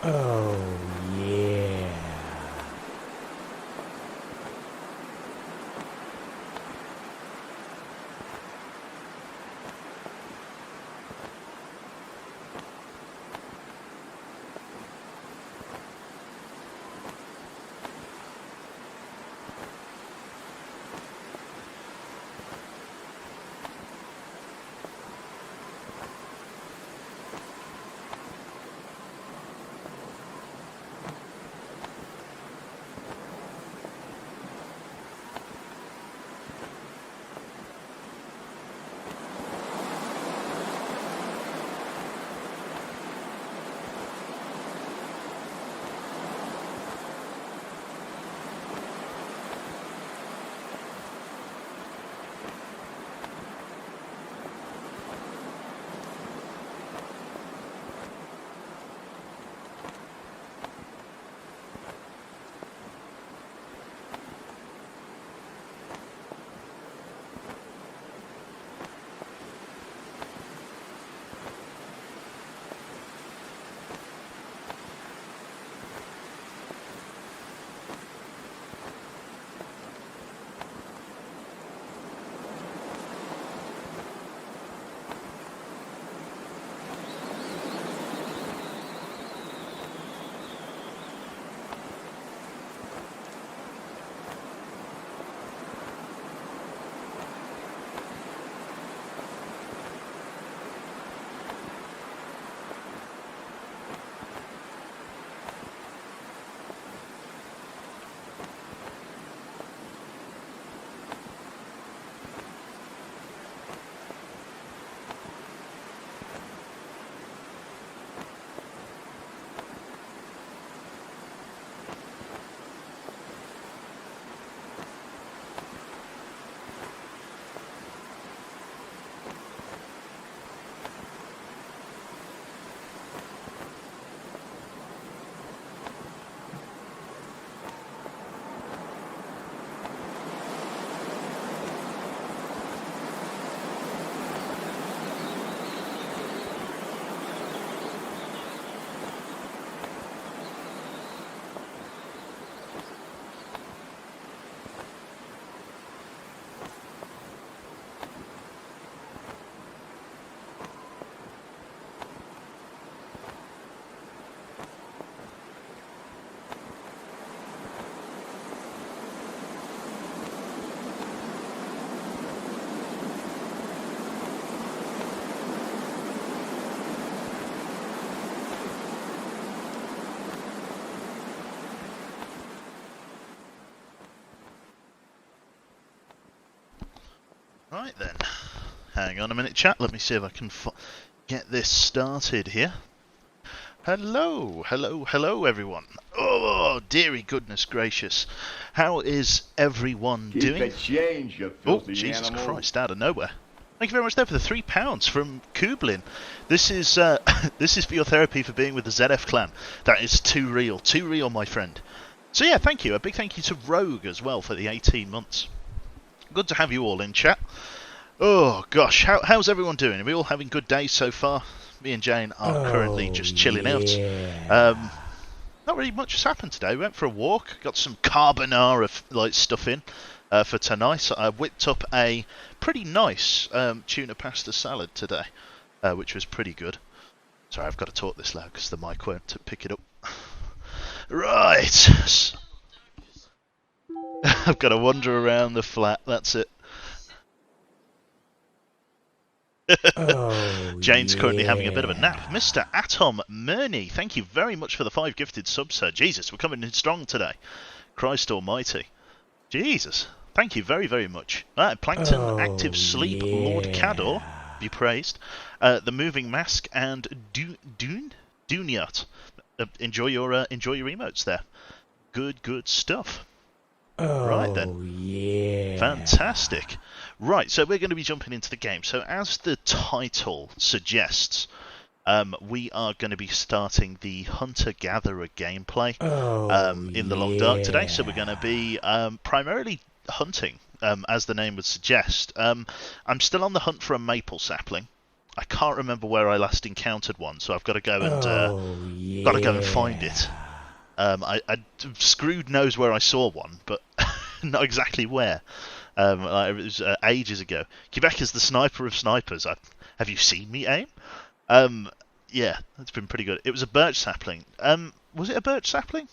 Oh, yeah. Right then, hang on a minute, chat. Let me see if I can get this started here. Hello, hello, hello, everyone. Oh, dearie goodness gracious, how is everyone doing? Keep the change, you filthy Jesus animal. Christ, out of nowhere. Thank you very much there for the £3 from Kublin. This is this is for your therapy for being with the ZF clan. That is too real, my friend. So yeah, thank you. A big thank you to Rogue as well for the 18 months. Good to have you all in, chat. Oh gosh, how's everyone doing? Are we all having good days so far? Me and Jane are currently just chilling out. Not really much has happened today. We went for a walk, got some carbonara like stuff in for tonight. I whipped up a pretty nice tuna pasta salad today, which was pretty good. Sorry, I've got to talk this loud because the mic won't pick it up. Right. I've got to wander around the flat, that's it. Jane's currently having a bit of a nap. Mr. Atom Murney, thank you very much for the 5 gifted subs, sir. Jesus, we're coming in strong today. Christ almighty. Jesus, thank you very, very much. Plankton, Active Sleep, Lord Cador, be praised. The Moving Mask and Dunyat. Enjoy your emotes there. Good stuff. Right then. Fantastic. Right, so we're going to be jumping into the game. So as the title suggests, we are going to be starting the Hunter-Gatherer gameplay in the Long Dark today. So we're going to be primarily hunting, as the name would suggest. I'm still on the hunt for a maple sapling. I can't remember where I last encountered one, so I've got to go and yeah. got to go and find it. Screwed knows where I saw one, but not exactly where. It was ages ago. Quebec is the sniper of snipers. Have you seen me aim? Yeah, that's been pretty good. It was a birch sapling. Was it a birch sapling?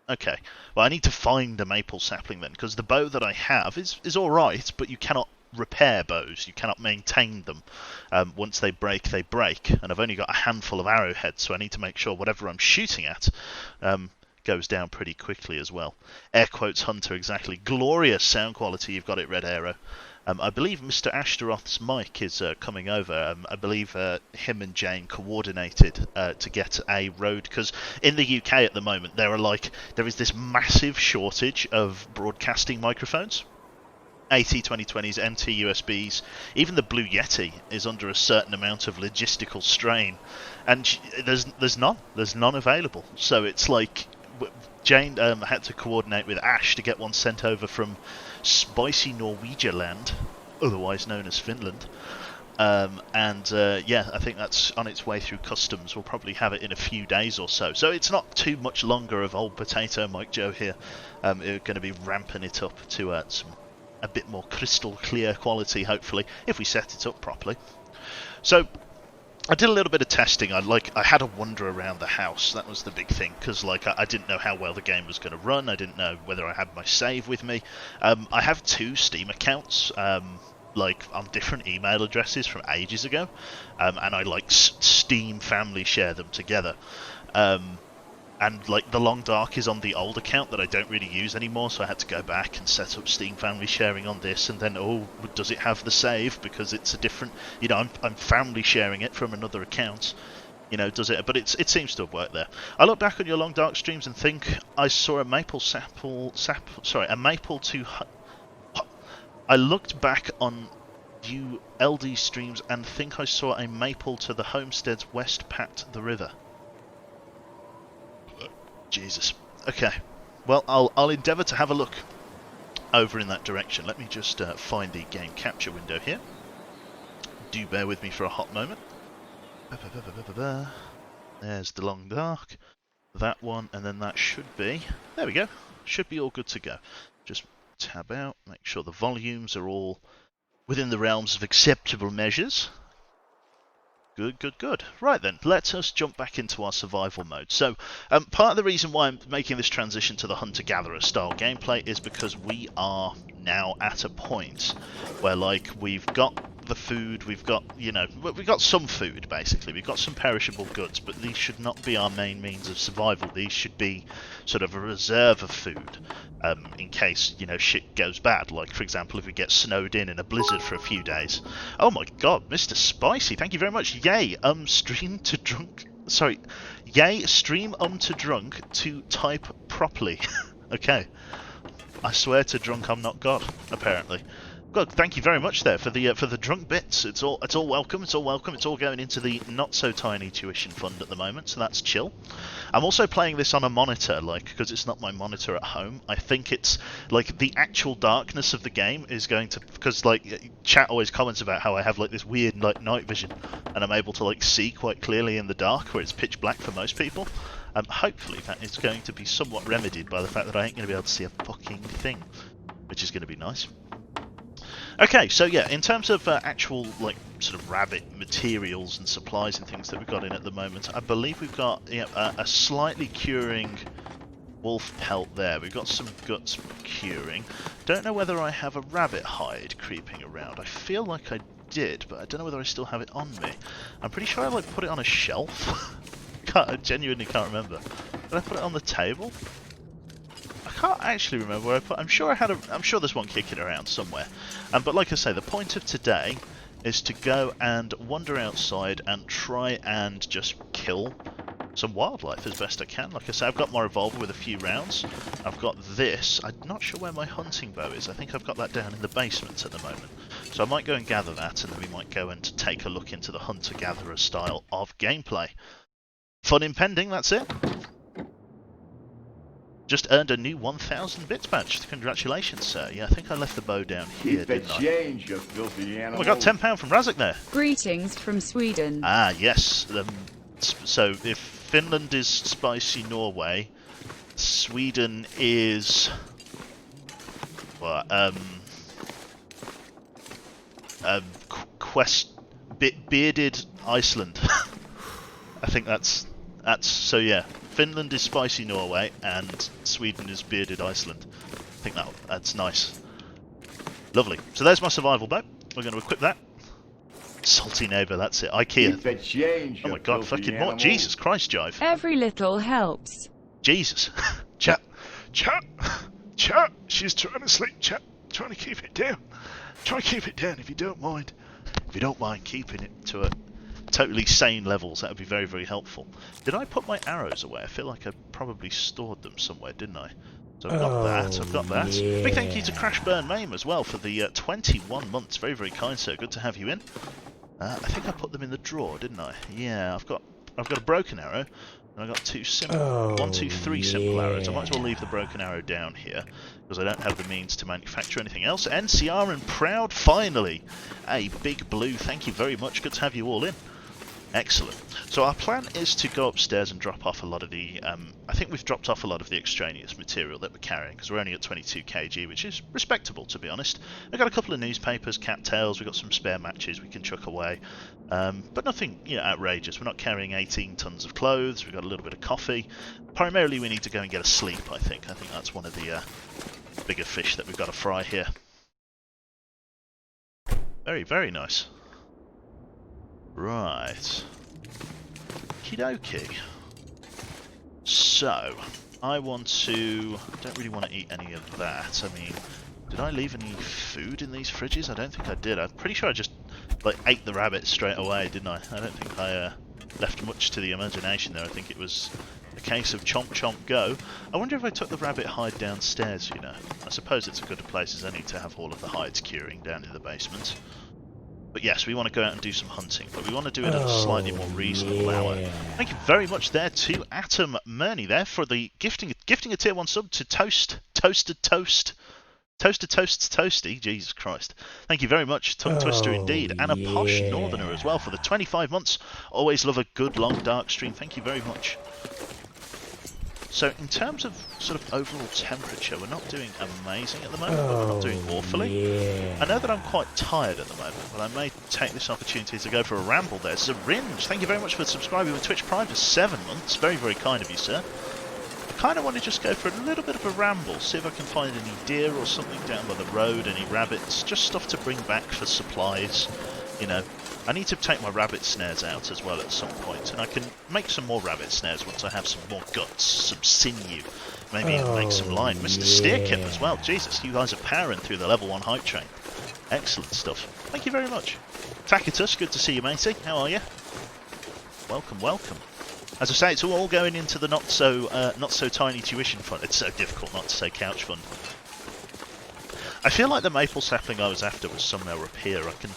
Okay. Well, I need to find a maple sapling then, because the bow that I have is all right, but you cannot repair bows. You cannot maintain them. Once they break, they break. And I've only got a handful of arrowheads, so I need to make sure whatever I'm shooting at goes down pretty quickly as well. Air quotes Hunter, exactly. Glorious sound quality, you've got it, Red Arrow. I believe Mr. Ashtaroth's mic is coming over. I believe him and Jane coordinated to get a Rode, because in the UK at the moment there is this massive shortage of broadcasting microphones. AT2020s, NT USBs, even the Blue Yeti is under a certain amount of logistical strain, and there's none available. So it's like Jane had to coordinate with Ash to get one sent over from Spicy Norwegialand, otherwise known as Finland. Yeah, I think that's on its way through customs. We'll probably have it in a few days or so. So it's not too much longer of old potato Mike Joe here. We're going to be ramping it up to a bit more crystal clear quality, hopefully, if we set it up properly. So I did a little bit of testing. I had a wander around the house. That was the big thing, because I didn't know how well the game was going to run. I didn't know whether I had my save with me. I have 2 Steam accounts, on different email addresses from ages ago, and I Steam family share them together. And the Long Dark is on the old account that I don't really use anymore, so I had to go back and set up Steam family sharing on this, and then does it have the save, because it's a different, I'm family sharing it from another account, does it? But it seems to have worked there. I look back on your Long Dark streams and think I saw a maple to. I looked back on you LD streams and think I saw a maple to the homestead's west pat the river. Jesus. Okay. Well, I'll endeavour to have a look over in that direction. Let me just find the game capture window here. Do bear with me for a hot moment. There's the Long Dark. That one, and then that should be... There we go. Should be all good to go. Just tab out, make sure the volumes are all within the realms of acceptable measures. Good. Right then, let us jump back into our survival mode. So, part of the reason why I'm making this transition to the hunter-gatherer style gameplay is because we are now at a point where, we've got the food, we've got some food, basically. We've got some perishable goods, but these should not be our main means of survival. These should be sort of a reserve of food, in case, shit goes bad. Like, for example, if we get snowed in a blizzard for a few days. Oh my god, Mr. Spicy, thank you very much. Yay, stream to drunk... Sorry. Yay, stream to drunk to type properly. Okay. I swear to drunk I'm not God, apparently. Good, thank you very much there for the drunk bits. It's all welcome. It's all welcome. It's all going into the not so tiny tuition fund at the moment, so that's chill. I'm also playing this on a monitor, because it's not my monitor at home. I think it's the actual darkness of the game is going to, because chat always comments about how I have this weird night vision, and I'm able to see quite clearly in the dark where it's pitch black for most people. Hopefully that is going to be somewhat remedied by the fact that I ain't going to be able to see a fucking thing, which is going to be nice. Okay, so yeah, in terms of actual, sort of rabbit materials and supplies and things that we've got in at the moment, I believe we've got a slightly curing wolf pelt there. We've got some guts curing. Don't know whether I have a rabbit hide creeping around. I feel like I did, but I don't know whether I still have it on me. I'm pretty sure I, put it on a shelf. I genuinely can't remember. Did I put it on the table? I can't actually remember where I put. I'm sure there's one kicking around somewhere. But like I say, the point of today is to go and wander outside and try and just kill some wildlife as best I can. Like I say, I've got my revolver with a few rounds. I've got this. I'm not sure where my hunting bow is. I think I've got that down in the basement at the moment. So I might go and gather that, and then we might go and take a look into the hunter-gatherer style of gameplay. Fun impending, that's it. Just earned a new 1,000 bits badge. Congratulations, sir. Yeah, I think I left the bow down here, didn't I? Change, you filthy Oh, animal. I got £10 from Razak there. Greetings from Sweden. Ah, yes. So if Finland is spicy Norway, Sweden is what? Bearded Iceland. I think that's so. Yeah, Finland is spicy Norway, and Sweden is bearded Iceland. I think that's nice. Lovely. So there's my survival boat. We're going to equip that. Salty neighbour, that's it. IKEA. Change, Oh my god, fucking what? Jesus Christ, Jive. Every little helps. Jesus. Chat. She's trying to sleep, chat. Trying to keep it down. Try and keep it down if you don't mind. If you don't mind keeping it to a totally sane levels, that would be very, very helpful. Did I put my arrows away? I feel like I probably stored them somewhere, didn't I? So I've got that, I've got that. Yeah. Big thank you to Crash Burn Mame as well for the 21 months. Very, very kind, sir. Good to have you in. I think I put them in the drawer, didn't I? Yeah, I've got a broken arrow, and I've got two simple, one, two, three simple arrows. I might as well leave the broken arrow down here, because I don't have the means to manufacture anything else. NCR and Proud, finally! A big blue, thank you very much. Good to have you all in. Excellent. So our plan is to go upstairs and drop off a lot of the... I think we've dropped off a lot of the extraneous material that we're carrying, because we're only at 22 kg, which is respectable, to be honest. I've got a couple of newspapers, cattails, we've got some spare matches we can chuck away. But nothing, outrageous. We're not carrying 18 tons of clothes, we've got a little bit of coffee. Primarily we need to go and get a sleep, I think. I think that's one of the bigger fish that we've got to fry here. Very, very nice. Right. Okie dokie. So, I don't really want to eat any of that. I mean, did I leave any food in these fridges? I don't think I did. I'm pretty sure I just, ate the rabbit straight away, didn't I? I don't think I left much to the imagination there. I think it was a case of chomp chomp go. I wonder if I took the rabbit hide downstairs, I suppose it's a good place as any to have all of the hides curing down in the basement. But yes, we want to go out and do some hunting, but we want to do it at a slightly more reasonable hour. Thank you very much there to Atom Murney there for the gifting a tier 1 sub to Toasted Toasty, Jesus Christ. Thank you very much, Tongue Twister indeed, and a Posh Northerner as well for the 25 months. Always love a good long dark stream, thank you very much. So in terms of sort of overall temperature, we're not doing amazing at the moment, but we're not doing awfully. I know that I'm quite tired at the moment, but I may take this opportunity to go for a ramble there. Syringe, thank you very much for subscribing with Twitch Prime for 7 months. Very, very kind of you, sir. I kind of want to just go for a little bit of a ramble, see if I can find any deer or something down by the road, any rabbits, just stuff to bring back for supplies, I need to take my rabbit snares out as well at some point, and I can make some more rabbit snares once I have some more guts, some sinew, maybe even make some line. Mr. Steerkip as well, Jesus, you guys are powering through the level 1 hype train. Excellent stuff. Thank you very much. Tacitus, good to see you, matey. How are you? Welcome, welcome. As I say, it's all going into the not so tiny tuition fund. It's so difficult not to say couch fund. I feel like the maple sapling I was after was somewhere up here. I can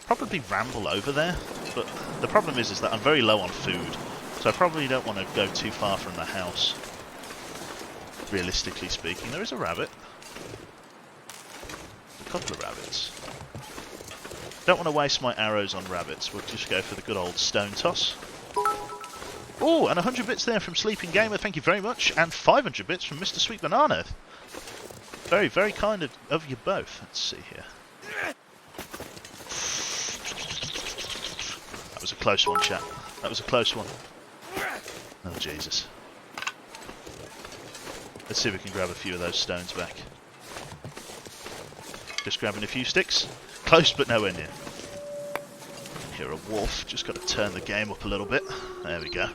probably ramble over there, but the problem is that I'm very low on food, so I probably don't want to go too far from the house. Realistically speaking, there is a rabbit. A couple of rabbits. Don't want to waste my arrows on rabbits. We'll just go for the good old stone toss. Oh, and 100 bits there from Sleeping Gamer, thank you very much, and 500 bits from Mr. Sweet Banana. Very, very kind of you both. Let's see here. That was a close one, chat. That was a close one. Oh, Jesus. Let's see if we can grab a few of those stones back. Just grabbing a few sticks. Close, but nowhere near. Hear a wolf. Just got to turn the game up a little bit. There we go.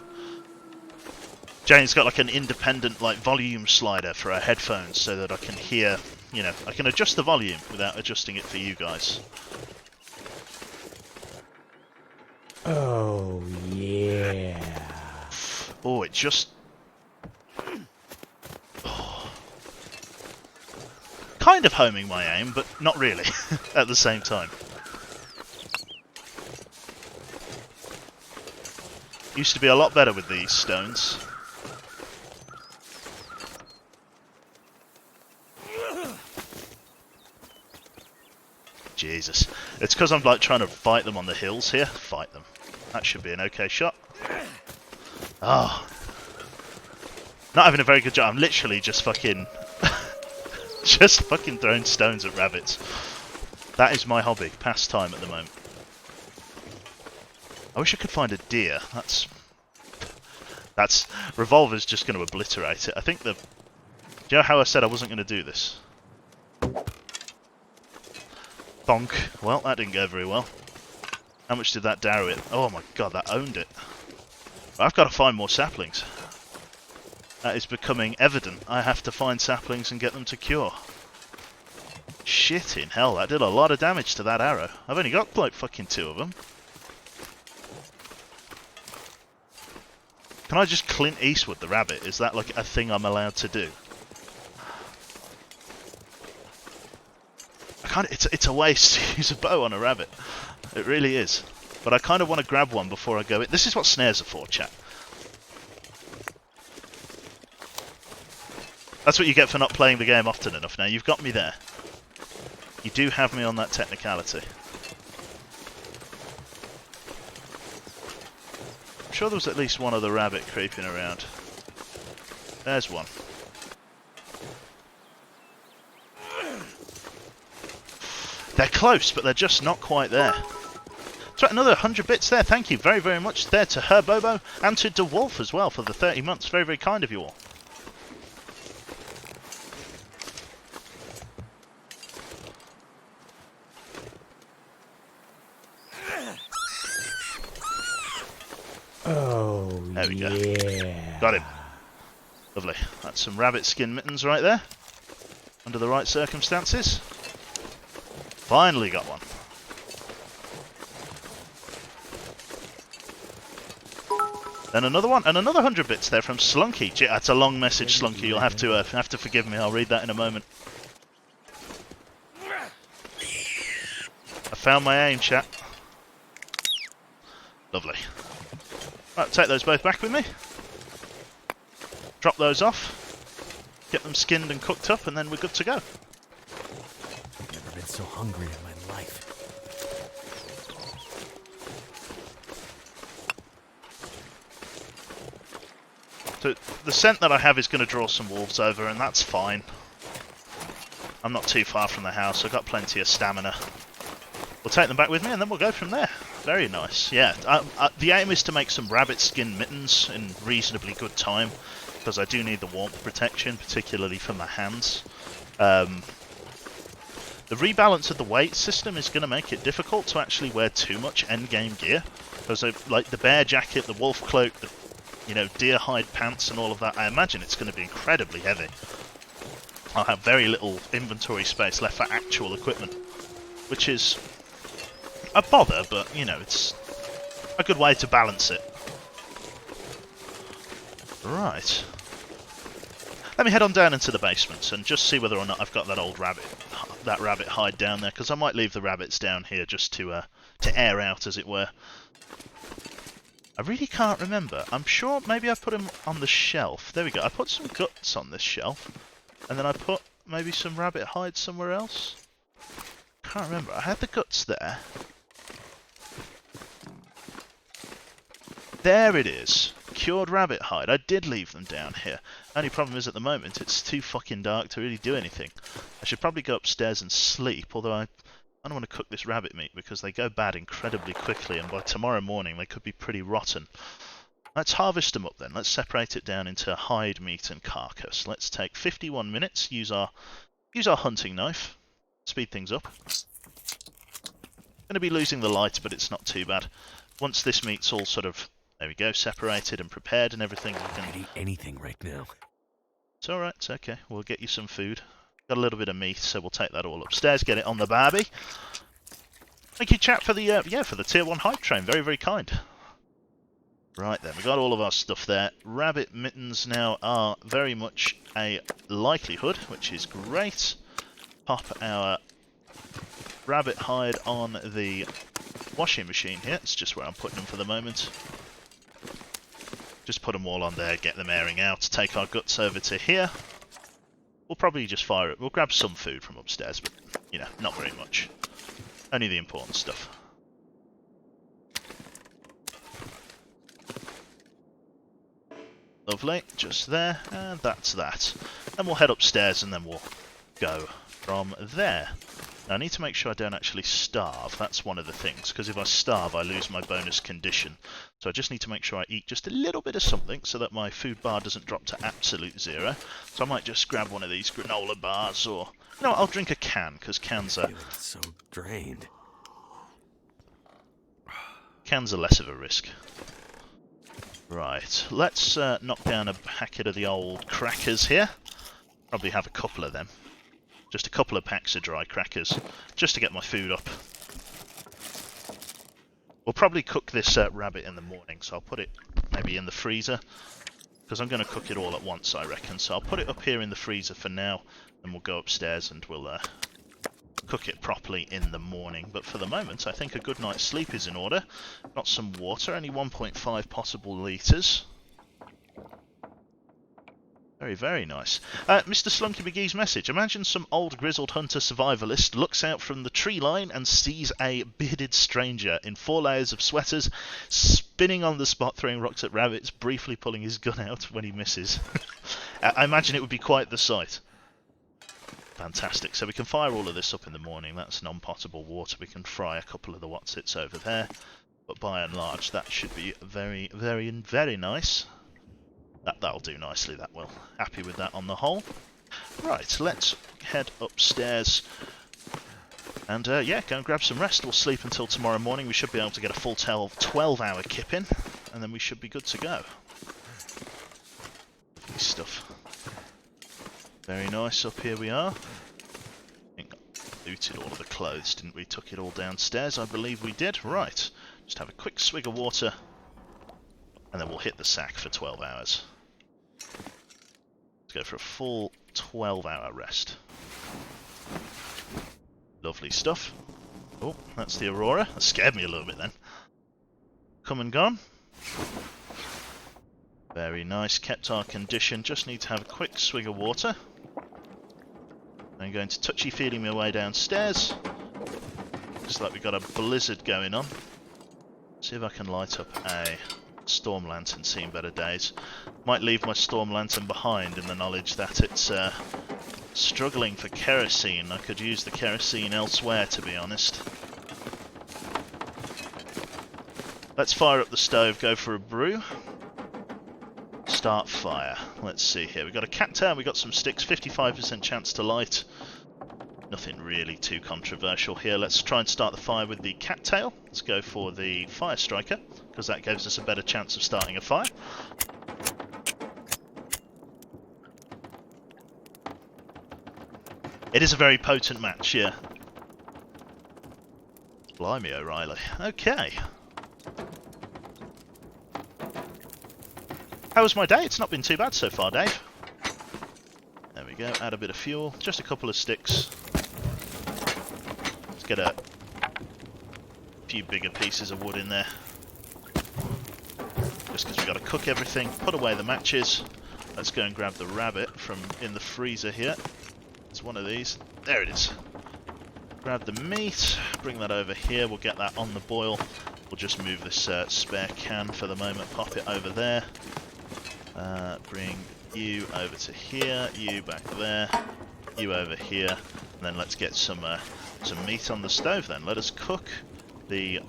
Jane's got like an independent volume slider for her headphones so that I can hear, I can adjust the volume without adjusting it for you guys. Oh, yeah. Oh, it just... Oh. Kind of homing my aim, but not really at the same time. Used to be a lot better with these stones. Jesus. It's because I'm like trying to fight them on the hills here. Fight them. That should be an okay shot. Oh. Not having a very good job. I'm literally just fucking... just fucking throwing stones at rabbits. That is my hobby. Pastime at the moment. I wish I could find a deer. That's... Revolver's just going to obliterate it. I think the... Do you know how I said I wasn't going to do this? Bonk. Well, that didn't go very well. How much did that dow it? Oh my god, that owned it. I've got to find more saplings. That is becoming evident. I have to find saplings and get them to cure. Shit in hell, that did a lot of damage to that arrow. I've only got like fucking 2 of them. Can I just Clint Eastwood the rabbit? Is that like a thing I'm allowed to do? It's a waste to use a bow on a rabbit. It really is. But I kind of want to grab one before I go in. This is what snares are for, chat. That's what you get for not playing the game often enough now. You've got me there. You do have me on that technicality. I'm sure there was at least one other rabbit creeping around. There's one. They're close, but they're just not quite there. That's right, another 100 bits there. Thank you very, very much there to Herbobo and to DeWolf as well for the 30 months. Very, very kind of you all. Oh, there we go. yeah. Got him. Lovely. That's some rabbit skin mittens right there. Under the right circumstances. Finally got one. Then another one, and another 100 bits there from Slunky. Gee, that's a long message, Slunky. You'll have to forgive me. I'll read that in a moment. I found my aim, chat. Lovely. Right, take those both back with me. Drop those off. Get them skinned and cooked up, and then we're good to go. Never been so hungry in my life. So the scent that I have is going to draw some wolves over, and that's fine. I'm not too far from the house. I've got plenty of stamina. We'll take them back with me, and then we'll go from there. Very nice. Yeah, the aim is to make some rabbit skin mittens in reasonably good time, because I do need the warmth protection, particularly for my hands. The rebalance of the weight system is going to make it difficult to actually wear too much endgame gear, because like the bear jacket, the wolf cloak, the deer hide pants and all of that, I imagine it's going to be incredibly heavy. I'll have very little inventory space left for actual equipment, which is a bother, but, it's a good way to balance it. Right. Let me head on down into the basement and just see whether or not I've got that old rabbit hide down there, because I might leave the rabbits down here just to air out, as it were. I really can't remember. I'm sure maybe I put them on the shelf. There we go. I put some guts on this shelf. And then I put maybe some rabbit hide somewhere else. Can't remember. I had the guts there. There it is. Cured rabbit hide. I did leave them down here. Only problem is at the moment it's too fucking dark to really do anything. I should probably go upstairs and sleep, although I don't want to cook this rabbit meat because they go bad incredibly quickly, and by tomorrow morning they could be pretty rotten. Let's harvest them up then. Let's separate it down into hide, meat and carcass. Let's take 51 minutes, use our hunting knife, speed things up. Going to be losing the light, but it's not too bad. Once this meat's all sort of, there we go, separated and prepared and everything, we can... I can't eat anything right now. It's alright, it's okay. We'll get you some food. Got a little bit of meat, so we'll take that all upstairs, get it on the barbie. Thank you, chat, for the for the tier 1 hype train. Very, very kind. Right then, we got all of our stuff there. Rabbit mittens now are very much a likelihood, which is great. Pop our rabbit hide on the washing machine here. It's just where I'm putting them for the moment. Just put them all on there, get them airing out. Take our guts over to here. We'll probably just fire it. We'll grab some food from upstairs, but, not very much. Only the important stuff. Lovely, just there, and that's that. And we'll head upstairs and then we'll go from there. Now, I need to make sure I don't actually starve. That's one of the things, because if I starve, I lose my bonus condition. So I just need to make sure I eat just a little bit of something so that my food bar doesn't drop to absolute zero. So I might just grab one of these granola bars, or... No, I'll drink a can, because cans are... Feeling so drained. Cans are less of a risk. Right, let's knock down a packet of the old crackers here. Probably have a couple of them. Just a couple of packs of dry crackers, just to get my food up. We'll probably cook this rabbit in the morning, so I'll put it maybe in the freezer, because I'm going to cook it all at once, I reckon. So I'll put it up here in the freezer for now, and we'll go upstairs and we'll cook it properly in the morning. But for the moment, I think a good night's sleep is in order. Got some water, only 1.5 possible litres. Very, very nice. Mr. Slunky McGee's message. Imagine some old grizzled hunter survivalist looks out from the tree line and sees a bearded stranger in 4 layers of sweaters, spinning on the spot, throwing rocks at rabbits, briefly pulling his gun out when he misses. I imagine it would be quite the sight. Fantastic. So we can fire all of this up in the morning. That's non-potable water. We can fry a couple of the whatsits over there. But by and large, that should be very, very, very nice. That'll do nicely, that will. Happy with that on the whole. Right, let's head upstairs. And yeah, go and grab some rest. We'll sleep until tomorrow morning. We should be able to get a full 12-hour kip in. And then we should be good to go. Lovely stuff. Very nice, up here we are. I think we looted all of the clothes, didn't we? Took it all downstairs, I believe we did. Right, just have a quick swig of water. And then we'll hit the sack for 12 hours. Let's go for a full 12-hour rest. Lovely stuff. Oh, that's the Aurora. That scared me a little bit then. Come and gone. Very nice. Kept our condition. Just need to have a quick swig of water. I'm going to touchy-feely my way downstairs. Looks like we've got a blizzard going on. See if I can light up a storm lantern, seen better days. Might leave my storm lantern behind in the knowledge that it's struggling for kerosene. I could use the kerosene elsewhere, to be honest. Let's fire up the stove, go for a brew. Start fire. Let's see here. We've got a cattail, we've got some sticks, 55% chance to light. Nothing really too controversial here. Let's try and start the fire with the cattail. Let's go for the fire striker, because that gives us a better chance of starting a fire. It is a very potent match, yeah. Blimey, O'Reilly. Okay. How was my day? It's not been too bad so far, Dave. There we go, add a bit of fuel, just a couple of sticks. Let's get a few bigger pieces of wood in there. Just because we've got to cook everything, put away the matches. Let's go and grab the rabbit from in the freezer here. It's one of these. There it is. Grab the meat, bring that over here, we'll get that on the boil. We'll just move this spare can for the moment, pop it over there. Bring you over to here, you back there, you over here, and then let's get some meat on the stove then. Let us cook the...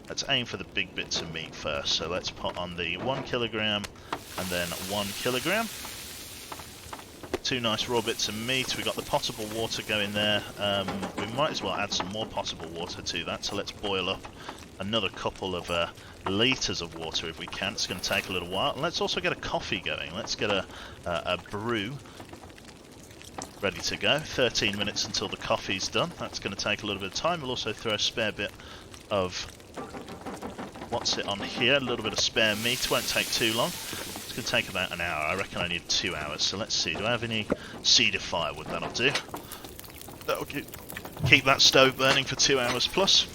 Let's aim for the big bits of meat first. So let's put on the 1 kilogram and then 1 kilogram. 2 nice raw bits of meat. We've got the potable water going there. We might as well add some more potable water to that. So let's boil up another couple of litres of water if we can. It's going to take a little while. And let's also get a coffee going. Let's get a brew ready to go. 13 minutes until the coffee's done. That's going to take a little bit of time. We'll also throw a spare bit of... What's it on here? A little bit of spare meat. Won't take too long. It's going to take about an hour. I reckon I need 2 hours. So let's see. Do I have any cedar firewood? That'll do. That'll keep that stove burning for 2 hours plus.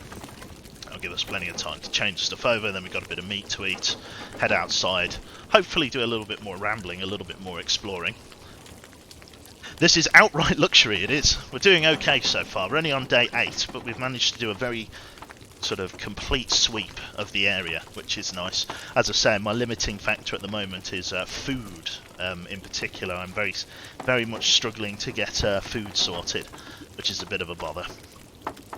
That'll give us plenty of time to change stuff over. Then we've got a bit of meat to eat. Head outside. Hopefully do a little bit more rambling, a little bit more exploring. This is outright luxury, it is. We're doing okay so far. We're only on day 8, but we've managed to do a very sort of complete sweep of the area, which is nice. As I say, my limiting factor at the moment is food. In particular, I'm very much struggling to get food sorted, which is a bit of a bother.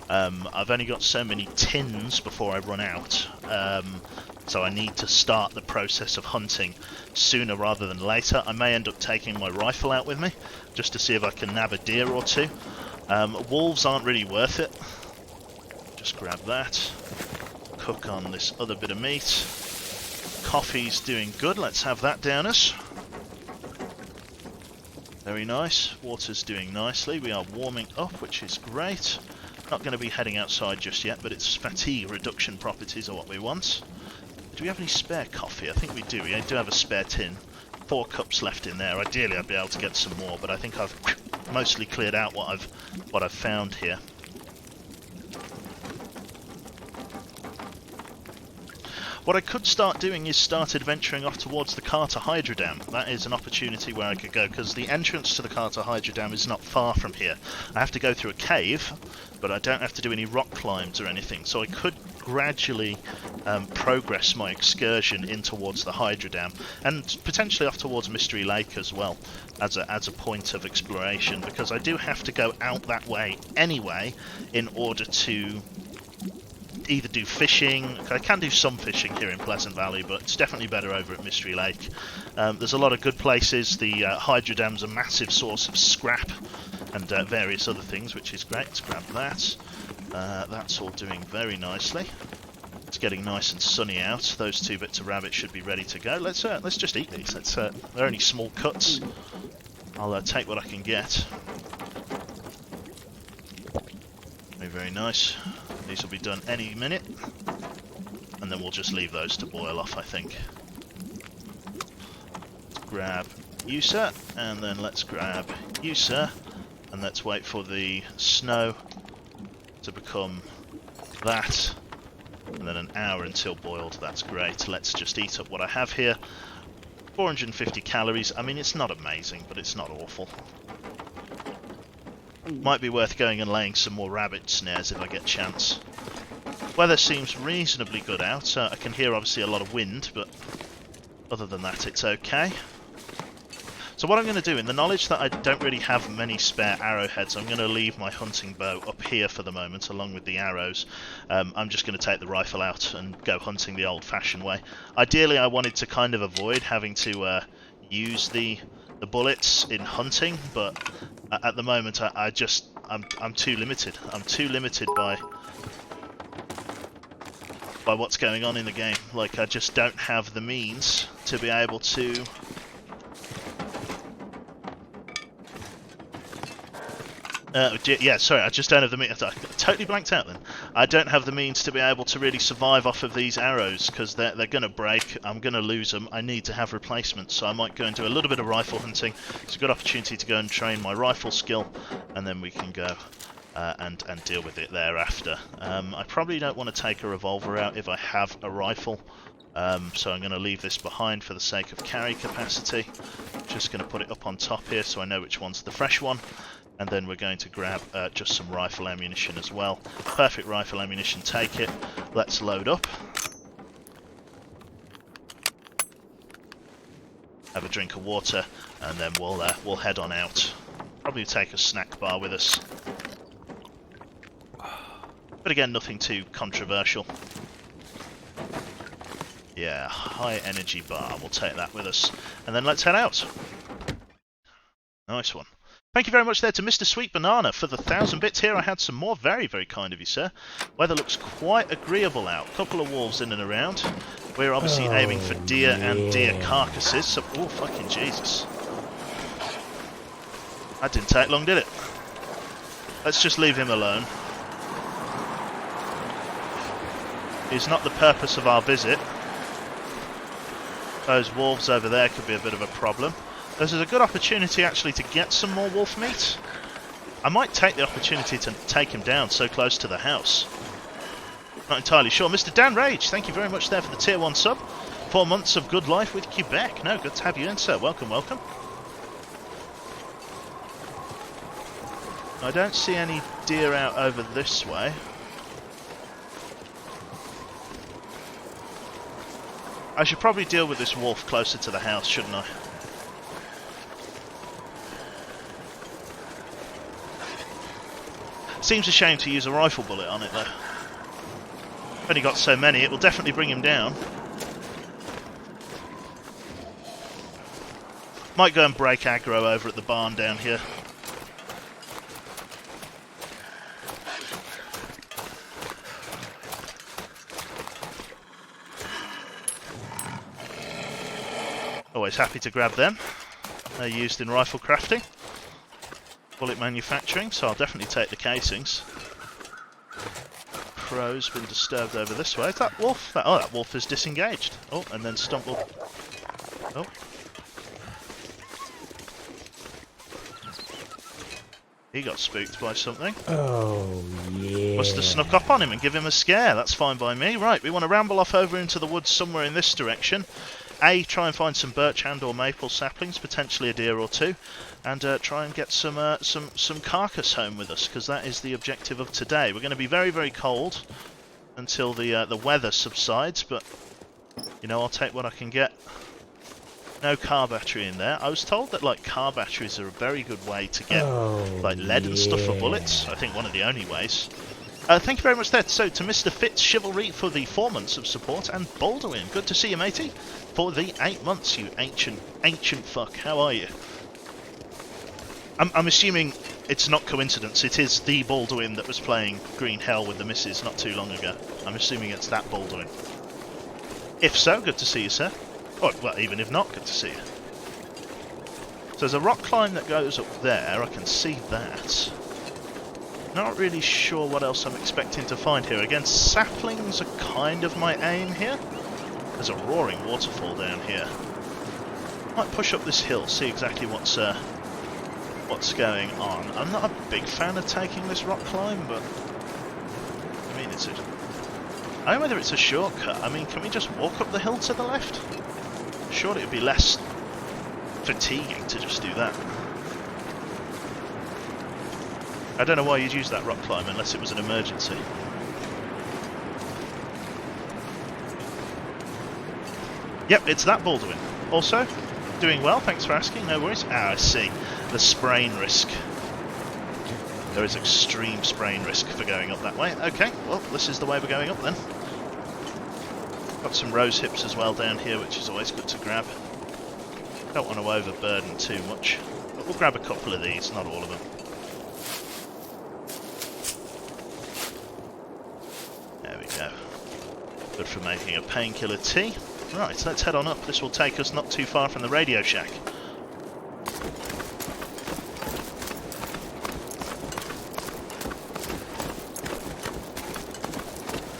I've only got so many tins before I run out, so I need to start the process of hunting sooner rather than later. I may end up taking my rifle out with me, just to see if I can nab a deer or two. Wolves aren't really worth it. Just grab that. Cook on this other bit of meat. Coffee's doing good, let's have that down us. Very nice. Water's doing nicely. We are warming up, which is great. Not going to be heading outside just yet, but its fatigue reduction properties are what we want. Do we have any spare coffee? I think we do. We do have a spare tin. 4 cups left in there. Ideally, I'd be able to get some more, but I think I've mostly cleared out what I've found here. What I could start doing is start adventuring off towards the Carter Hydro Dam. That is an opportunity where I could go, because the entrance to the Carter Hydro Dam is not far from here. I have to go through a cave, but I don't have to do any rock climbs or anything, so I could gradually progress my excursion in towards the Hydro Dam, and potentially off towards Mystery Lake as well, as a point of exploration, because I do have to go out that way anyway in order to either do fishing. I can do some fishing here in Pleasant Valley, but it's definitely better over at Mystery Lake. There's a lot of good places. The Hydro Dam's a massive source of scrap and various other things, which is great. Let's grab that. That's all doing very nicely. It's getting nice and sunny out. Those 2 bits of rabbit should be ready to go. Let's just eat these. They're only small cuts. I'll take what I can get. Very, very nice. These will be done any minute, and then we'll just leave those to boil off, I think. Let's grab you, sir, and then let's grab you, sir, and let's wait for the snow to become that, and then an hour until boiled. That's great. Let's just eat up what I have here. 450 calories. I mean, it's not amazing, but it's not awful. Might be worth going and laying some more rabbit snares if I get a chance. Weather seems reasonably good out. I can hear obviously a lot of wind, but other than that it's okay. So what I'm going to do, in the knowledge that I don't really have many spare arrowheads, I'm going to leave my hunting bow up here for the moment along with the arrows. I'm just going to take the rifle out and go hunting the old-fashioned way. Ideally I wanted to kind of avoid having to use the bullets in hunting, but at the moment I'm too limited. I'm too limited by what's going on in the game. Like, I just don't have the means to be able to yeah, sorry, I just don't have the means. I totally blanked out then. I don't have the means to be able to really survive off of these arrows, because they're going to break. I'm going to lose them. I need to have replacements, so I might go and do a little bit of rifle hunting. It's a good opportunity to go and train my rifle skill, and then we can go and deal with it thereafter. I probably don't want to take a revolver out if I have a rifle, so I'm going to leave this behind for the sake of carry capacity. Just going to put it up on top here so I know which one's the fresh one. And then we're going to grab just some rifle ammunition as well. Perfect rifle ammunition, take it. Let's load up. Have a drink of water, and then we'll head on out. Probably take a snack bar with us. But again, nothing too controversial. Yeah, high energy bar, we'll take that with us. And then let's head out. Nice one. Thank you very much there to Mr. Sweet Banana for the 1,000 bits here. I had some more. Very, very kind of you, sir. Weather looks quite agreeable out. Couple of wolves in and around. We're obviously aiming for deer and deer carcasses. So, oh, fucking Jesus. That didn't take long, did it? Let's just leave him alone. He's not the purpose of our visit. Those wolves over there could be a bit of a problem. This is a good opportunity actually to get some more wolf meat. I might take the opportunity to take him down so close to the house. Not entirely sure. Mr. Dan Rage, thank you very much there for the tier 1 sub. 4 months of good life with Quebec. No, good to have you in, sir. Welcome, welcome. I don't see any deer out over this way. I should probably deal with this wolf closer to the house, shouldn't I? Seems a shame to use a rifle bullet on it though. Only got so many, it will definitely bring him down. Might go and break aggro over at the barn down here. Always happy to grab them. They're used in rifle crafting, bullet manufacturing, so I'll definitely take the casings. Crow's been disturbed over this way. Is that wolf? Oh, that wolf is disengaged. Oh, and then stumbled. Oh. He got spooked by something. Oh, yeah. Must have snuck up on him and give him a scare. That's fine by me. Right, we want to ramble off over into the woods somewhere in this direction. Try and find some birch and or maple saplings, potentially a deer or two, and try and get some carcass home with us, because that is the objective of today. We're going to be very, very cold until the weather subsides, but you know, I'll take what I can get. No car battery in there. I was told that like car batteries are a very good way to get like lead and stuff for bullets. I think one of the only ways. Thank you very much there. So to Mr. Fitz Chivalry for the 4 months of support, and Baldwin, good to see you, matey, for the 8 months. You ancient fuck. How are you? I'm assuming it's not coincidence. It is the Baldwin that was playing Green Hell with the missus not too long ago. I'm assuming it's that Baldwin. If so, good to see you, sir. Or, well, even if not, good to see you. So there's a rock climb that goes up there. I can see that. Not really sure what else I'm expecting to find here. Again, saplings are kind of my aim here. There's a roaring waterfall down here. Might push up this hill, see exactly what's going on. I'm not a big fan of taking this rock climb, but I mean, I don't know whether it's a shortcut. I mean, can we just walk up the hill to the left? Surely it would be less fatiguing to just do that. I don't know why you'd use that rock climb unless it was an emergency. Yep, it's that Baldwin. Also, doing well, thanks for asking, no worries. Ah, I see. The sprain risk. There is extreme sprain risk for going up that way. Okay, well, this is the way we're going up then. Got some rose hips as well down here, which is always good to grab. Don't want to overburden too much, but we'll grab a couple of these, not all of them. There we go. Good for making a painkiller tea. Right, let's head on up. This will take us not too far from the Radio Shack.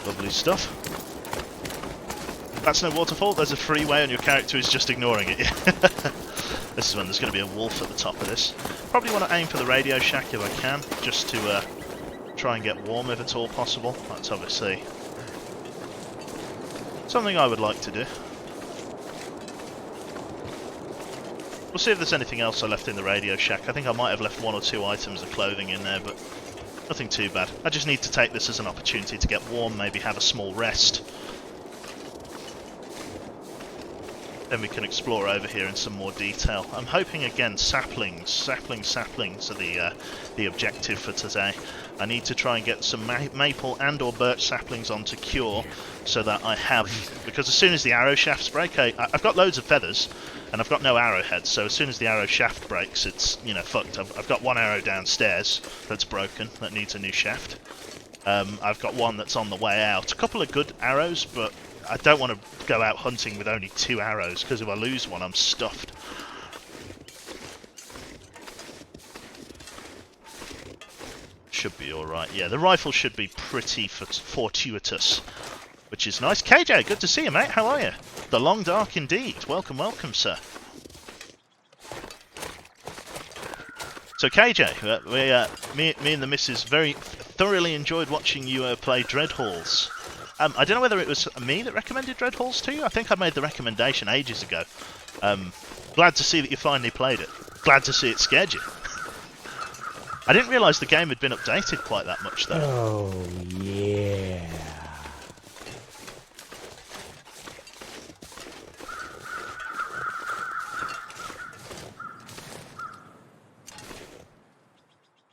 Lovely stuff. That's no waterfall, there's a freeway and your character is just ignoring it. This is when there's going to be a wolf at the top of this. Probably want to aim for the Radio Shack if I can, just to try and get warm if at all possible. That's obviously something I would like to do. We'll see if there's anything else I left in the Radio Shack. I think I might have left 1 or 2 items of clothing in there, but nothing too bad. I just need to take this as an opportunity to get warm, maybe have a small rest. Then we can explore over here in some more detail. I'm hoping again saplings are the objective for today. I need to try and get some maple and or birch saplings on to cure, so that I have, because as soon as the arrow shafts break, I've got loads of feathers and I've got no arrowheads, so as soon as the arrow shaft breaks, it's, you know, fucked. I've got one arrow downstairs that's broken, that needs a new shaft. I've got one that's on the way out. A couple of good arrows, but I don't want to go out hunting with only 2 arrows, because if I lose one, I'm stuffed. Should be alright. Yeah, the rifle should be pretty fortuitous, which is nice. KJ, good to see you, mate. How are you? The Long Dark indeed. Welcome, welcome, sir. So KJ, me and the missus very thoroughly enjoyed watching you play Dreadhalls. I don't know whether it was me that recommended Dreadhalls to you. I think I made the recommendation ages ago. Glad to see that you finally played it. Glad to see it scared you. I didn't realise the game had been updated quite that much, though. Oh, yeah.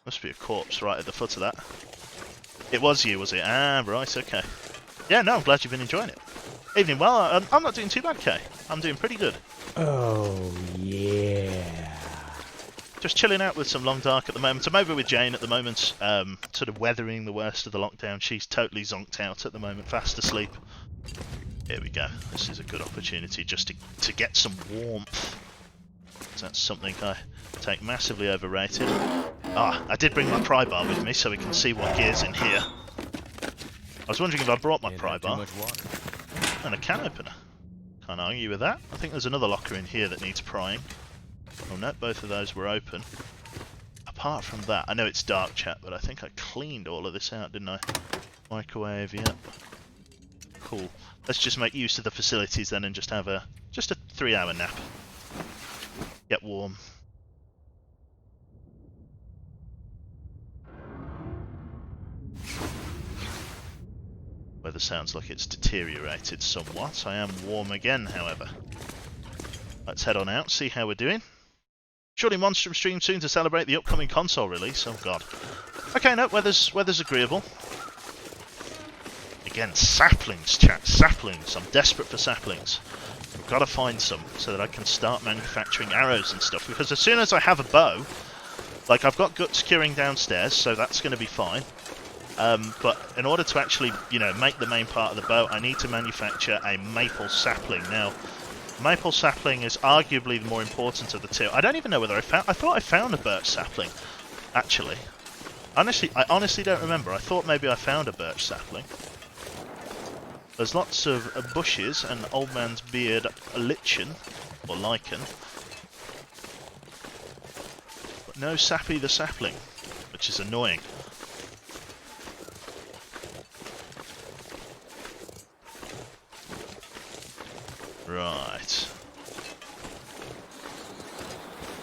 Must be a corpse right at the foot of that. It was you, was it? Ah, right, okay. Yeah, no, I'm glad you've been enjoying it. Evening, well, I'm not doing too bad, Kay. I'm doing pretty good. Oh, yeah. Just chilling out with some Long Dark at the moment. I'm over with Jane at the moment, sort of weathering the worst of the lockdown. She's totally zonked out at the moment, fast asleep. Here we go. This is a good opportunity just to get some warmth. That's something I take massively overrated. Ah, I did bring my pry bar with me so we can see what gear's in here. I was wondering if I brought my Can't pry have too bar. much water. And a can opener. Can't argue with that. I think there's another locker in here that needs prying. Oh no, both of those were open. Apart from that, I know it's dark, chat, but I think I cleaned all of this out, didn't I? Microwave, yep. Cool. Let's just make use of the facilities then and just have a 3-hour nap. Get warm. Weather sounds like it's deteriorated somewhat. I am warm again, however. Let's head on out, see how we're doing. Surely Monstrum stream soon to celebrate the upcoming console release. Oh god. Okay, no, weather's agreeable. Again, saplings, chat, saplings. I'm desperate for saplings. I've got to find some so that I can start manufacturing arrows and stuff. Because as soon as I have a bow, like I've got gut securing downstairs, so that's going to be fine. But in order to actually, you know, make the main part of the bow, I need to manufacture a maple sapling. Now, maple sapling is arguably the more important of the two. I don't even know whether I thought I found a birch sapling, actually. I honestly don't remember. I thought maybe I found a birch sapling. There's lots of bushes and old man's beard lichen, or lichen. But no Sappy the sapling, which is annoying. Right.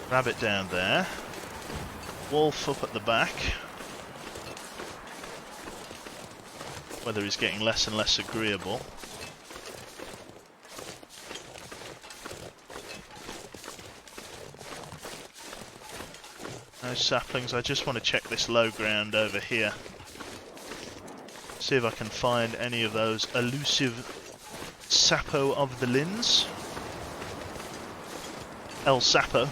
Rabbit down there. Wolf up at the back. Weather is getting less and less agreeable. No saplings. I just want to check this low ground over here. See if I can find any of those elusive Sapo of the Lins. El Sapo.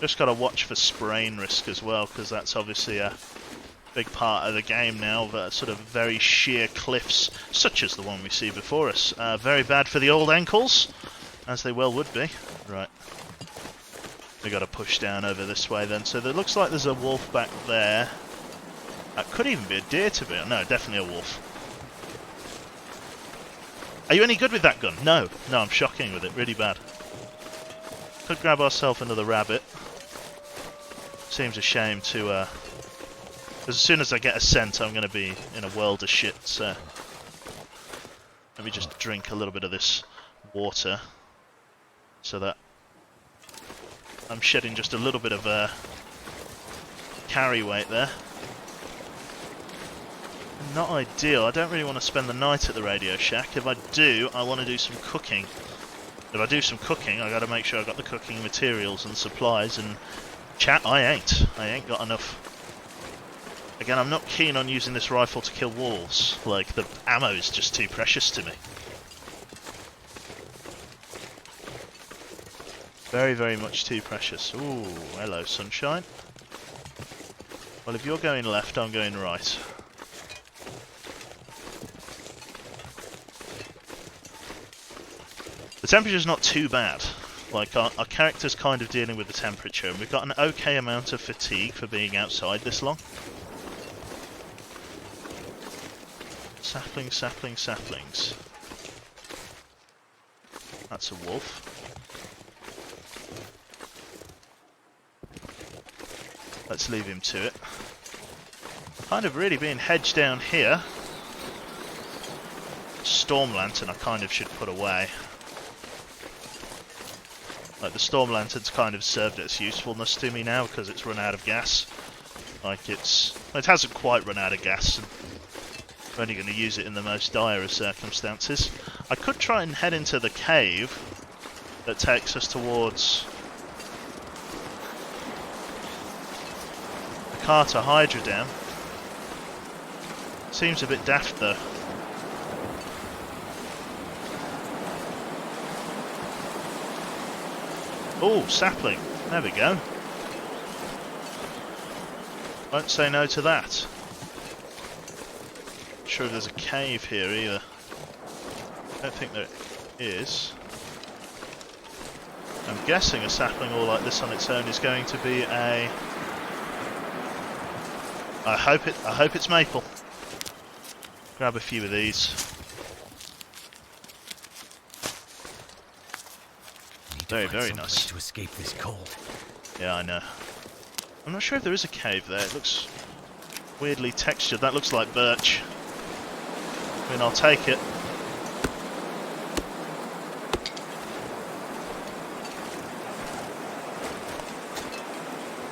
Just got to watch for sprain risk as well, because that's obviously a big part of the game now. Sort of very sheer cliffs, such as the one we see before us. Very bad for the old ankles, as they well would be. Right. We got to push down over this way then. So it looks like there's a wolf back there. That could even be a deer to be. No, definitely a wolf. Are you any good with that gun? No. No, I'm shocking with it. Really bad. Could grab ourselves another rabbit. Seems a shame to... as soon as I get a scent, I'm going to be in a world of shit, so... Let me just drink a little bit of this water. So that... I'm shedding just a little bit of carry weight there. Not ideal. I don't really want to spend the night at the Radio Shack. If I do, I want to do some cooking. If I do some cooking, I got to make sure I got the cooking materials and supplies, and chat, I ain't got enough. Again, I'm not keen on using this rifle to kill wolves. Like, the ammo is just too precious to me. Very, very much too precious. Ooh, hello, sunshine. Well, if you're going left, I'm going right. The temperature's not too bad. Like, our character's kind of dealing with the temperature, and we've got an okay amount of fatigue for being outside this long. Saplings, saplings, saplings. That's a wolf. Let's leave him to it. Kind of really being hedged down here. Storm lantern I kind of should put away. Like, the storm lantern's kind of served its usefulness to me now because it's run out of gas. Like, it hasn't quite run out of gas. And I'm only going to use it in the most dire of circumstances. I could try and head into the cave that takes us towards the Carter Hydro Dam. Seems a bit daft though. Oh, sapling. There we go. Won't say no to that. Not sure if there's a cave here either. Don't think there is. I'm guessing a sapling all like this on its own is going to be a... I hope it's maple. Grab a few of these. Very, very nice. To escape this cold. Yeah, I know. I'm not sure if there is a cave there. It looks weirdly textured. That looks like birch. I mean, I'll take it.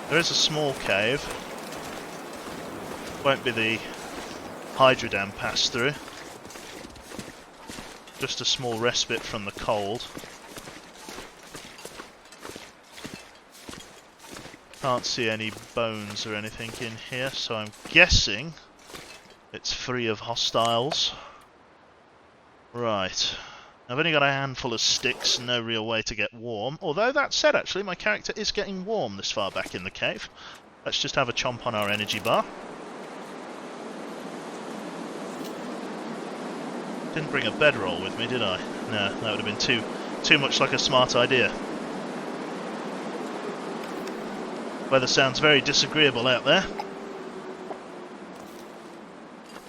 There is a small cave. Won't be the Hydro Dam pass through. Just a small respite from the cold. Can't see any bones or anything in here, so I'm guessing it's free of hostiles. Right. I've only got a handful of sticks, no real way to get warm. Although that said, actually, my character is getting warm this far back in the cave. Let's just have a chomp on our energy bar. Didn't bring a bedroll with me, did I? No, that would have been too much like a smart idea. Weather sounds very disagreeable out there.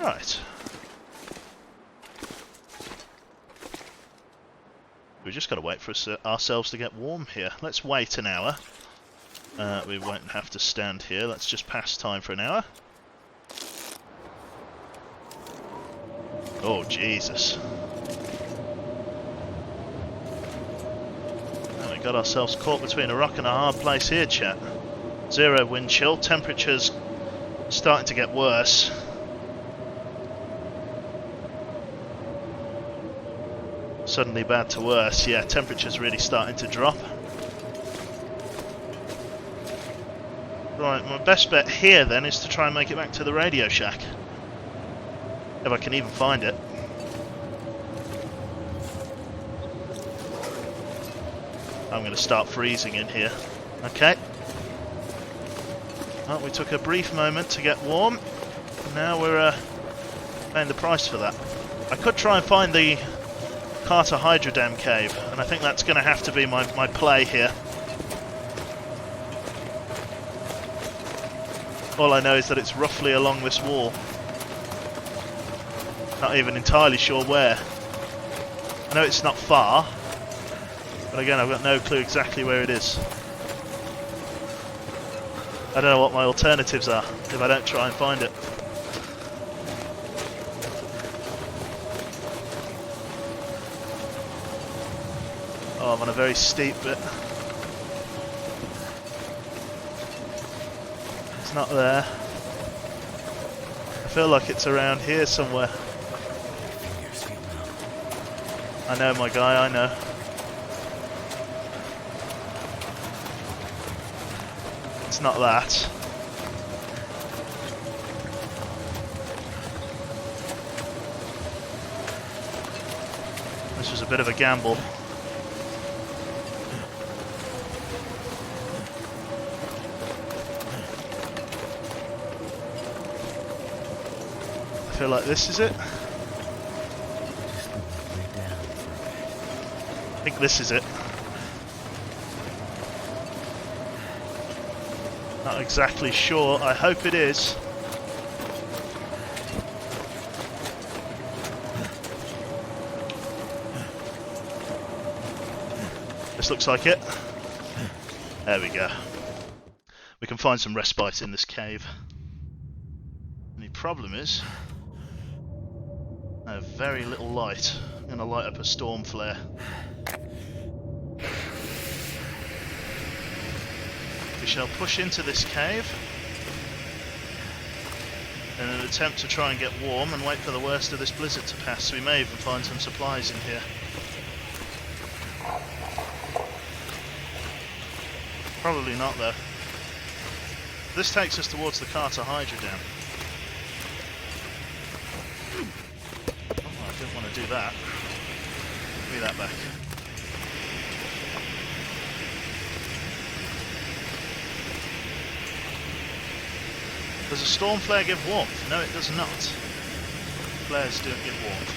Right. We've just got to wait for ourselves to get warm here. Let's wait an hour. We won't have to stand here. Let's just pass time for an hour. Oh, Jesus. And we got ourselves caught between a rock and a hard place here, chat. 0 wind chill, temperatures starting to get worse. Suddenly bad to worse, yeah, temperatures really starting to drop. Right, my best bet here then is to try and make it back to the Radio Shack. If I can even find it. I'm going to start freezing in here. Okay. Well, we took a brief moment to get warm. Now we're paying the price for that. I could try and find the Carter Hydro Dam cave, and I think that's going to have to be my play here. All I know is that it's roughly along this wall. Not even entirely sure where. I know it's not far, but again I've got no clue exactly where it is. I don't know what my alternatives are if I don't try and find it. Oh, I'm on a very steep bit. It's not there. I feel like it's around here somewhere. Fingers feel numb. I know, my guy, I know. It's not that. This was a bit of a gamble. I feel like this is it. Just lay down for a bit. I think this is it. Not exactly sure. I hope it is. This looks like it. There we go. We can find some respite in this cave. The problem is, I have very little light. I'm going to light up a storm flare. We shall push into this cave in an attempt to try and get warm and wait for the worst of this blizzard to pass. We may even find some supplies in here. Probably not though. This takes us towards the Carter Hydra Dam. Oh, I didn't want to do that. Give me that back. Does a storm flare give warmth? No, it does not. Flares don't give warmth.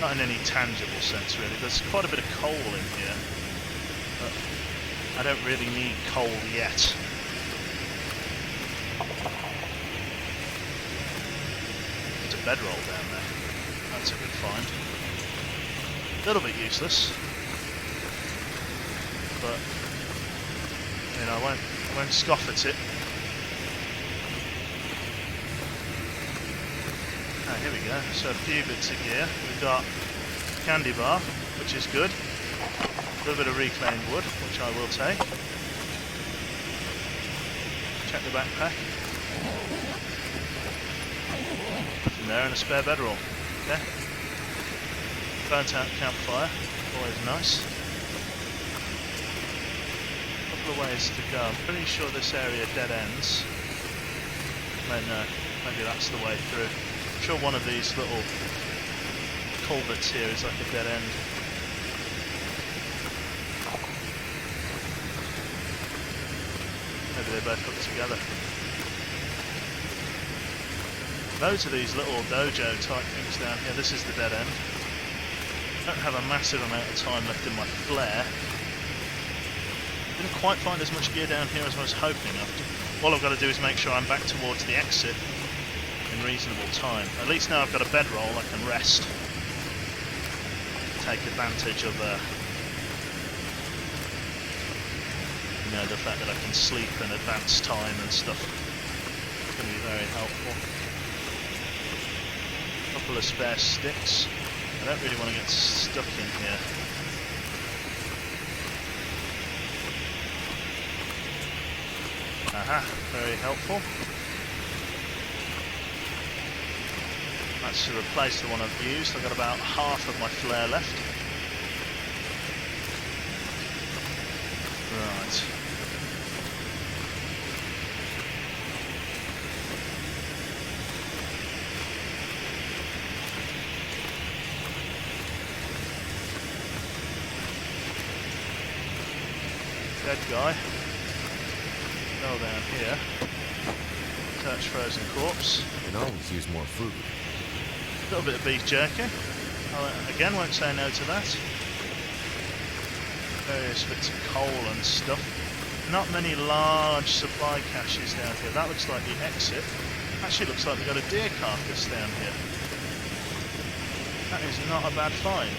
Not in any tangible sense, really. There's quite a bit of coal in here, but I don't really need coal yet. There's a bedroll down there. That's a good find. A little bit useless, but you know, I won't scoff at it. Ah, here we go. So a few bits of gear. We've got candy bar, which is good. A little bit of reclaimed wood, which I will take. Check the backpack. Nothing there, and a spare bedroll. Okay. Burnt out campfire, always nice. Couple of ways to go. I'm pretty sure this area dead ends. Maybe that's the way through. I'm sure one of these little culverts here is like a dead end. Maybe they both hook together. Loads of these little dojo type things down here. This is the dead end. Don't have a massive amount of time left in my flare. Didn't quite find as much gear down here as I was hoping. All I've got to do is make sure I'm back towards the exit in reasonable time. At least now I've got a bedroll, I can rest. Take advantage of you know, the fact that I can sleep in advance time and stuff. It's going to be very helpful. Couple of spare sticks. I don't really want to get stuck in here. Aha, very helpful. That's to replace the one I've used. I've got about half of my flare left. Right. Dead guy. Fell down here. Search frozen corpse. Can always use more food. A little bit of beef jerky. Again, won't say no to that. Various bits of coal and stuff. Not many large supply caches down here. That looks like the exit. Actually looks like we've got a deer carcass down here. That is not a bad find.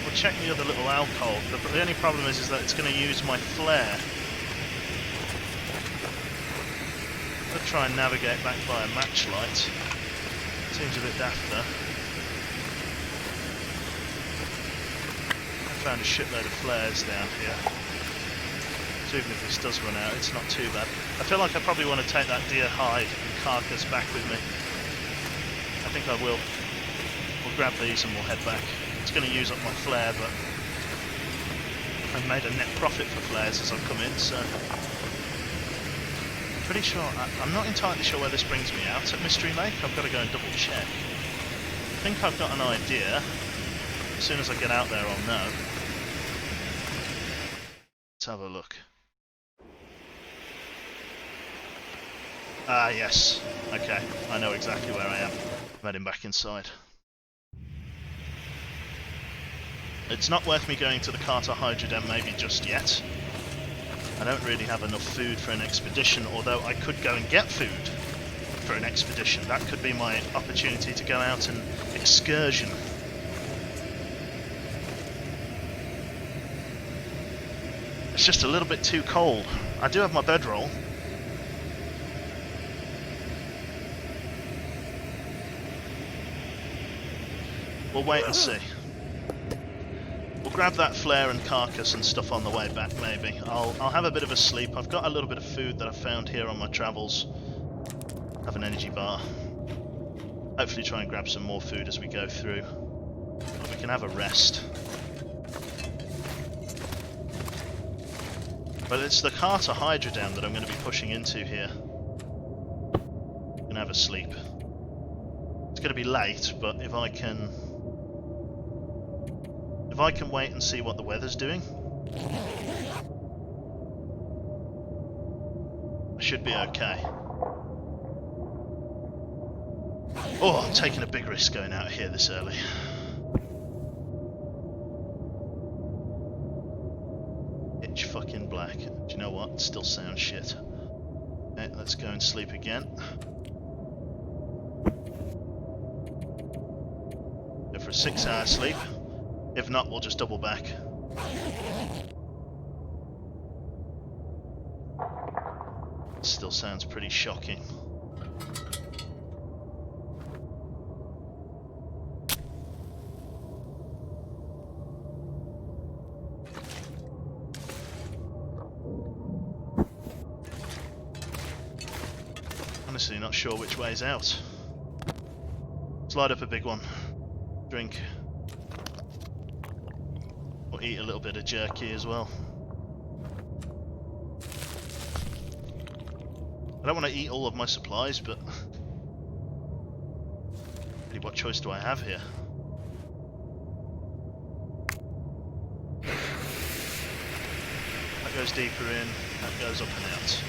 We'll check the other little alcove. The only problem is that it's going to use my flare. I'll try and navigate back via matchlight. Seems a bit daft though. I found a shitload of flares down here. So even if this does run out, it's not too bad. I feel like I probably want to take that deer hide and carcass back with me. I think I will. We'll grab these and we'll head back. It's going to use up my flare, but I've made a net profit for flares as I've come in, so... Pretty sure, I'm not entirely sure where this brings me out. At Mystery Lake, I've got to go and double check. I think I've got an idea. As soon as I get out there, I'll know. Let's have a look. Ah, yes. Okay, I know exactly where I am. I'm heading back inside. It's not worth me going to the Carter Hydra Dam maybe just yet. I don't really have enough food for an expedition, although I could go and get food for an expedition. That could be my opportunity to go out and excursion. It's just a little bit too cold. I do have my bedroll. We'll wait and see. We'll grab that flare and carcass and stuff on the way back. Maybe I'll have a bit of a sleep. I've got a little bit of food that I found here on my travels. Have an energy bar. Hopefully try and grab some more food as we go through. But we can have a rest. But it's the Carter Hydro Dam that I'm going to be pushing into here. And have a sleep. It's going to be late, but if I can wait and see what the weather's doing, I should be okay. Oh, I'm taking a big risk going out here this early. Pitch fucking black. Do you know what? It still sounds shit. Okay, let's go and sleep again. Go for a 6-hour sleep. If not, we'll just double back. Still sounds pretty shocking. Honestly, not sure which way's out. Let's light up a big one. Drink. Or eat a little bit of jerky as well. I don't want to eat all of my supplies, but really, what choice do I have here? That goes deeper in, that goes up and out.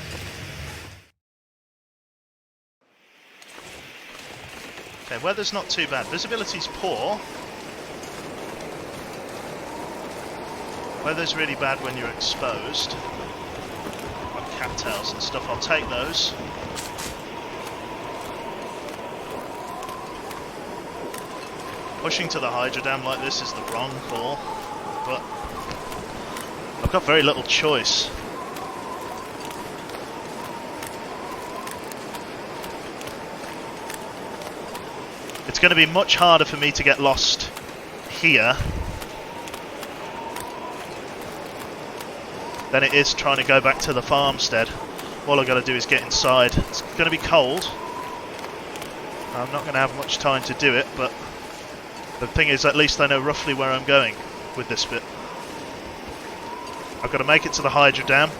Okay, weather's not too bad. Visibility's poor. Weather's really bad when you're exposed. Like cattails and stuff, I'll take those. Pushing to the Hydro Dam like this is the wrong call, but I've got very little choice. It's going to be much harder for me to get lost here than it is trying to go back to the farmstead. All I've got to do is get inside. It's going to be cold. I'm not going to have much time to do it, but the thing is, at least I know roughly where I'm going with this bit. I've got to make it to the Hydro Dam,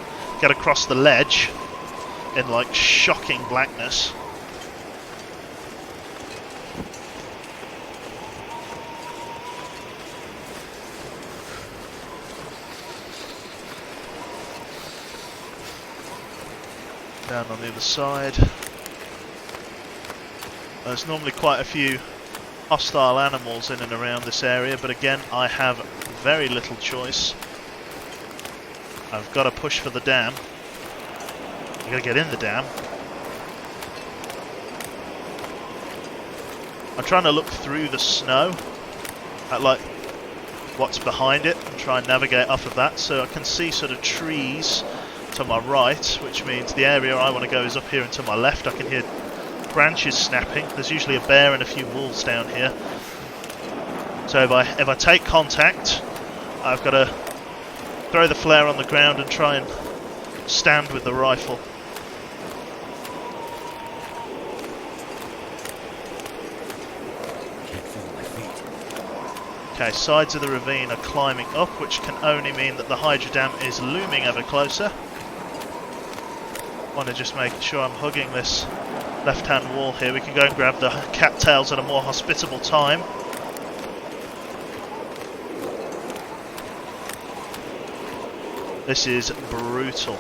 get across the ledge in like shocking blackness. Down on the other side. There's normally quite a few hostile animals in and around this area, but again, I have very little choice. I've got to push for the dam. I've got to get in the dam. I'm trying to look through the snow at like what's behind it and try and navigate off of that, so I can see sort of trees to my right, which means the area I want to go is up here, and to my left I can hear branches snapping. There's usually a bear and a few wolves down here. So if I take contact, I've got to throw the flare on the ground and try and stand with the rifle. Can't feel my feet. Okay, sides of the ravine are climbing up, which can only mean that the Hydro Dam is looming ever closer. I want to just make sure I'm hugging this left-hand wall here. We can go and grab the cattails at a more hospitable time. This is brutal.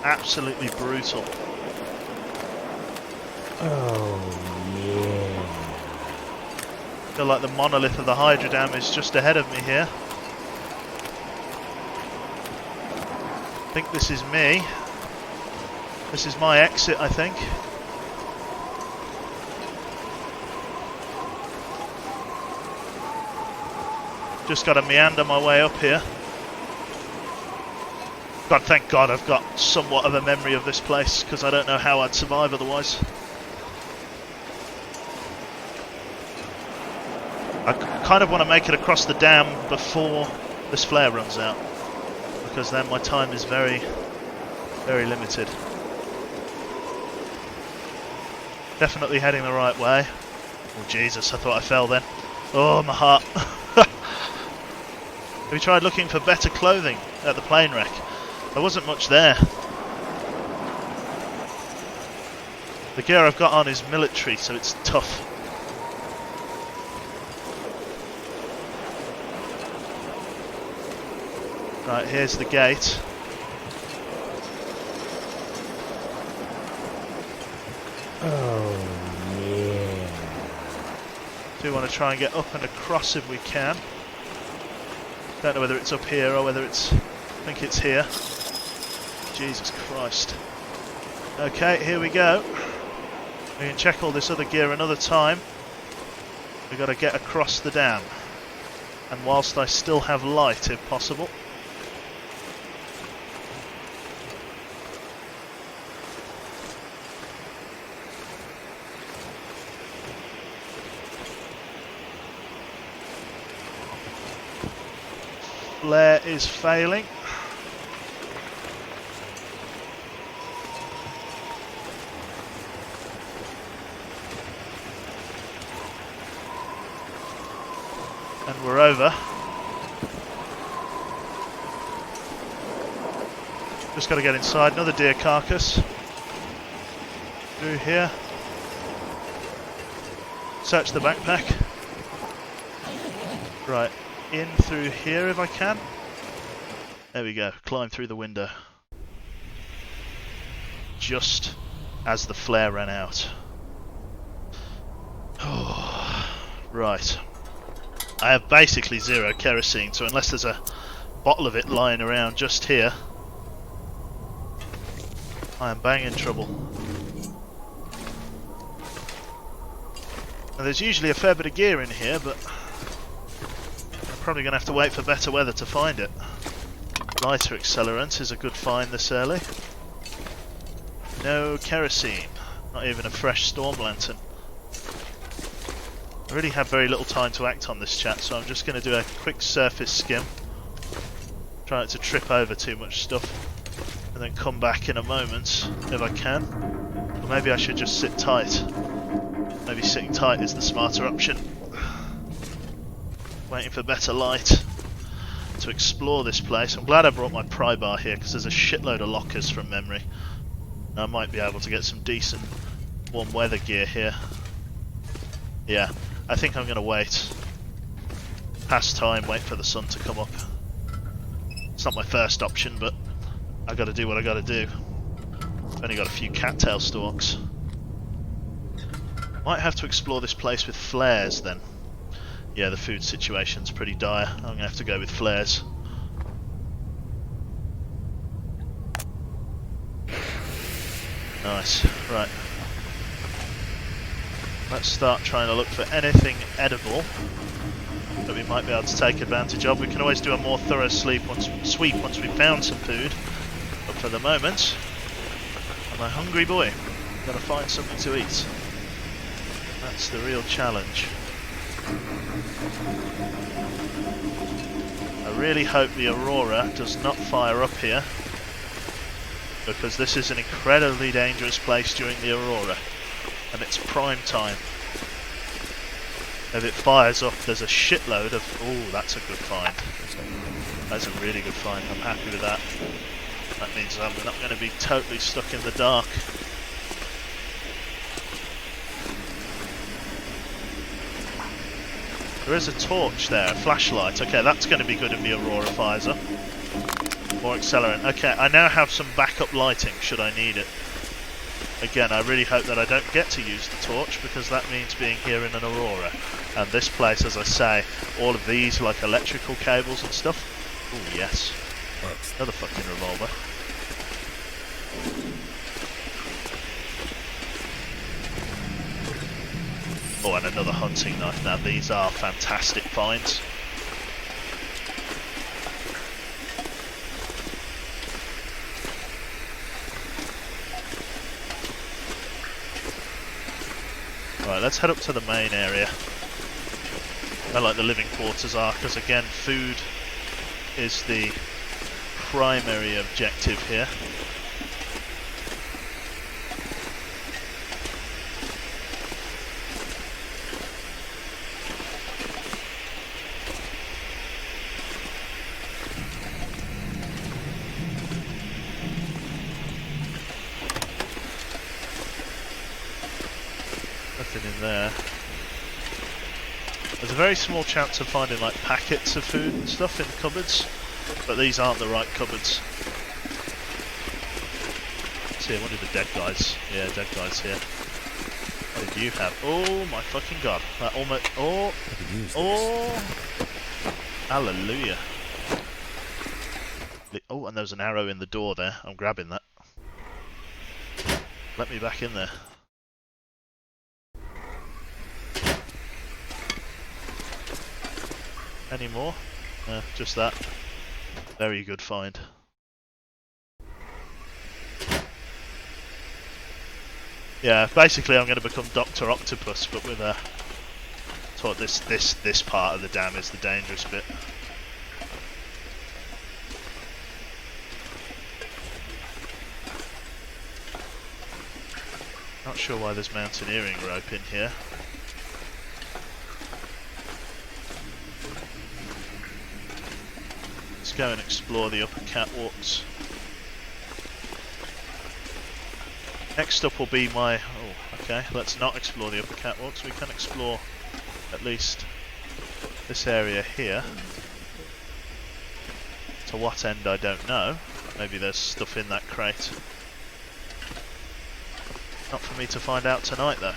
Absolutely brutal. Oh, yeah. I feel like the monolith of the Hydro Dam is just ahead of me here. I think this is me. This is my exit, I think. Just got to meander my way up here. God, thank God I've got somewhat of a memory of this place, because I don't know how I'd survive otherwise. I kind of want to make it across the dam before this flare runs out, because then my time is very, very limited. Definitely heading the right way. Oh Jesus, I thought I fell then. Oh, my heart. Have you tried looking for better clothing at the plane wreck? There wasn't much there. The gear I've got on is military, so it's tough. Right, here's the gate. Oh, yeah. Do want to try and get up and across if we can. Don't know whether it's up here or whether it's... I think it's here. Jesus Christ. Okay, here we go. We can check all this other gear another time. We've got to get across the dam. And whilst I still have light, if possible. Flare is failing. And we're over. Just got to get inside. Another deer carcass. Through here. Search the backpack. Right. In through here if I can. There we go. Climb through the window. Just as the flare ran out. Oh, right. I have basically zero kerosene, so unless there's a bottle of it lying around just here, I am bang in trouble. Now, there's usually a fair bit of gear in here, but probably going to have to wait for better weather to find it. Lighter accelerant is a good find this early. No kerosene, not even a fresh storm lantern. I really have very little time to act on this chat, so I'm just going to do a quick surface skim. Try not to trip over too much stuff, and then come back in a moment if I can. Or maybe I should just sit tight. Maybe sitting tight is the smarter option. Waiting for better light to explore this place. I'm glad I brought my pry bar here because there's a shitload of lockers from memory. I might be able to get some decent warm weather gear here. Yeah, I think I'm going to wait. Pass time, wait for the sun to come up. It's not my first option, but I got to do what I got to do. I've only got a few cattail stalks. Might have to explore this place with flares then. Yeah, the food situation's pretty dire. I'm going to have to go with flares. Nice. Right. Let's start trying to look for anything edible that we might be able to take advantage of. We can always do a more thorough sweep once we've found some food. But for the moment, I'm a hungry boy. Got to find something to eat. That's the real challenge. I really hope the Aurora does not fire up here, because this is an incredibly dangerous place during the Aurora, and it's prime time. If it fires up, there's a shitload of... Oh, that's a good find. That's a really good find. I'm happy with that. That means I'm not going to be totally stuck in the dark. There is a torch there, a flashlight. Okay, that's going to be good if the Aurora fires up. More accelerant. Okay, I now have some backup lighting should I need it. Again, I really hope that I don't get to use the torch, because that means being here in an Aurora. And this place, as I say, all of these like electrical cables and stuff. Oh yes. Another fucking revolver. Oh, and another hunting knife. Now these are fantastic finds. Right, let's head up to the main area. Where like the living quarters are, because again, food is the primary objective here. Nothing in there. There's a very small chance of finding like packets of food and stuff in the cupboards, but these aren't the right cupboards. See, one of the dead guys. Yeah, dead guys here. What did you have? Oh my fucking god! That almost. Oh, I could use this. oh! Hallelujah! Oh, and there's an arrow in the door there. I'm grabbing that. Let me back in there. Any more? No, just that. Very good find. Yeah, basically I'm going to become Dr. Octopus, but with a... thought this part of the dam is the dangerous bit. Not sure why there's mountaineering rope in here. Let's go and explore the upper catwalks. Next up will be my... oh, okay, let's not explore the upper catwalks. We can explore at least this area here. To what end, I don't know. Maybe there's stuff in that crate. Not for me to find out tonight, though.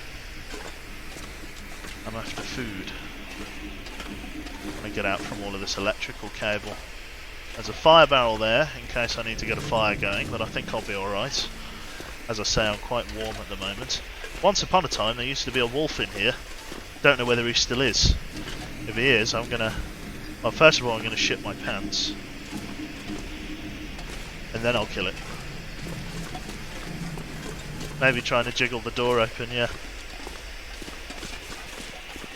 I'm after food. I'm gonna get out from all of this electrical cable. There's a fire barrel there, in case I need to get a fire going, but I think I'll be alright. As I say, I'm quite warm at the moment. Once upon a time, there used to be a wolf in here. Don't know whether he still is. If he is, I'm gonna... well, first of all, I'm gonna shit my pants. And then I'll kill it. Maybe trying to jiggle the door open, yeah.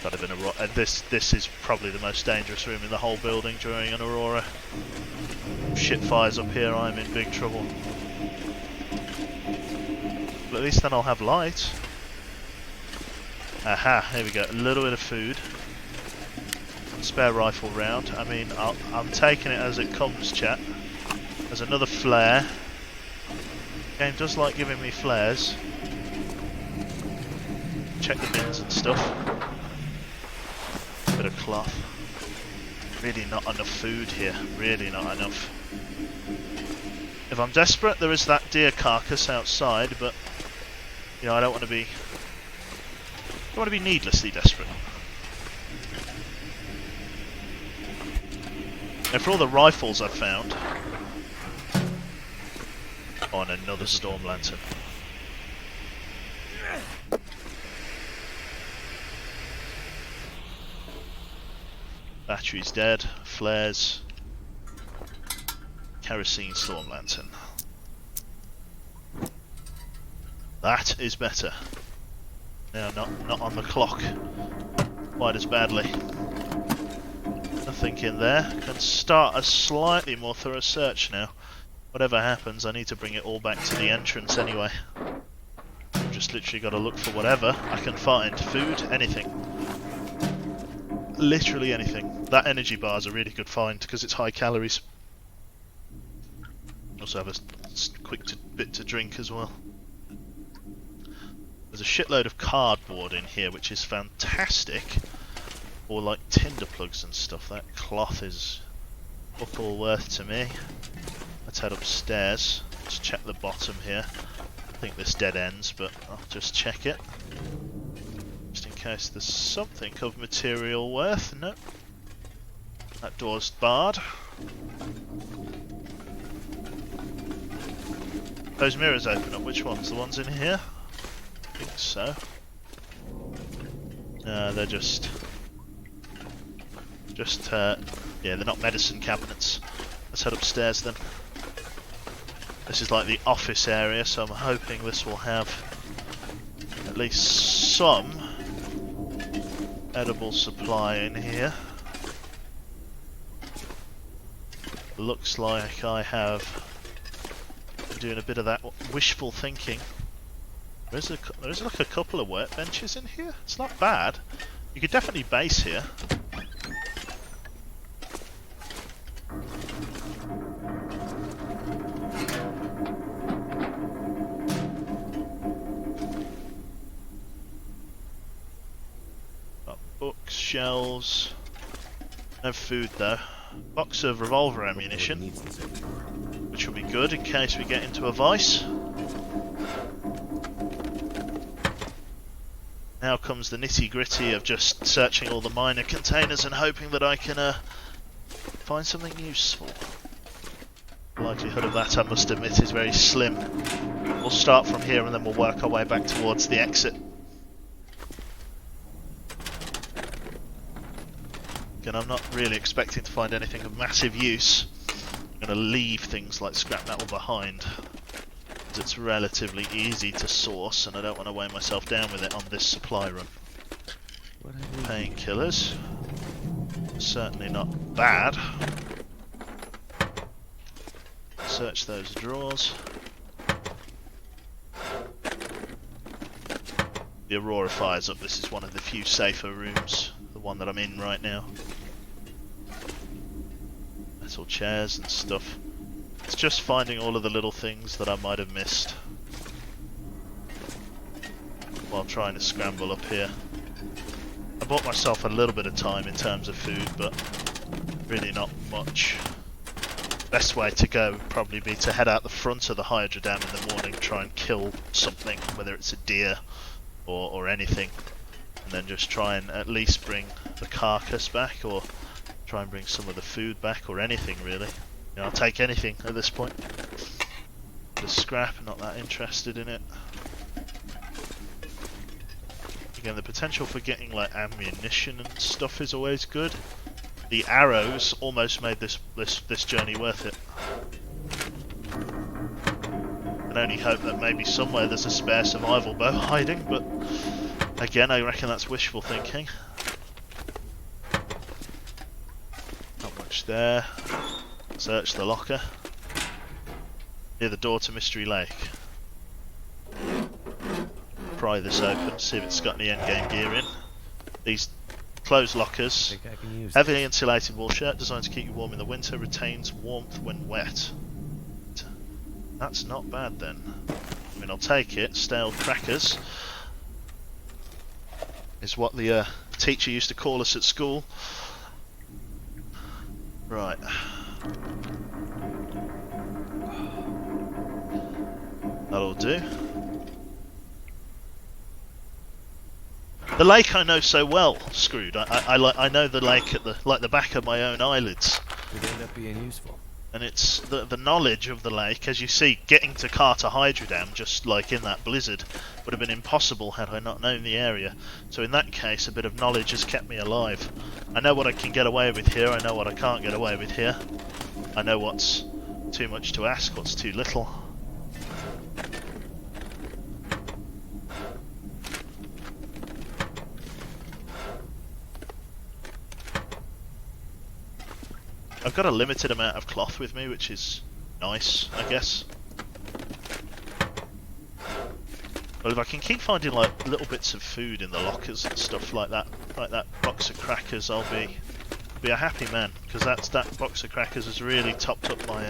That'd have been a this is probably the most dangerous room in the whole building during an aurora. Shit fires up here, I'm in big trouble. But at least then I'll have light. Aha, here we go. A little bit of food. Spare rifle round. I mean, I'm taking it as it comes, chat. There's another flare. Game does like giving me flares. Check the bins and stuff. Bit of cloth. Really not enough food here. Really not enough. If I'm desperate, there is that deer carcass outside, but you know, I don't want to be needlessly desperate. And for all the rifles I've found. Oh, and another storm lantern. Battery's dead. Flares. Kerosene storm lantern. That is better. Now, not on the clock quite as badly. Nothing in there. Can start a slightly more thorough search now. Whatever happens, I need to bring it all back to the entrance anyway. I've just literally got to look for whatever I can find. Food, anything. Literally anything. That energy bar is a really good find because it's high calories. Also have a quick bit to drink as well. There's a shitload of cardboard in here, which is fantastic. Or like tinder plugs and stuff. That cloth is fuck all worth to me. Let's head upstairs. Let's check the bottom here. I think this dead ends, but I'll just check it. Just in case there's something of material worth. No. That door's barred. Those mirrors open up. Which ones? The ones in here? I think so. They're just yeah, they're not medicine cabinets. Let's head upstairs then. This is like the office area, so I'm hoping this will have at least some edible supply in here. Looks like I have been doing a bit of that wishful thinking. There's like a couple of workbenches in here. It's not bad. You could definitely base here. Got books, shelves. No food though. Box of revolver ammunition, which will be good in case we get into a vice. Now comes the nitty-gritty of just searching all the minor containers and hoping that I can find something useful. The likelihood of that, I must admit, is very slim. We'll start from here and then we'll work our way back towards the exit. Again, I'm not really expecting to find anything of massive use. I'm going to leave things like scrap metal behind, because it's relatively easy to source and I don't want to weigh myself down with it on this supply run. Painkillers. Certainly not bad. Search those drawers. The Aurora fires up. This is one of the few safer rooms. The one that I'm in right now. Metal chairs and stuff. It's just finding all of the little things that I might have missed while trying to scramble up here. I bought myself a little bit of time in terms of food, but really not much. Best way to go would probably be to head out the front of the Hydra Dam in the morning, try and kill something, whether it's a deer or anything, and then just try and at least bring the carcass back, or try and bring some of the food back, or anything really. You know, I'll take anything at this point. The scrap, not that interested in it. Again, the potential for getting like ammunition and stuff is always good. The arrows almost made this journey worth it. I can only hope that maybe somewhere there's a spare survival bow hiding, but again, I reckon that's wishful thinking. Not much there. Search the locker. Near the door to Mystery Lake. Pry this open, see if it's got any endgame gear in. These closed lockers. Heavily insulated wool shirt designed to keep you warm in the winter, retains warmth when wet. That's not bad then. I mean, I'll take it. Stale crackers is what the teacher used to call us at school. Right. That'll do. The lake I know so well, Screwed. I know the lake at the back of my own eyelids. Could end up being useful. And it's the knowledge of the lake, as you see, getting to Carter Hydra Dam, just like in that blizzard, would have been impossible had I not known the area. So in that case, a bit of knowledge has kept me alive. I know what I can get away with here, I know what I can't get away with here. I know what's too much to ask, what's too little. I've got a limited amount of cloth with me, which is nice, I guess. Well, if I can keep finding like little bits of food in the lockers and stuff like that box of crackers, I'll be a happy man, because that box of crackers has really topped up my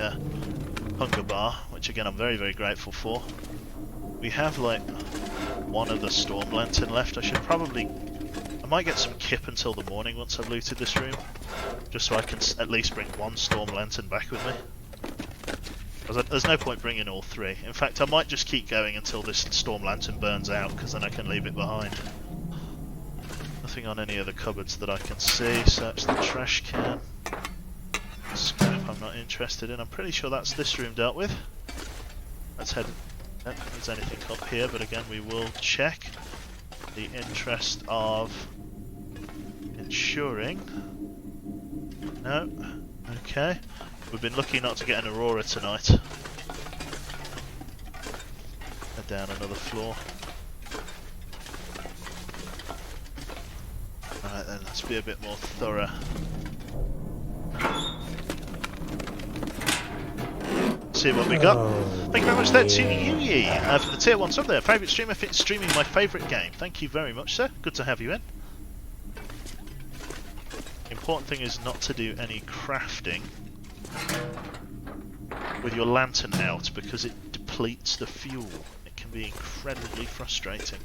hunger bar, which again I'm very, very grateful for. We have like one of the storm lantern left. I might get some kip until the morning once I've looted this room, just so I can at least bring one storm lantern back with me. There's no point bringing all three. In fact, I might just keep going until this storm lantern burns out, because then I can leave it behind. Nothing on any of the cupboards that I can see. Search the trash can. Scrap I'm not interested in. I'm pretty sure that's this room dealt with. Let's head. I don't think there's anything up here, but again we will check. The interest of ensuring. No. Okay. We've been lucky not to get an Aurora tonight. Head down another floor. Alright then, let's be a bit more thorough. see what we got. Oh, Thank you very much there to yeah. Yuyi for the tier 1 sub there. Favourite streamer, streaming my favourite game. Thank you very much, sir. Good to have you in. The important thing is not to do any crafting with your lantern out because it depletes the fuel. It can be incredibly frustrating.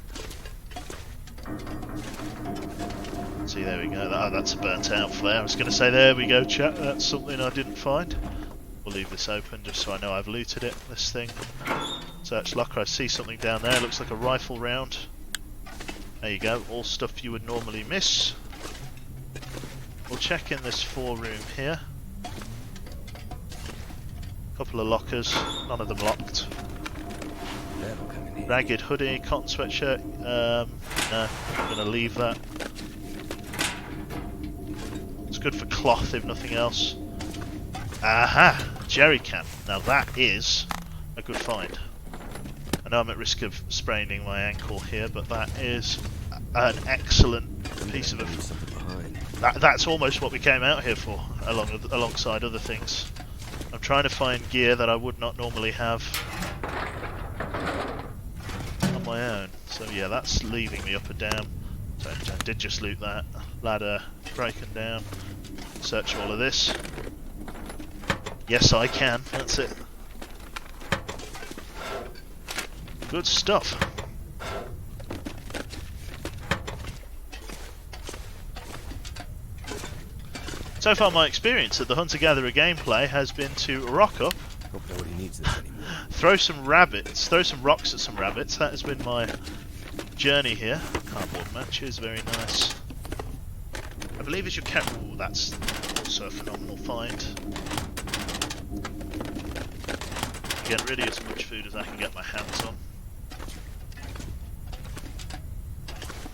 See, there we go. Oh, that's a burnt out flare. I was going to say, there we go, chat. That's something I didn't find. We'll leave this open just so I know I've looted it. This thing. Search locker. I see something down there. Looks like a rifle round. There you go. All stuff you would normally miss. We'll check in this 4 room here. Couple of lockers. None of them locked. That'll come in handy. Ragged hoodie, cotton sweatshirt. No, I'm going to leave that. It's good for cloth if nothing else. Aha! Jerry can. Now that is a good find. I know I'm at risk of spraining my ankle here, but that is an excellent piece of Leave something behind. That's almost what we came out here for, alongside other things. I'm trying to find gear that I would not normally have on my own. So yeah, that's leaving me up and down. So I did just loot that. Ladder breaking down. Search all of this. Yes, I can. That's it. Good stuff. So far my experience at the Hunter-Gatherer gameplay has been to rock up, Hope nobody needs this anymore. throw some rabbits, throw some rocks at some rabbits. That has been my journey here. Cardboard matches, very nice. I believe it's your cat. Ooh, that's also a phenomenal find. Again, really as much food as I can get my hands on.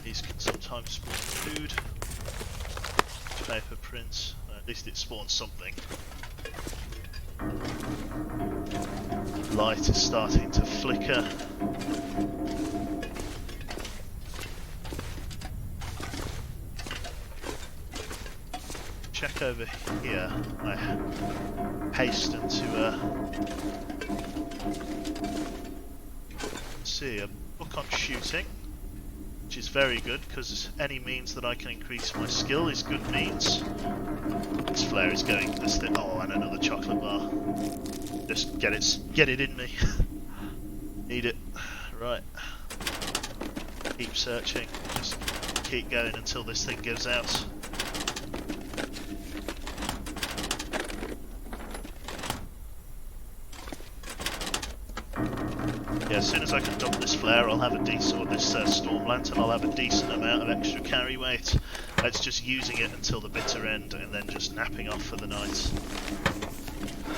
These can sometimes spawn food. Paper prints. At least it spawns something. Light is starting to flicker. Check over here. I hasten to see a book on shooting, which is very good because any means that I can increase my skill is good means. This flare is going this thing. Oh, and another chocolate bar. Just get it in me. Need it. Right. Keep searching. Just keep going until this thing gives out. Yeah, as soon as I can dump this flare, I'll have a decent, or this storm lantern, I'll have a decent amount of extra carry weight. It's just using it until the bitter end, and then just napping off for the night.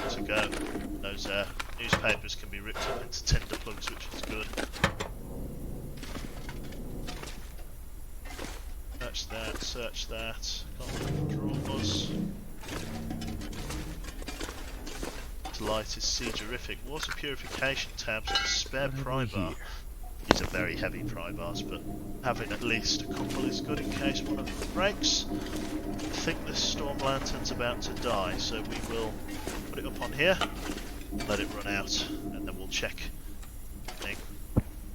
To go. Those newspapers can be ripped up into tinder plugs, which is good. Search that, search that. Drawers. Light is siegerific. Water purification tabs and a spare pry bar. These are very heavy pry bars, but having at least a couple is good in case one of them breaks. I think this storm lantern's about to die, so we will put it up on here, let it run out, and then we'll check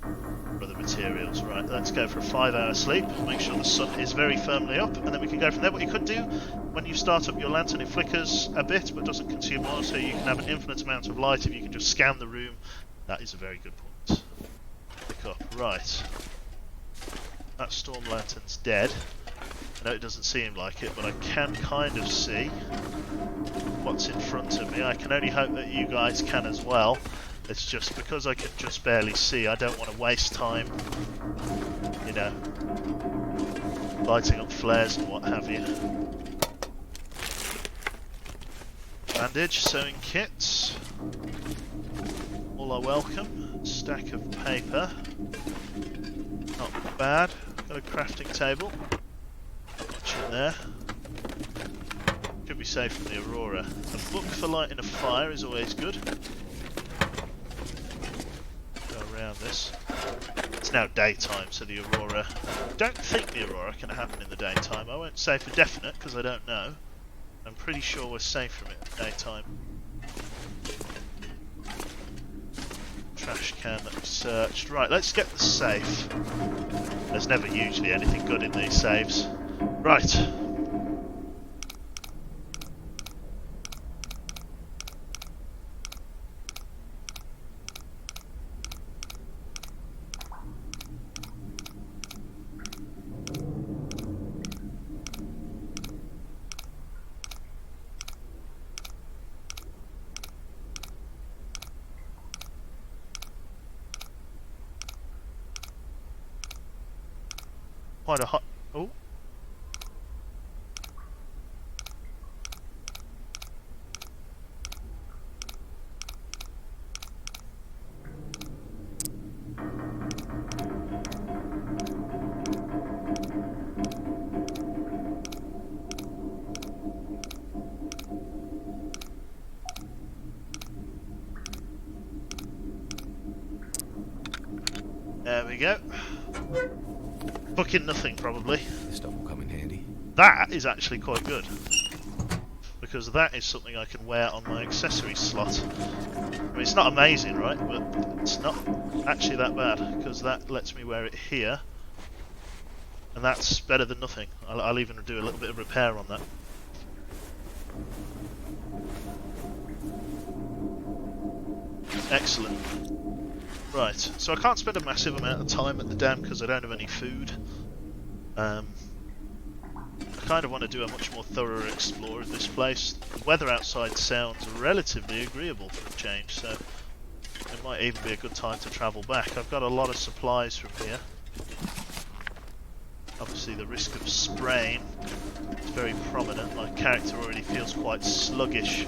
for other materials. Right, let's go for a 5-hour sleep, make sure the sun is very firmly up, and then we can go from there. What you could do, when you start up your lantern, it flickers a bit but doesn't consume oil, so you can have an infinite amount of light if you can just scan the room. That is a very good point. Pick up. Right. That storm lantern's dead. I know it doesn't seem like it, but I can kind of see what's in front of me. I can only hope that you guys can as well. It's just because I can just barely see, I don't want to waste time, you know, lighting up flares and what have you. Bandage, sewing kits, all are welcome. Stack of paper, not bad. Got a crafting table, much in there. Could be safe from the Aurora. A book for lighting a fire is always good. Around this. It's now daytime, so the Aurora... don't think the Aurora can happen in the daytime. I won't say for definite, because I don't know. I'm pretty sure we're safe from it in daytime. trash can that we searched. Right, let's get the safe. There's never usually anything good in these saves. Right. Quite a hot. Oh. There we go. Fucking nothing, probably. This stuff will come in handy. That is actually quite good. Because that is something I can wear on my accessories slot. I mean, it's not amazing, right? But it's not actually that bad. Because that lets me wear it here. And that's better than nothing. I'll even do a little bit of repair on that. Excellent. Right, so I can't spend a massive amount of time at the dam because I don't have any food. I kind of want to do a much more thorough explore of this place. The weather outside sounds relatively agreeable for a change, so it might even be a good time to travel back. I've got a lot of supplies from here. Obviously the risk of spraying is very prominent. My character already feels quite sluggish.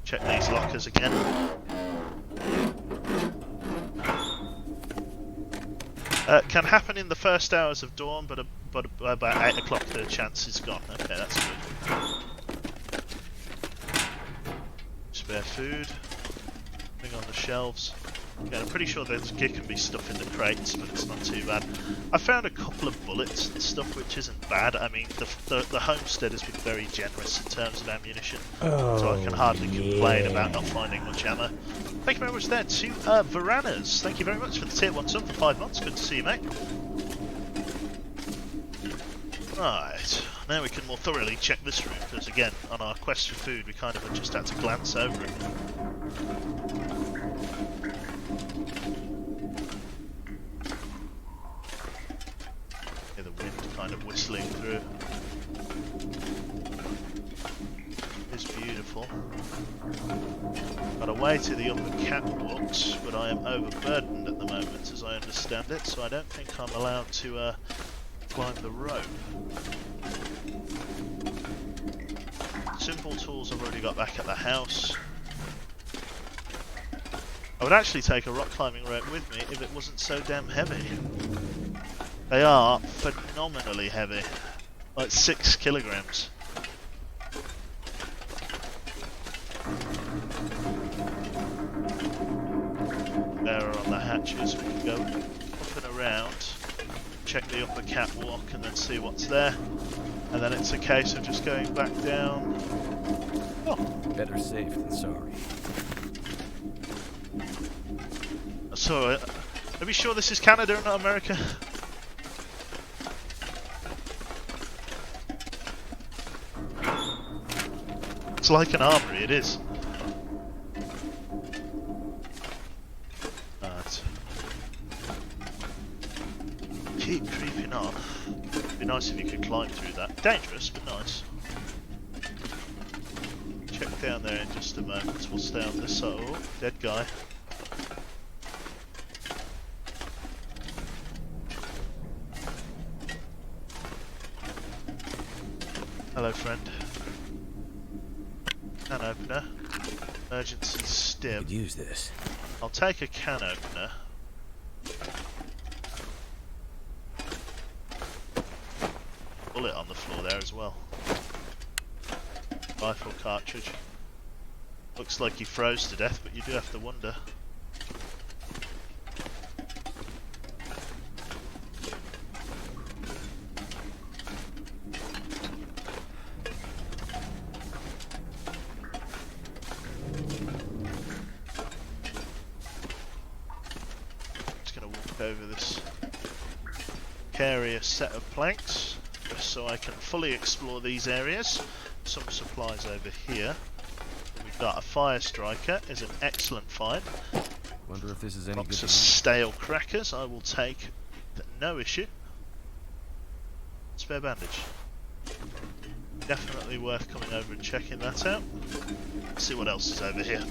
Check these lockers again. Can happen in the first hours of dawn, but about 8 o'clock the chance is gone. Okay, that's good. Spare food. Thing on the shelves. Okay, I'm pretty sure there can be stuff in the crates, but it's not too bad. I found a couple of bullets and stuff, which isn't bad. I mean, the homestead has been very generous in terms of ammunition, so I can hardly complain about not finding much ammo. Thank you very much there to Varanas. Thank you very much for the tier 1 sub for 5 months. Good to see you, mate. Right, now we can more thoroughly check this room, because again, on our quest for food, we kind of just had to glance over it. Hear the wind kind of whistling through. It's beautiful. Got a way to the upper catwalks, but I am overburdened at the moment, as I understand it, so I don't think I'm allowed to climb the rope. Simple tools I've already got back at the house. I would actually take a rock climbing rope with me if it wasn't so damn heavy. They are phenomenally heavy, like 6 kilograms. There are on the hatches, we can go up and around, check the upper catwalk and then see what's there. And then it's a case of just going back down. Oh. Better safe than sorry. So, are we sure this is Canada and not America? It's like an armory, it is. Right. Keep creeping on. It'd be nice if you could climb through that. Dangerous, but nice. Check down there in just a moment. We'll stay on this side. Oh, dead guy. Hello, friend. Can opener. Emergency stim. Could use this. I'll take a can opener. Bullet on the floor there as well. Rifle cartridge. Looks like he froze to death, but you do have to wonder. over this precarious set of planks, just so I can fully explore these areas. Some supplies over here. We've got a fire striker, is an excellent find. Wonder if this is any Box good of to eat. stale crackers, I will take, no issue. Spare bandage. Definitely worth coming over and checking that out. Let's see what else is over here.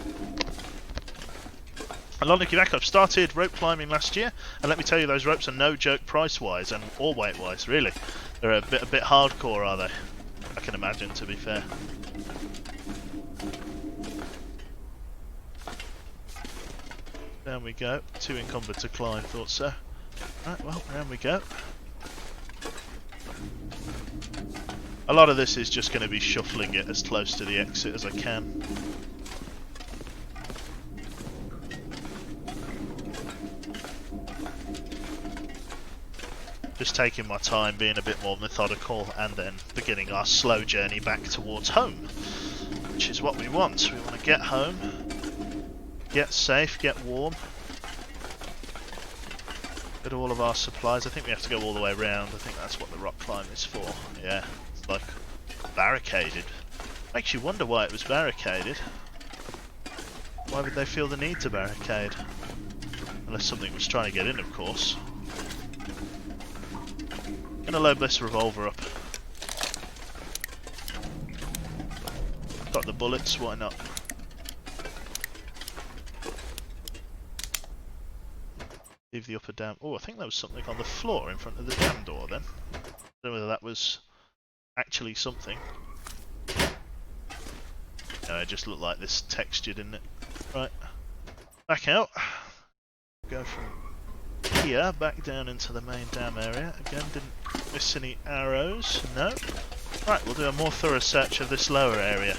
Hello, Nicky back. I've started rope climbing last year, and let me tell you, those ropes are no joke price-wise and or weight-wise. Really, they're a bit hardcore, are they? I can imagine, to be fair. Down we go. Too encumbered to climb. Thought so. Right, well, down we go. A lot of this is just going to be shuffling it as close to the exit as I can. Just taking my time, being a bit more methodical, and then beginning our slow journey back towards home, which is what we want. We want to get home, get safe, get warm, get all of our supplies. I think we have to go all the way around. I think that's what the rock climb is for. Yeah, it's like barricaded. Makes you wonder why it was barricaded. Why would they feel the need to barricade? Unless something was trying to get in, of course. Gonna load this revolver up. Got the bullets, why not? Leave the upper dam. Oh, I think there was something on the floor in front of the dam door then. I don't know whether that was actually something. No, it just looked like this texture, didn't it? Right. Back out. Go from here back down into the main dam area. Again, didn't miss any arrows. No. Right, we'll do a more thorough search of this lower area.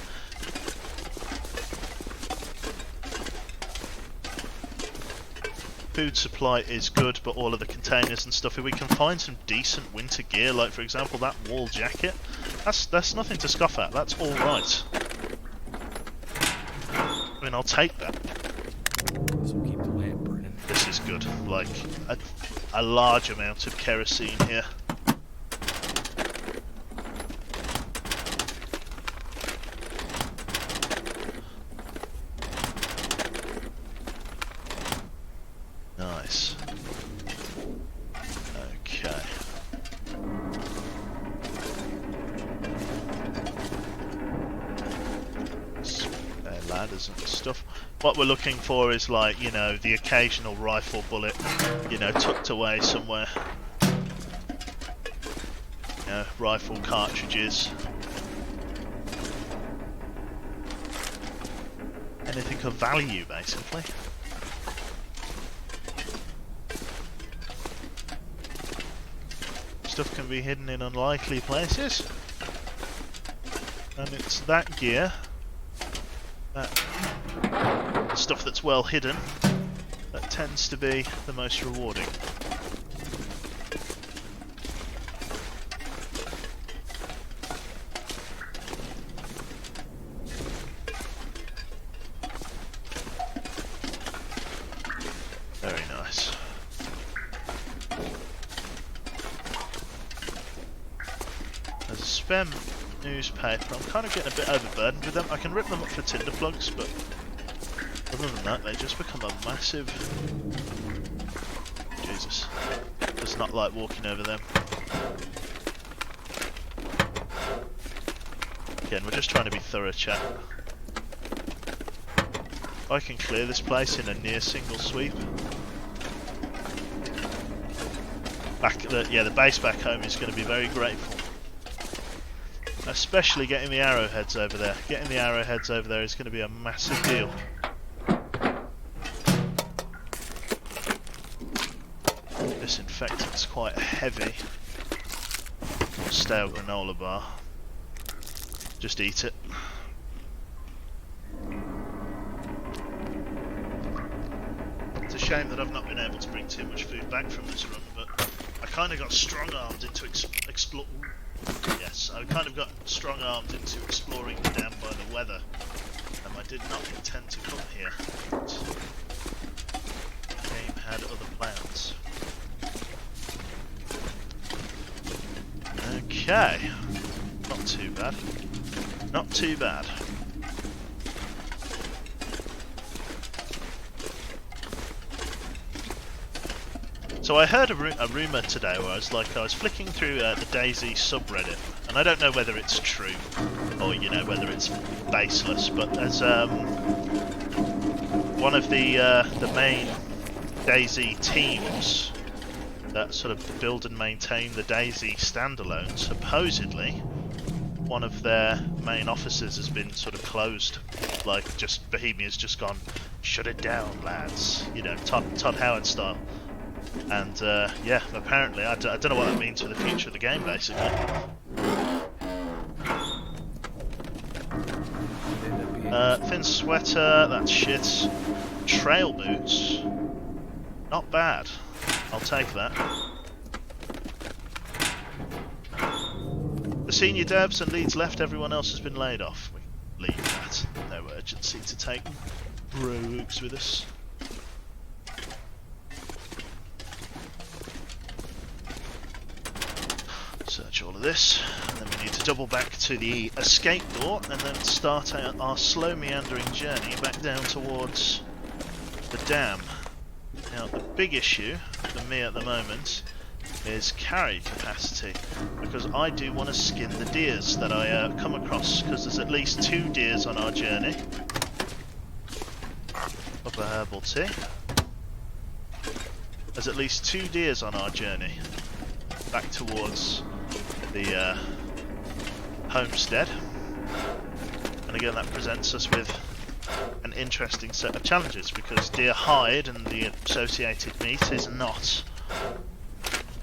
Food supply is good, but all of the containers and stuff, if we can find some decent winter gear, like for example that wool jacket, that's nothing to scoff at. That's all right. I mean, I'll take that. This will keep the lamp burning. This is good. Like a large amount of kerosene here. Nice. Okay. Ladders and stuff. What we're looking for is, like, you know, the occasional rifle bullet, you know, tucked away somewhere. You know, rifle cartridges. Anything of value, basically. Stuff can be hidden in unlikely places. And it's that gear, that stuff that's well hidden, that tends to be the most rewarding. Very nice. There's a spare newspaper. I'm kind of getting a bit overburdened with them. I can rip them up for tinder plugs, but other than that, they just become a massive... Jesus. Does not like walking over them. Again, we're just trying to be thorough, chat. I can clear this place in a near single sweep. The base back home is going to be very grateful. Especially getting the arrowheads over there. Getting the arrowheads over there is going to be a massive deal. Disinfectant's quite heavy. Stale granola bar. Just eat it. It's a shame that I've not been able to bring too much food back from this run, but I kind of got strong-armed into explore. Yes, I kind of got strong-armed into exploring the dam by the weather, and I did not intend to come here. But the game had other plans. Okay. Not too bad. Not too bad. So I heard a rumour today where I was flicking through the DayZ subreddit, and I don't know whether it's true or whether it's baseless, but there's one of the main DayZ teams that sort of build and maintain the DayZ standalone. Supposedly, one of their main offices has been sort of closed. Like, just Bohemia's just gone, shut it down, lads. Todd Howard style. And yeah, apparently, I don't know what that means for the future of the game, basically. Thin sweater, that's shit. Trail boots, not bad. I'll take that. The senior devs and leads left, everyone else has been laid off. We leave that. No urgency to take rogues with us. Search all of this, and then we need to double back to the escape door and then start our slow meandering journey back down towards the dam. Now, the big issue for me at the moment is carry capacity, because I do want to skin the deers that I come across, because there's at least 2 deers on our journey. Up a herbal tea. There's at least 2 deers on our journey back towards the homestead, and again that presents us with an interesting set of challenges, because deer hide and the associated meat is not,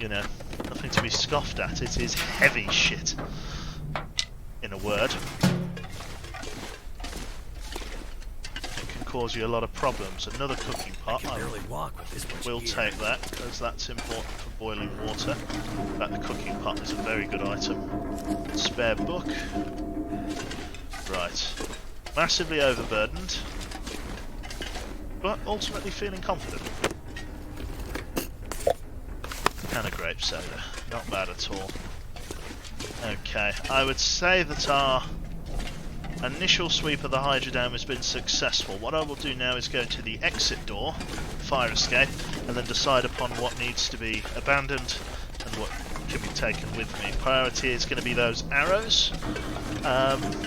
nothing to be scoffed at. It is heavy shit, in a word. It can cause you a lot of problems. Another cooking pot. I can barely walk with this much We'll gear. take that, because that's important for boiling water. In fact, the cooking pot is a very good item. Spare book. Right. Massively overburdened, but ultimately feeling confident. And a grape soda. Not bad at all. Okay, I would say that our initial sweep of the Hydra Dam has been successful. What I will do now is go to the exit door, fire escape, and then decide upon what needs to be abandoned and what can be taken with me. Priority is going to be those arrows.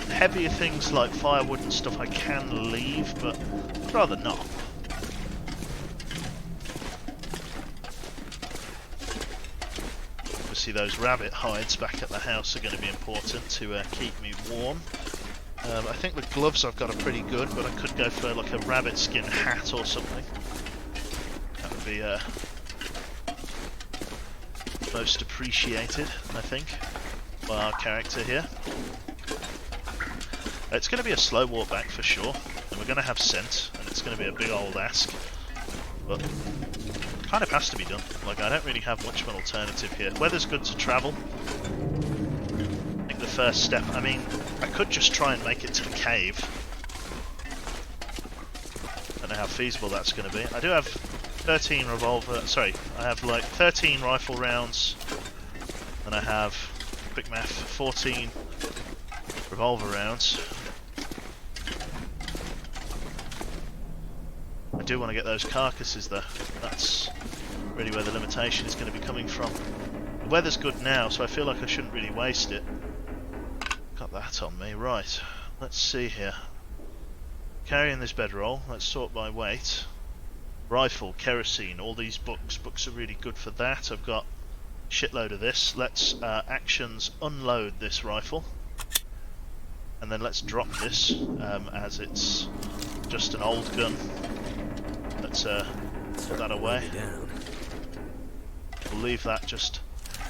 Heavier things like firewood and stuff I can leave, but I'd rather not. Obviously those rabbit hides back at the house are going to be important to keep me warm. I think the gloves I've got are pretty good, but I could go for like a rabbit skin hat or something. That would be most appreciated, I think, by our character here. It's going to be a slow walk back for sure, and we're going to have scent, and it's going to be a big old ask, but kind of has to be done. Like, I don't really have much of an alternative here. Weather's good to travel. I think the first step, I mean, I could just try and make it to the cave. I don't know how feasible that's going to be. I do have 13 I have like 13 rifle rounds, and I have, quick math, 14 revolver rounds. I do want to get those carcasses though. That's really where the limitation is going to be coming from. The weather's good now, so I feel like I shouldn't really waste it. Got that on me. Right, let's see here. Carrying this bedroll, let's sort by weight. Rifle, kerosene, all these books. Books are really good for that. I've got a shitload of this. Let's actions unload this rifle. And then let's drop this, as it's just an old gun. Let's put that away. We'll leave that just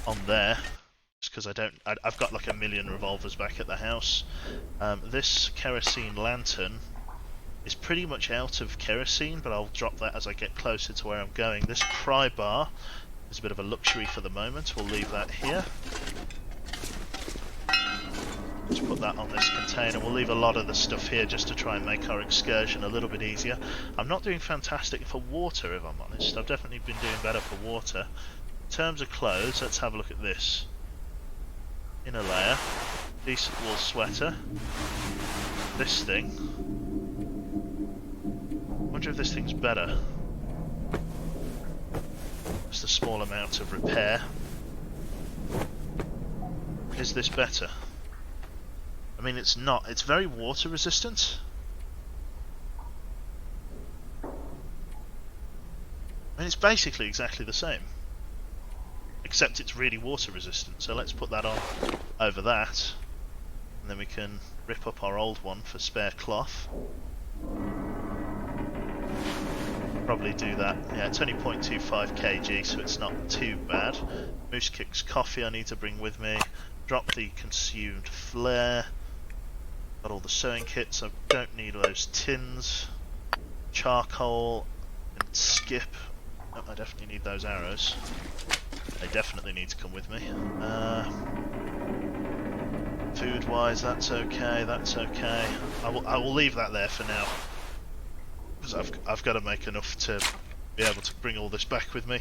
on there, just because I've got like a million revolvers back at the house. This kerosene lantern is pretty much out of kerosene, but I'll drop that as I get closer to where I'm going. This pry bar is a bit of a luxury for the moment. We'll leave that here. Let's put that on this container. We'll leave a lot of the stuff here just to try and make our excursion a little bit easier. I'm not doing fantastic for water, if I'm honest. I've definitely been doing better for water. In terms of clothes, let's have a look at this. inner layer, decent wool sweater. This thing. Wonder if this thing's better. Just a small amount of repair. Is this better? I mean, it's not. It's very water resistant. I mean, it's basically exactly the same. Except it's really water resistant. So let's put that on over that. And then we can rip up our old one for spare cloth. Probably do that. Yeah, it's only 0.25 kg, so it's not too bad. Moose Kicks coffee I need to bring with me. Drop the consumed flare. Got all the sewing kits. I don't need those tins. Charcoal and skip. Oh, I definitely need those arrows. They definitely need to come with me. Food wise, that's okay, that's okay. I will leave that there for now. Because I've got to make enough to be able to bring all this back with me.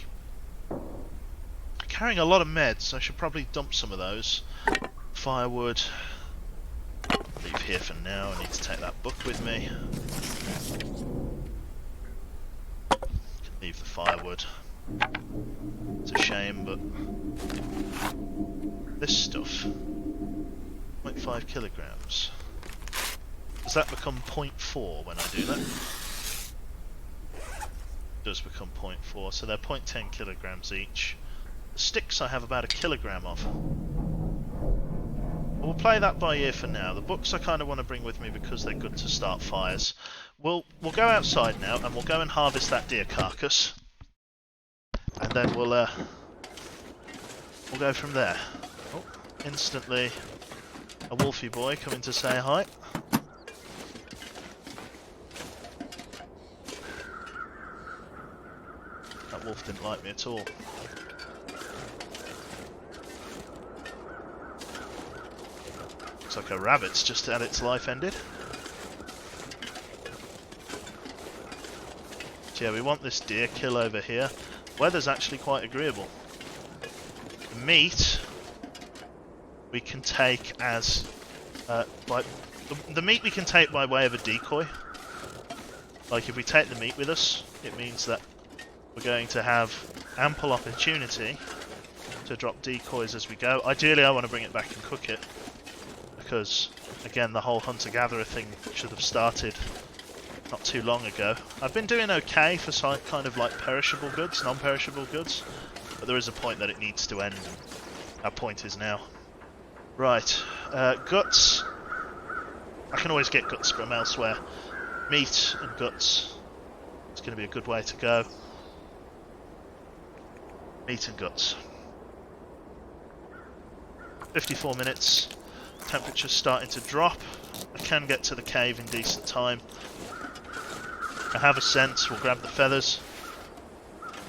Carrying a lot of meds, I should probably dump some of those. Firewood. Leave here for now, I need to take that book with me. Leave the firewood. It's a shame, but this stuff, 0.5 kilograms. Does that become 0.4 when I do that? It does become 0.4, so they're 0.10 kilograms each. The sticks I have about 1 kilogram of. We'll play that by ear for now. The books I kind of want to bring with me because they're good to start fires. We'll go outside now and we'll go and harvest that deer carcass. And then we'll go from there. Oh, instantly a wolfie boy coming to say hi. That wolf didn't like me at all. Looks like a rabbit's just had its life ended. So yeah, we want this deer kill over here. Weather's actually quite agreeable. The meat we can take as the meat we can take by way of a decoy. Like if we take the meat with us, it means that we're going to have ample opportunity to drop decoys as we go. Ideally I want to bring it back and cook it, because again the whole hunter-gatherer thing should have started not too long ago. I've been doing okay for kind of like perishable goods, non-perishable goods, but there is a point that it needs to end, and that point is now. Right, guts. I can always get guts from elsewhere. Meat and guts. It's going to be a good way to go. Meat and guts. 54 minutes. Temperature's starting to drop. I can get to the cave in decent time. I have a scent. We'll grab the feathers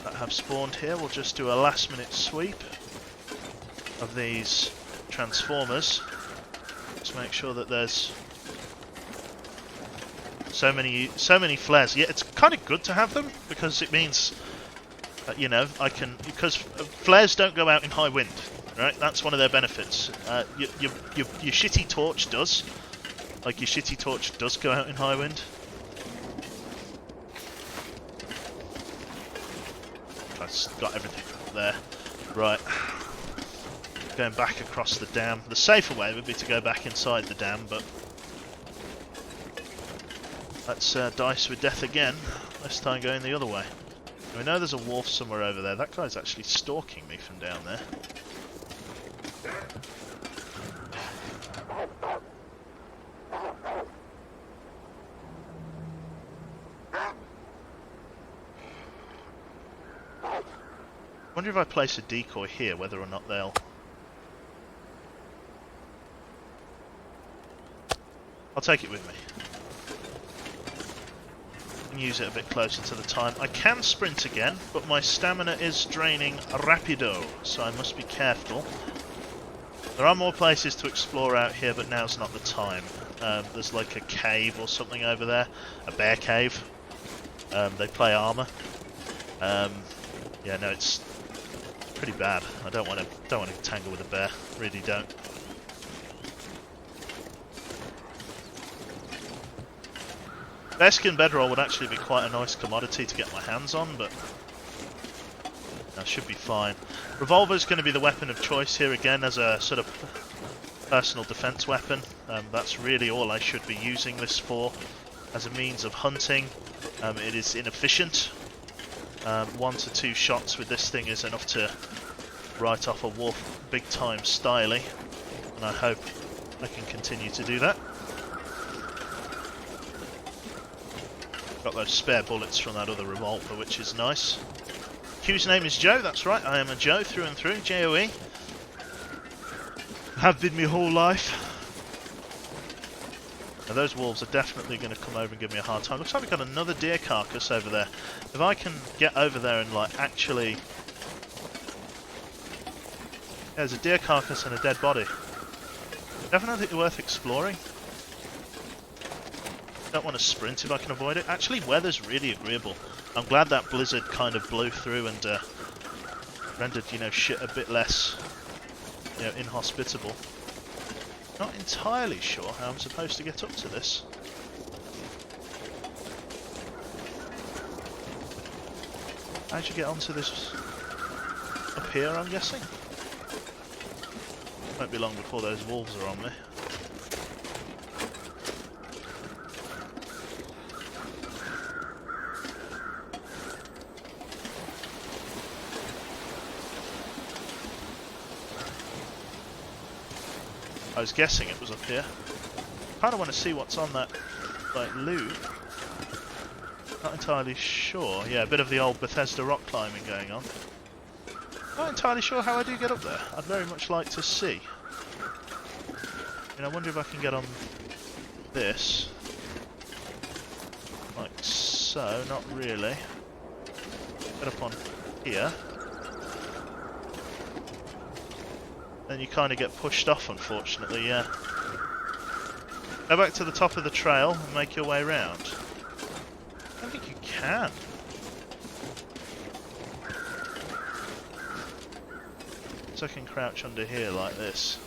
that have spawned here. We'll just do a last minute sweep of these transformers. Just make sure that there's so many flares. Yeah, it's kind of good to have them because it means that, you know, I can, because flares don't go out in high wind, right? That's one of their benefits. Your shitty torch does. Like your shitty torch does go out in high wind. I've got everything there. Right. Going back across the dam. The safer way would be to go back inside the dam, but let's dice with death again. This time going the other way. We know there's a wolf somewhere over there. That guy's actually stalking me from down there. I wonder if I place a decoy here, whether or not they'll... I'll take it with me. And use it a bit closer to the time. I can sprint again, but my stamina is draining rapido, so I must be careful. There are more places to explore out here, but now's not the time. There's like a cave or something over there. A bear cave. They play armor. Yeah, no, it's pretty bad. I don't want to tangle with a bear. Really don't. Bearskin bedroll would actually be quite a nice commodity to get my hands on, but that should be fine. Revolver is going to be the weapon of choice here again as a sort of personal defense weapon. That's really all I should be using this for, as a means of hunting. It is inefficient. 1 to 2 shots with this thing is enough to write off a wolf big time styly, and I hope I can continue to do that. Got those spare bullets from that other revolver, which is nice. Q's name is Joe, that's right, I am a Joe through and through, J-O-E. Have been my whole life. Now those wolves are definitely going to come over and give me a hard time. Looks like we've got another deer carcass over there. If I can get over there and like actually... There's a deer carcass and a dead body. Definitely worth exploring. Don't want to sprint if I can avoid it. Actually, weather's really agreeable. I'm glad that blizzard kind of blew through and rendered, you know, shit a bit less, you know, inhospitable. Not entirely sure how I'm supposed to get up to this. How'd you get onto this? Up here, I'm guessing? Won't be long before those wolves are on me. I was guessing it was up here. Kind of want to see what's on that, like, loot. Not entirely sure. Yeah, a bit of the old Bethesda rock climbing going on. Not entirely sure how I do get up there. I'd very much like to see. I wonder if I can get on this. Like so, not really. Get up on here. Then you kind of get pushed off, unfortunately, yeah. Go back to the top of the trail and make your way round. I don't think you can. So I can crouch under here like this.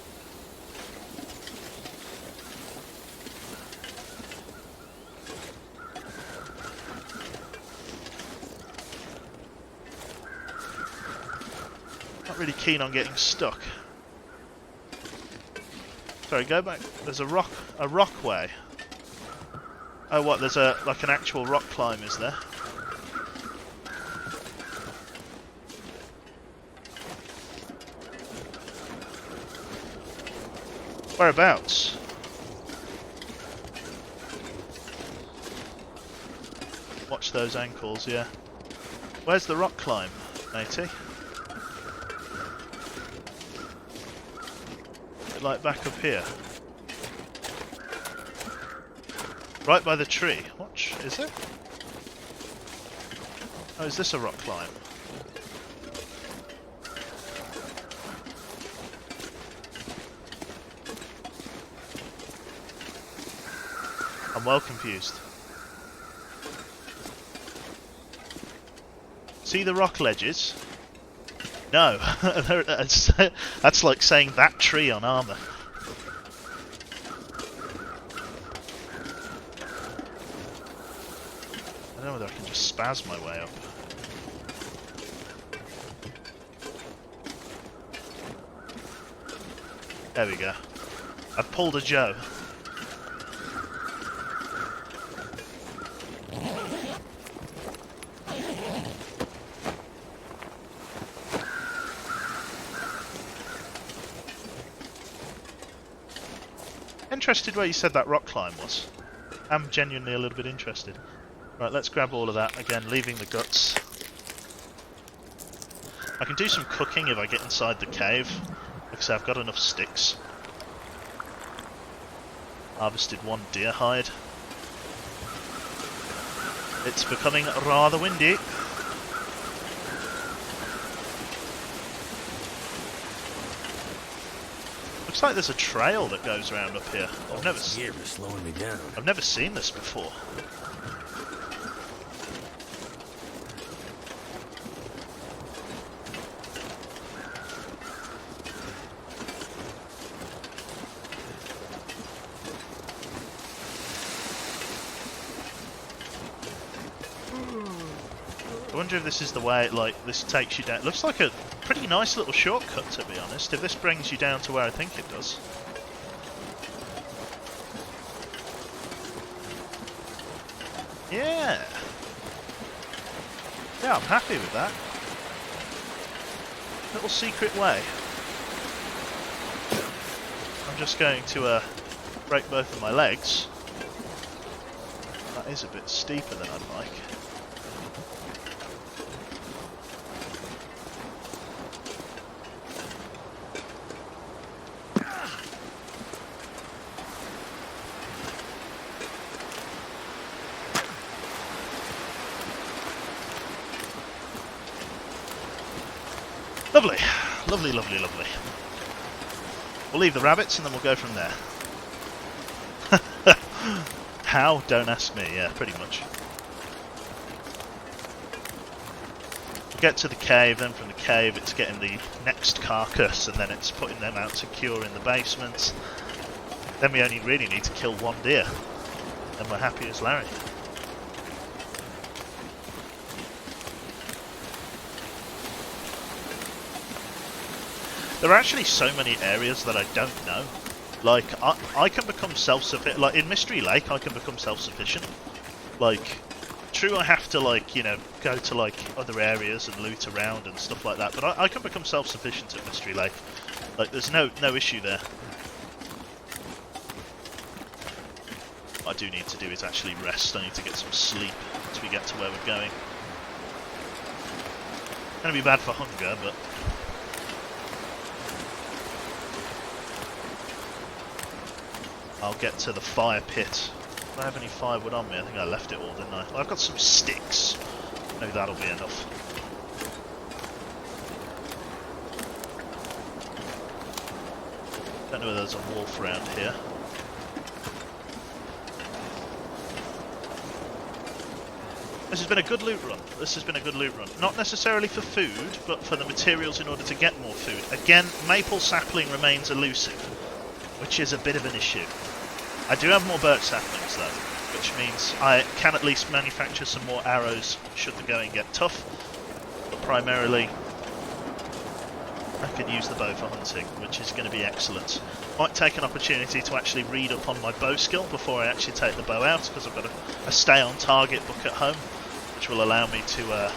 Not really keen on getting stuck. Sorry, go back. There's a rock way. Oh, what? There's like an actual rock climb, is there? Whereabouts? Watch those ankles, yeah. Where's the rock climb, matey? Like back up here. Right by the tree. Watch, is it? Oh, is this a rock climb? I'm well confused. See the rock ledges? No, that's like saying that tree on armour. I don't know whether I can just spaz my way up. There we go. I've pulled a Joe. Interested where you said that rock climb was. I'm genuinely a little bit interested. Right, let's grab all of that, again, leaving the guts. I can do some cooking if I get inside the cave, because I've got enough sticks. Harvested 1 deer hide. It's becoming rather windy. Looks like there's a trail that goes around up here. Slowing me down. I've never seen this before. I wonder if this is the way, like, this takes you down. Looks like a pretty nice little shortcut, to be honest, if this brings you down to where I think it does. Yeah. Yeah, I'm happy with that. Little secret way. I'm just going to break both of my legs. That is a bit steeper than I'd like. Lovely, lovely, lovely, lovely. We'll leave the rabbits and then we'll go from there. How? Don't ask me. Yeah, pretty much. We'll get to the cave, then from the cave it's getting the next carcass and then it's putting them out secure in the basement. Then we only really need to kill one deer and we're happy as Larry. There are actually so many areas that I don't know. Like, I can become self-sufficient. Like, in Mystery Lake, I can become self-sufficient. Like, true, I have to, like, you know, go to, like, other areas and loot around and stuff like that. But I can become self-sufficient at Mystery Lake. Like, there's no issue there. What I do need to do is actually rest. I need to get some sleep once we get to where we're going. It's gonna be bad for hunger, but... I'll get to the fire pit. Do I have any firewood on me? I think I left it all, didn't I? Well, I've got some sticks. Maybe that'll be enough. Don't know whether there's a wolf around here. This has been a good loot run. This has been a good loot run. Not necessarily for food, but for the materials in order to get more food. Again, maple sapling remains elusive, which is a bit of an issue. I do have more birch saplings though, which means I can at least manufacture some more arrows should the going get tough. But primarily, I can use the bow for hunting, which is going to be excellent. Might take an opportunity to actually read up on my bow skill before I actually take the bow out, because I've got a stay on target book at home, which will allow me to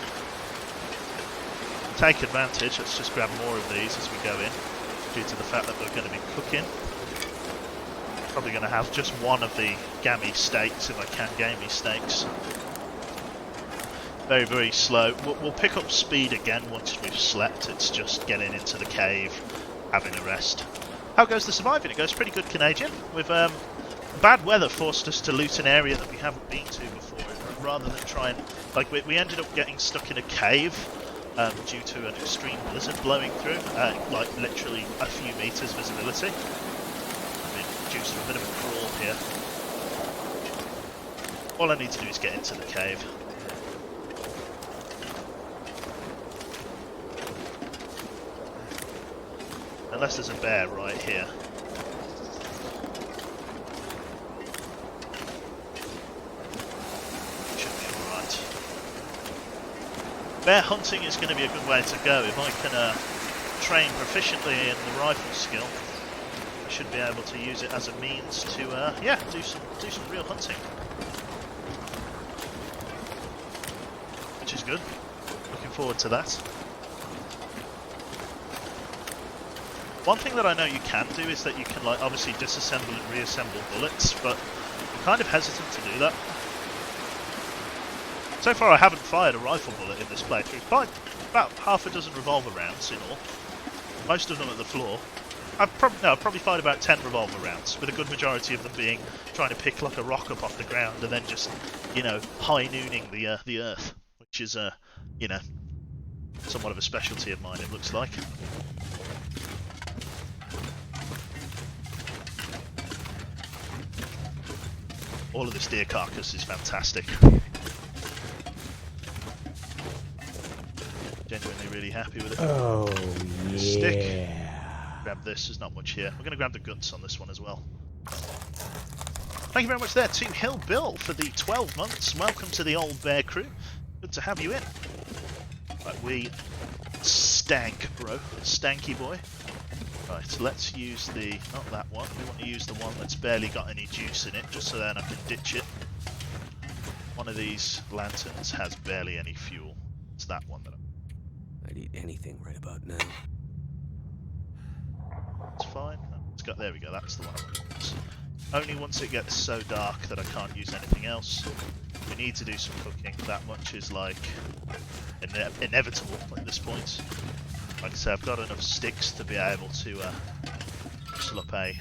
take advantage. Let's just grab more of these as we go in, due to the fact that we're going to be cooking. Probably going to have just one of the gammy steaks if I can gamey steaks. Very, very slow. We'll pick up speed again once we've slept. It's just getting into the cave, having a rest. How goes the surviving? It goes pretty good, Canadian. With bad weather forced us to loot an area that we haven't been to before. Rather than try and... Like, we ended up getting stuck in a cave due to an extreme blizzard blowing through. Like, literally a few meters visibility. Reduced to a bit of a crawl here. All I need to do is get into the cave. Unless there's a bear right here. Should be alright. Bear hunting is going to be a good way to go. If I can train proficiently in the rifle skill, I should be able to use it as a means to, yeah, do some real hunting. Which is good. Looking forward to that. One thing that I know you can do is that you can, like, obviously disassemble and reassemble bullets, but I'm kind of hesitant to do that. So far I haven't fired a rifle bullet in this playthrough. Fired about half a dozen revolver rounds in all. Most of them at the floor. I've probably fired about 10 revolver rounds, with a good majority of them being trying to pick like a rock up off the ground and then just, you know, high nooning the earth, which is, you know, somewhat of a specialty of mine, it looks like. All of this deer carcass is fantastic. Genuinely really happy with it. Oh, yeah. Stick. Grab this, there's not much here. We're going to grab the guts on this one as well. Thank you very much there to Hill Bill for the 12 months. Welcome to the Old Bear Crew. Good to have you in. Right, we stank, bro. Stanky boy. Right, let's use the... not that one. We want to use the one that's barely got any juice in it, just so then I can ditch it. One of these lanterns has barely any fuel. It's that one that I'd eat anything right about now. it's fine. Oh, it's got, there we go, that's the one I want to use. Only once it gets so dark that I can't use anything else. We need to do some cooking. That much is like inevitable at this point. Like I say, I've got enough sticks to be able to whistle up a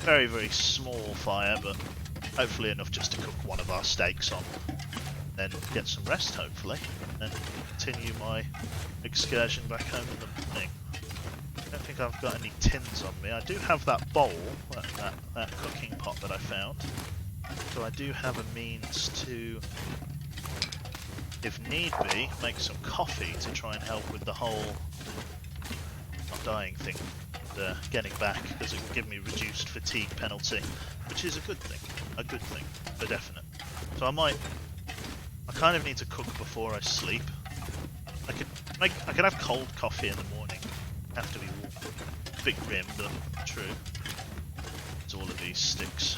very, very small fire, but hopefully enough just to cook one of our steaks on. Then get some rest, hopefully, and continue my excursion back home in the morning. I don't think I've got any tins on me. I do have that bowl, that cooking pot that I found. So I do have a means to, if need be, make some coffee to try and help with the whole not dying thing. Getting back, because it will give me reduced fatigue penalty, which is a good thing, for definite. So I kind of need to cook before I sleep. I could have cold coffee in the morning. Have to be warm. Bit grim, but true. It's all of these sticks.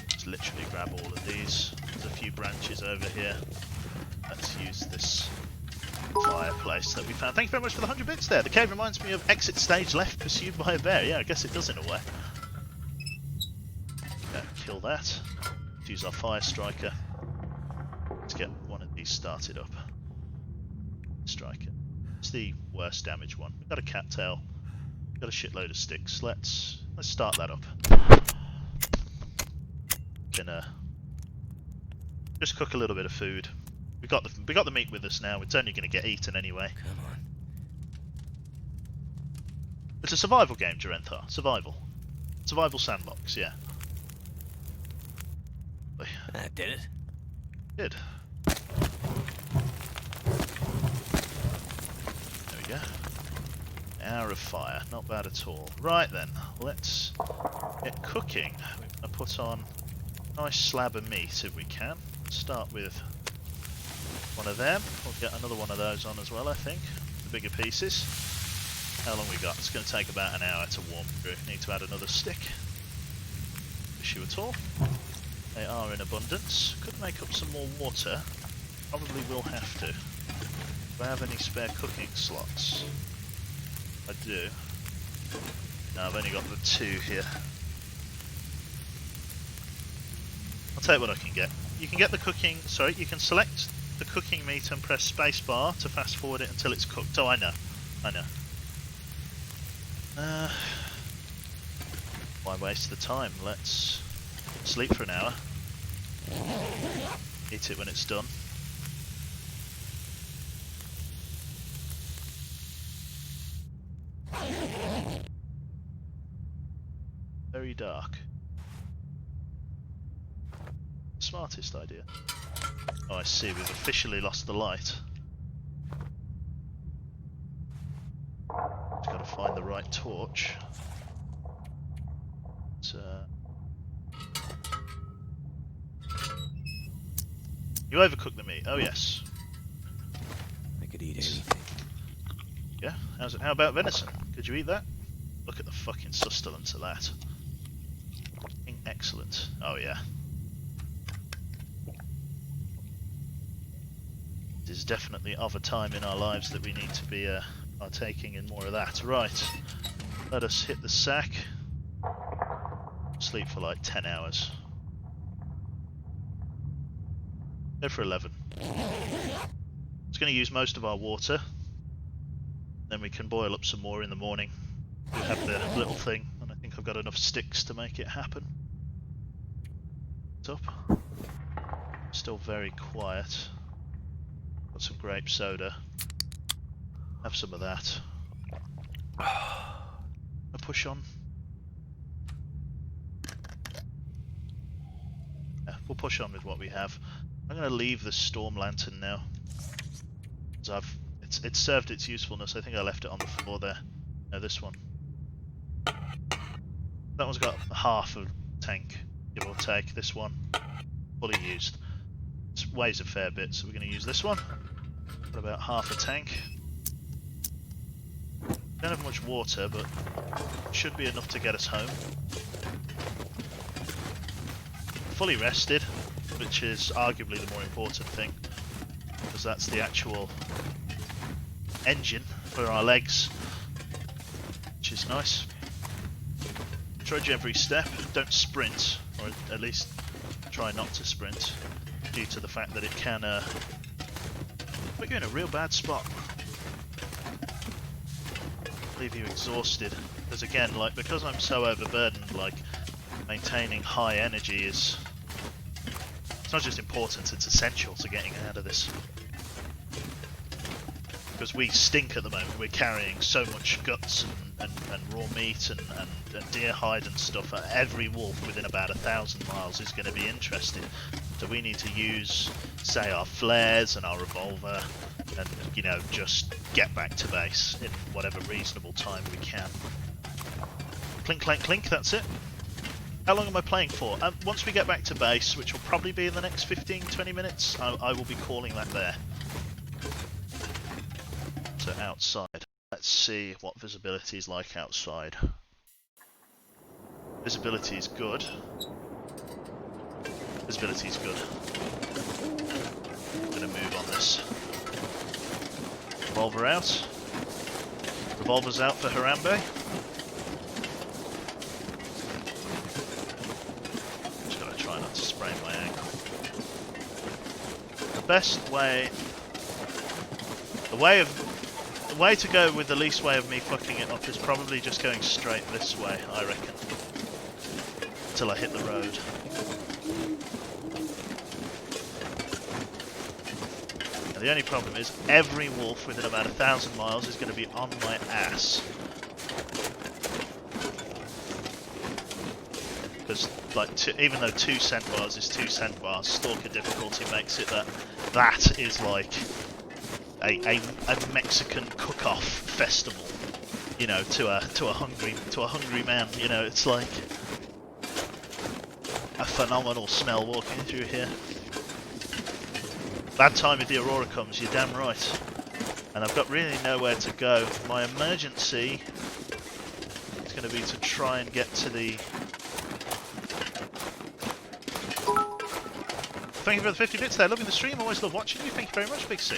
Just literally grab all of these. There's a few branches over here. Let's use this fireplace that we found. Thank you very much for the 100 bits there. The cave reminds me of Exit Stage Left pursued by a bear. Yeah, I guess it does in a way. Yeah, kill that. Let's use our fire striker. Let's get one of these started up. Striker. It's the worst damage one. We've got a cattail. Got a shitload of sticks. Let's start that up. Gonna just cook a little bit of food. We got the meat with us now. It's only going to get eaten anyway. Come on. It's a survival game, Durenthar. Survival sandbox. Yeah. That did it. Good. There we go. An hour of fire. Not bad at all. Right then. Let's get cooking. We're going to put on a nice slab of meat if we can. Start with one of them. We'll get another one of those on as well, I think. The bigger pieces. How long we got? It's going to take about an hour to warm through. Need to add another stick. Issue at all. They are in abundance. Could make up some more water. Probably will have to. Do I have any spare cooking slots? I do. No, I've only got the 2 here. I'll tell you what I can get. You can get the cooking... Sorry, you can select the cooking meat and press spacebar to fast forward it until it's cooked. Oh, I know. Why waste the time? Let's sleep for an hour. Eat it when it's done. Very dark. Smartest idea. Oh, I see. We've officially lost the light. Just got to find the right torch. You overcooked the meat. Oh yes. I could eat anything. Yeah. How about venison? Could you eat that? Look at the fucking sustenance of that. Excellent. Oh yeah. It is definitely of a time in our lives that we need to be partaking in more of that. Right. Let us hit the sack. Sleep for like 10 hours. Go for 11. It's going to use most of our water. Then we can boil up some more in the morning. We have the little thing, and I think I've got enough sticks to make it happen. It's up. Still very quiet. Got some grape soda. Have some of that. A push on. Yeah, we'll push on with what we have. I'm going to leave the storm lantern now. Because it's served its usefulness. I think I left it on the floor there. No, this one. That one's got half a tank. give or take. This one, fully used. It weighs a fair bit, so we're going to use this one. Got about half a tank. Don't have much water, but should be enough to get us home. Fully rested, which is arguably the more important thing, because that's the actual engine for our legs, which is nice. Trudge every step, don't sprint, or at least try not to sprint, due to the fact that it can put you in a real bad spot. Leave you exhausted. Because again, because I'm so overburdened, maintaining high energy is... It's not just important, it's essential to getting out of this. Because we stink at the moment, we're carrying so much guts and raw meat and deer hide and stuff. Every wolf within about 1,000 miles is going to be interested. So we need to use, say, our flares and our revolver and, just get back to base in whatever reasonable time we can. Clink, clank, clink, that's it. How long am I playing for? Once we get back to base, which will probably be in the next 15-20 minutes, I will be calling that there. So outside. Let's see what visibility is like outside. Visibility is good. Visibility is good. I'm going to move on this. Revolver out. Revolver's out for Harambe. Just gotta try not to sprain my ankle. The best way... The way to go with the least way of me fucking it up is probably just going straight this way, I reckon. Until I hit the road. Now the only problem is, every wolf within about 1,000 miles is going to be on my ass. Because, even though 2 scent bars is 2 scent bars, Stalker difficulty makes it that is like a Mexican cook-off festival, to a hungry man. It's like a phenomenal smell walking through here. Bad time if the Aurora comes, you're damn right. And I've got really nowhere to go. My emergency is going to be to try and get to the... Thank you for the 50 bits there. Loving the stream. Always love watching you. Thank you very much, Big C.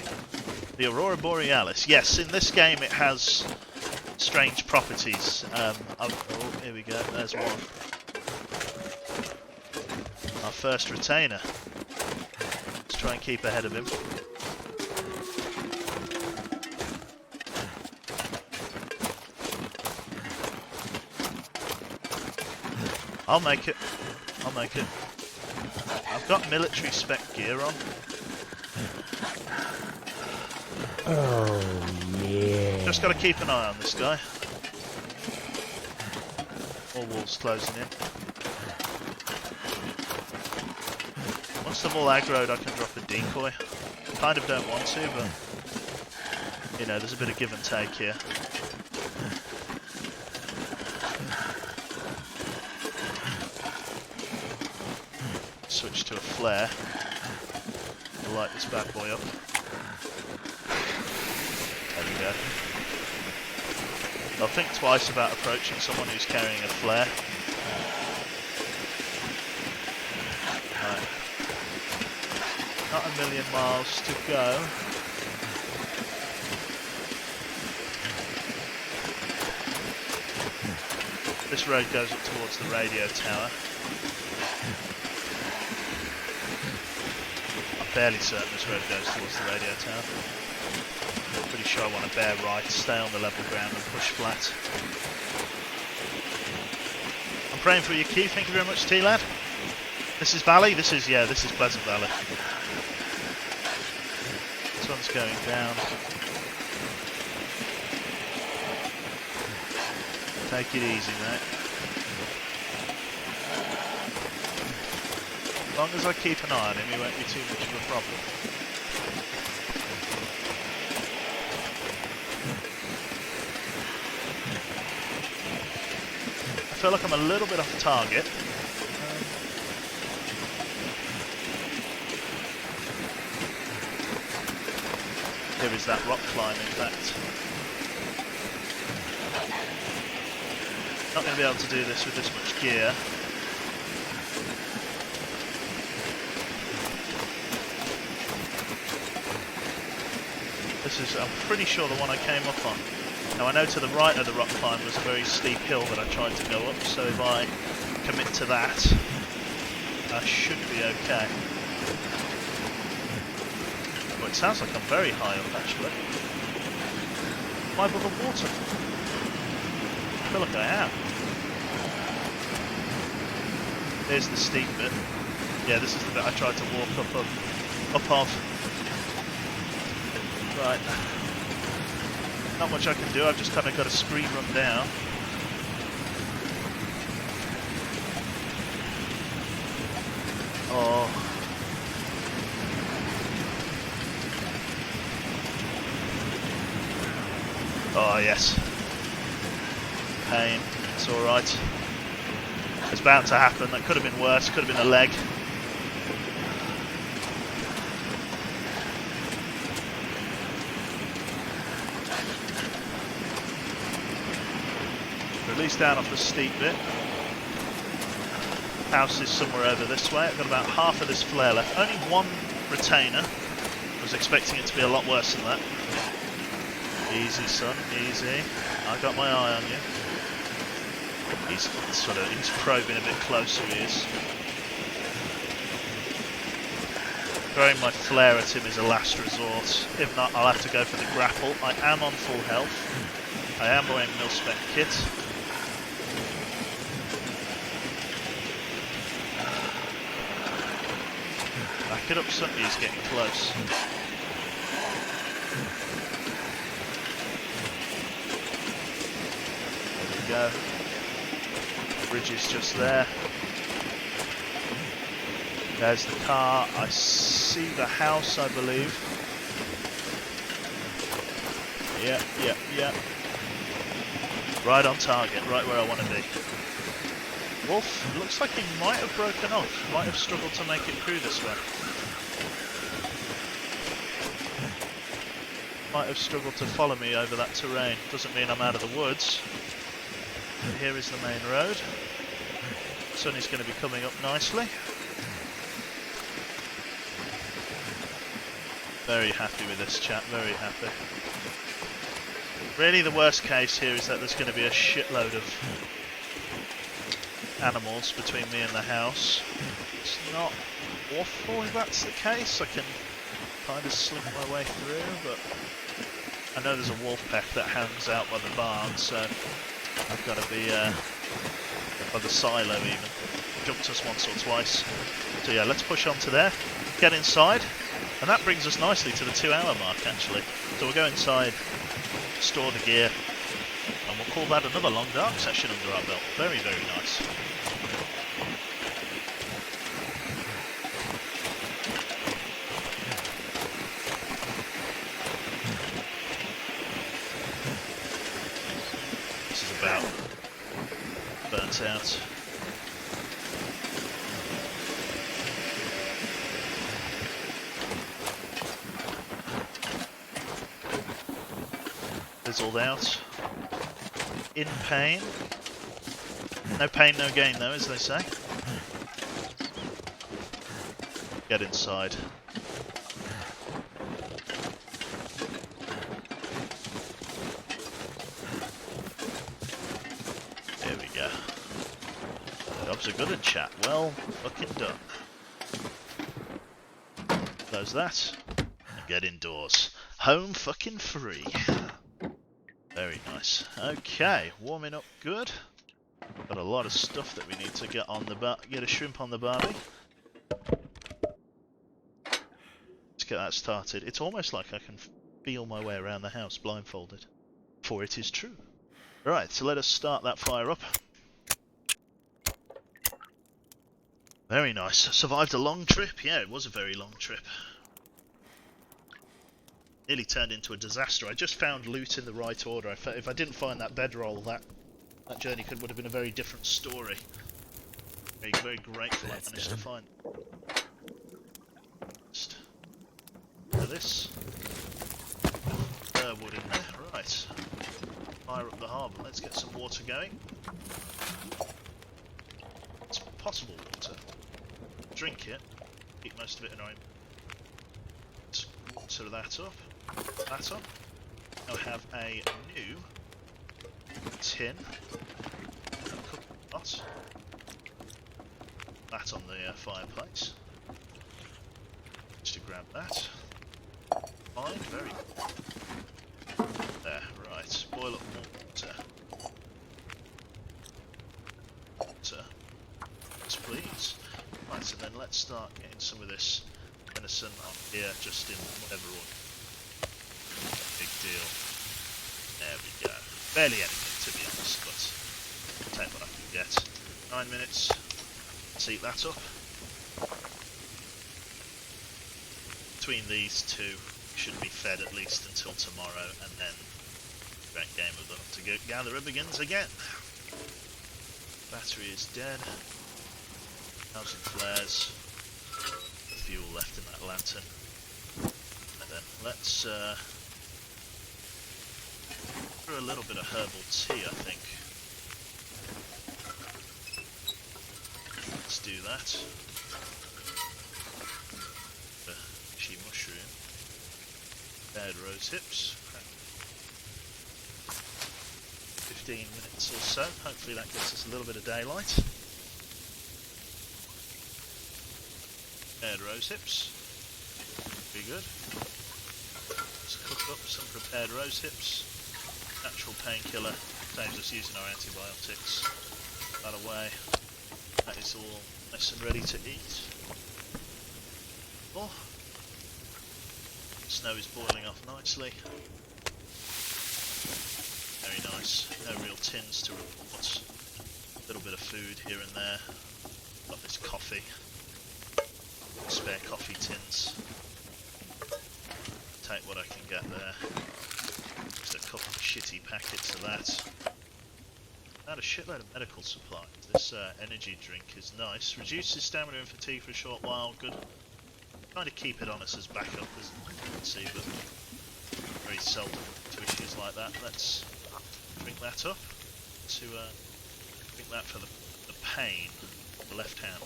The Aurora Borealis. Yes, in this game it has strange properties. Oh, here we go. There's one. Our first retainer. Let's try and keep ahead of him. I'll make it. I'll make it. I've got military spec gear on. Oh, yeah. Just got to keep an eye on this guy. More wolves closing in. Once they've all aggroed, I can drop a decoy. Kind of don't want to, but there's a bit of give and take here. Switch to a flare. We'll light this bad boy up. There we go. I'll think twice about approaching someone who's carrying a flare. Right. Not a million miles to go. This road goes up towards the radio tower. I'm fairly certain this road goes towards the radio tower. Pretty sure I want to bear right, stay on the level ground and push flat. I'm praying for your key, thank you very much, T-Lad. This is Valley? This is Pleasant Valley. This one's going down. Take it easy, mate. As long as I keep an eye on him, he won't be too much of a problem. I feel like I'm a little bit off target. Here is that rock climb, in fact. Not going to be able to do this with this much gear. This is, I'm pretty sure, the one I came up on. Now I know to the right of the rock climb was a very steep hill that I tried to go up, so if I commit to that, I should be okay. Well, it sounds like I'm very high up, actually. Am I above the water? I feel like I am. Here's the steep bit. Yeah, this is the bit I tried to walk up of. Right. Not much I can do, I've just kind of got a screen run down. Oh. Oh, yes. Pain. It's alright. It's bound to happen. That could have been worse. Could have been a leg. Release down off the steep bit. House is somewhere over this way. I've got about half of this flare left. Only one retainer. I was expecting it to be a lot worse than that. Easy, son. Easy. I got my eye on you. He's probing a bit closer, he is. Throwing my flare at him is a last resort. If not, I'll have to go for the grapple. I am on full health. I am wearing mil-spec kit. Back it up, son. He's getting close. There we go. Bridge is just there. There's the car. I see the house, I believe. Yeah. Right on target, right where I want to be. Wolf, looks like he might have broken off. Might have struggled to make it through this one. Might have struggled to follow me over that terrain. Doesn't mean I'm out of the woods. But here is the main road. Sun is going to be coming up nicely. Very happy with this chat, very happy. Really the worst case here is that there's going to be a shitload of animals between me and the house. It's not awful if that's the case. I can kind of slink my way through, but I know there's a wolf pack that hangs out by the barn, so I've got to be by the silo even. Jumped us once or twice. So yeah, let's push on to there, get inside, and that brings us nicely to the 2-hour mark actually. So we'll go inside, store the gear, and we'll call that another long dark session under our belt. Very, very nice. This is about burnt out. Fizzled out. In pain. No pain, no gain though, as they say. Get inside. There we go. Jobs are good in chat. Well fucking done. Close that. And get indoors. Home fucking free. Very nice. Okay, warming up good. Got a lot of stuff that we need to get on the get a shrimp on the barbie. Let's get that started. It's almost like I can feel my way around the house blindfolded. For it is true. Right, so let us start that fire up. Very nice. Survived a long trip. Yeah, it was a very long trip. Nearly turned into a disaster. I just found loot in the right order. If I didn't find that bedroll, that journey would have been a very different story. Very, very grateful I managed to find. Just for this. wood in there. Right. Fire up the harbour. Let's get some water going. It's potable water. Drink it. Eat most of it in our own. Let's water that up. That up. Now have a new tin. A cooking pot. That on the fireplace. Just to grab that. Fine, very good. There, right. Boil up more water. Water. Yes, please. Right, so then let's start getting some of this venison on here, just in whatever order. Big deal. There we go. Barely anything, to be honest, but I'll take what I can get. 9 minutes. Let's heat that up. Between these two, should be fed at least until tomorrow, and then that game of the hunter-gatherer begins again. Battery is dead. 1,000 flares. The fuel left in that lantern. And then let's brew a little bit of herbal tea, I think. Let's do that. She mushroom. Bad rose hips. 15 minutes or so. Hopefully that gives us a little bit of daylight. Prepared rose hips. Be good. Let's cook up some prepared rose hips. Natural painkiller. Saves us using our antibiotics. That away. That is all nice and ready to eat. Oh. Snow is boiling off nicely. Very nice. No real tins to report. A little bit of food here and there. Got this coffee. Spare coffee tins. Take what I can get there. Just a couple of shitty packets of that. And a shitload of medical supplies. This energy drink is nice. Reduces stamina and fatigue for a short while. Good. Trying to keep it on us as backup, as you can see, but very seldom to issues like that. Let's drink that up to drink that for the pain on the left hand.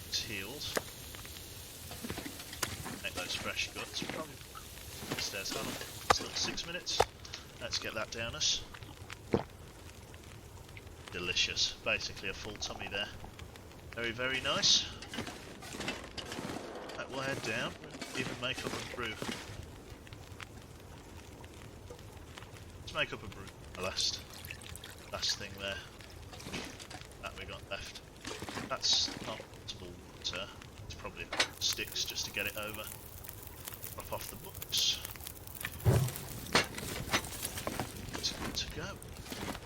It's healed. Make those fresh guts. Probably upstairs. How long? Still 6 minutes. Let's get that down us. Delicious. Basically a full tummy there. Very, very nice. That will head down. Even make up a brew. Let's make up a brew. The last thing there. That we got left. That's not potable water. It's probably sticks just to get it over. Drop off the books. It's good to go.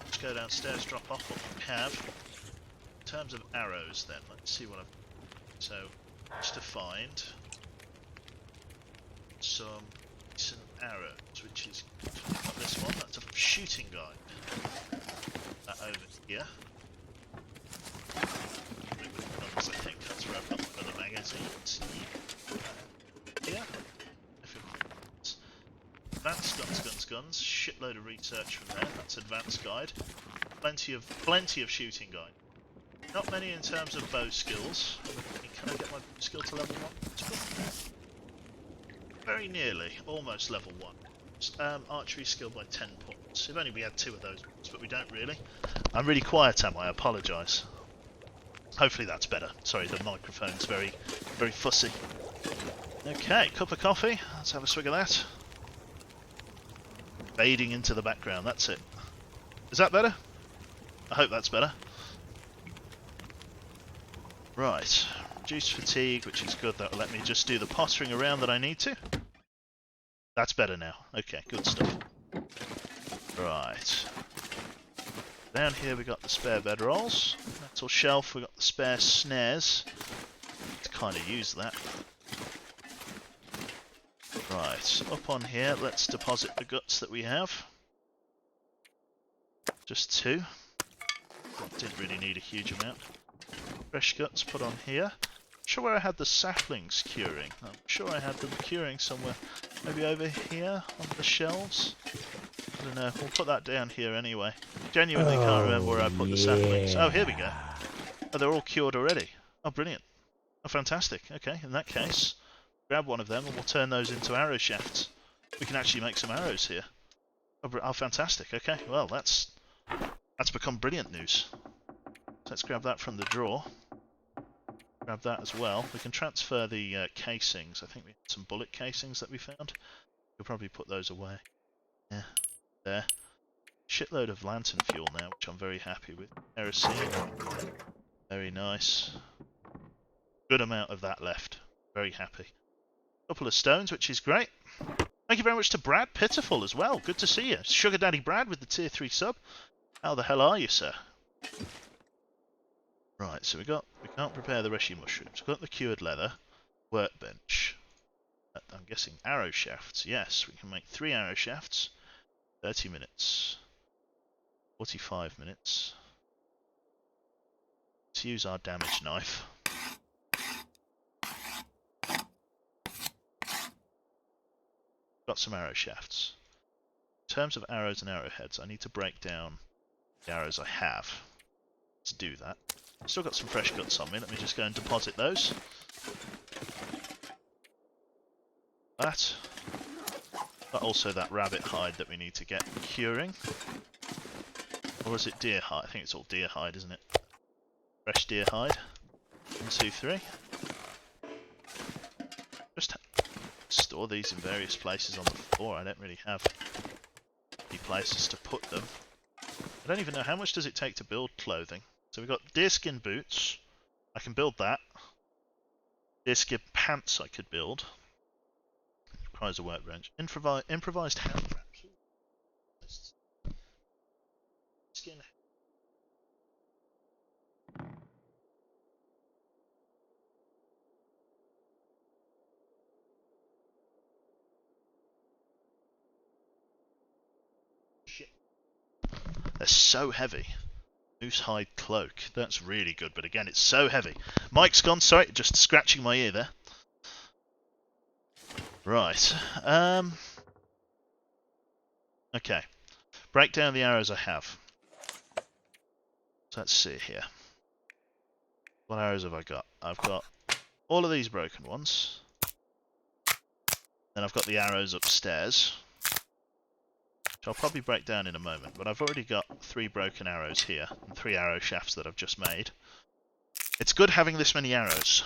Let's go downstairs, drop off what we have. In terms of arrows then, let's see what I've... So, just to find some decent arrows, which is not this one, that's a shooting guide. That over here. I think that's where I've got one of the magazines. Yeah. Advanced guns, shitload of research from there, that's advanced guide. Plenty of shooting guide. Not many in terms of bow skills. Can I get my skill to level 1? Very nearly, almost level 1. Archery skill by 10 points. If only we had 2 of those, but we don't really. I'm really quiet, am I? I apologise. Hopefully that's better. Sorry, the microphone's very, very fussy. Okay, cup of coffee. Let's have a swig of that. Fading into the background, that's it. Is that better? I hope that's better. Right, reduce fatigue, which is good. That will let me just do the pottering around that I need to. That's better now. Okay, good stuff. Right. Down here we got the spare bedrolls. Metal shelf, we got the spare snares. To kind of use that. Right, up on here, let's deposit the guts that we have. Just 2. Didn't really need a huge amount. Fresh guts put on here. sure where I had the saplings curing. I'm sure I had them curing somewhere. Maybe over here on the shelves? I don't know. We'll put that down here anyway. Genuinely can't remember where I put the saplings. Oh, here we go. Oh, they're all cured already. Oh, brilliant. Oh, fantastic. Okay, in that case, grab one of them and we'll turn those into arrow shafts. We can actually make some arrows here. Oh, fantastic. Okay, well, that's become brilliant news. So let's grab that from the drawer. Grab that as well. We can transfer the casings. I think we had some bullet casings that we found. We'll probably put those away. Yeah, there. Shitload of lantern fuel now, which I'm very happy with. Kerosene. Very nice. Good amount of that left. Very happy. Couple of stones, which is great. Thank you very much to Brad Pitiful as well. Good to see you. Sugar Daddy Brad with the tier 3 sub. How the hell are you, sir? Right, so we can't prepare the Reshi mushrooms. We've got the cured leather, workbench. I'm guessing arrow shafts. Yes, we can make 3 arrow shafts. 30 minutes. 45 minutes. Let's use our damage knife. Got some arrow shafts. In terms of arrows and arrowheads, I need to break down the arrows I have. Let's do that. Still got some fresh guts on me. Let me just go and deposit those. That. But also that rabbit hide that we need to get curing. Or is it deer hide? I think it's all deer hide, isn't it? Fresh deer hide. 1, 2, 3. Just store these in various places on the floor. I don't really have any places to put them. I don't even know how much does it take to build clothing. So we've got deerskin boots. I can build that. Deerskin pants I could build. Requires a workbench. Improvised hand wraps. Skin. Shit. They're so heavy. Moose hide cloak. That's really good, but again, it's so heavy. Mike's gone. Sorry, just scratching my ear there. Right. Okay. Break down the arrows I have. So let's see here. What arrows have I got? I've got all of these broken ones. Then I've got the arrows upstairs. Which I'll probably break down in a moment, but I've already got 3 broken arrows here, and 3 arrow shafts that I've just made. It's good having this many arrows.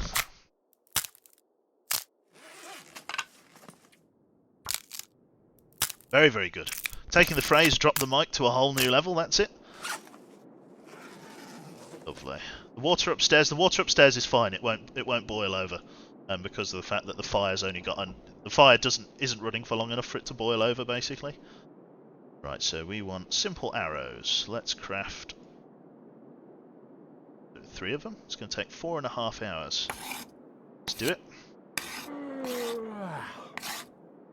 Very, very good. Taking the phrase, drop the mic to a whole new level, that's it. Lovely. The water upstairs is fine, it won't boil over. Because of the fact that the fire's only got the fire isn't running for long enough for it to boil over, basically. Right, so we want simple arrows. Let's craft 3 of them. It's going to take 4.5 hours. Let's do it.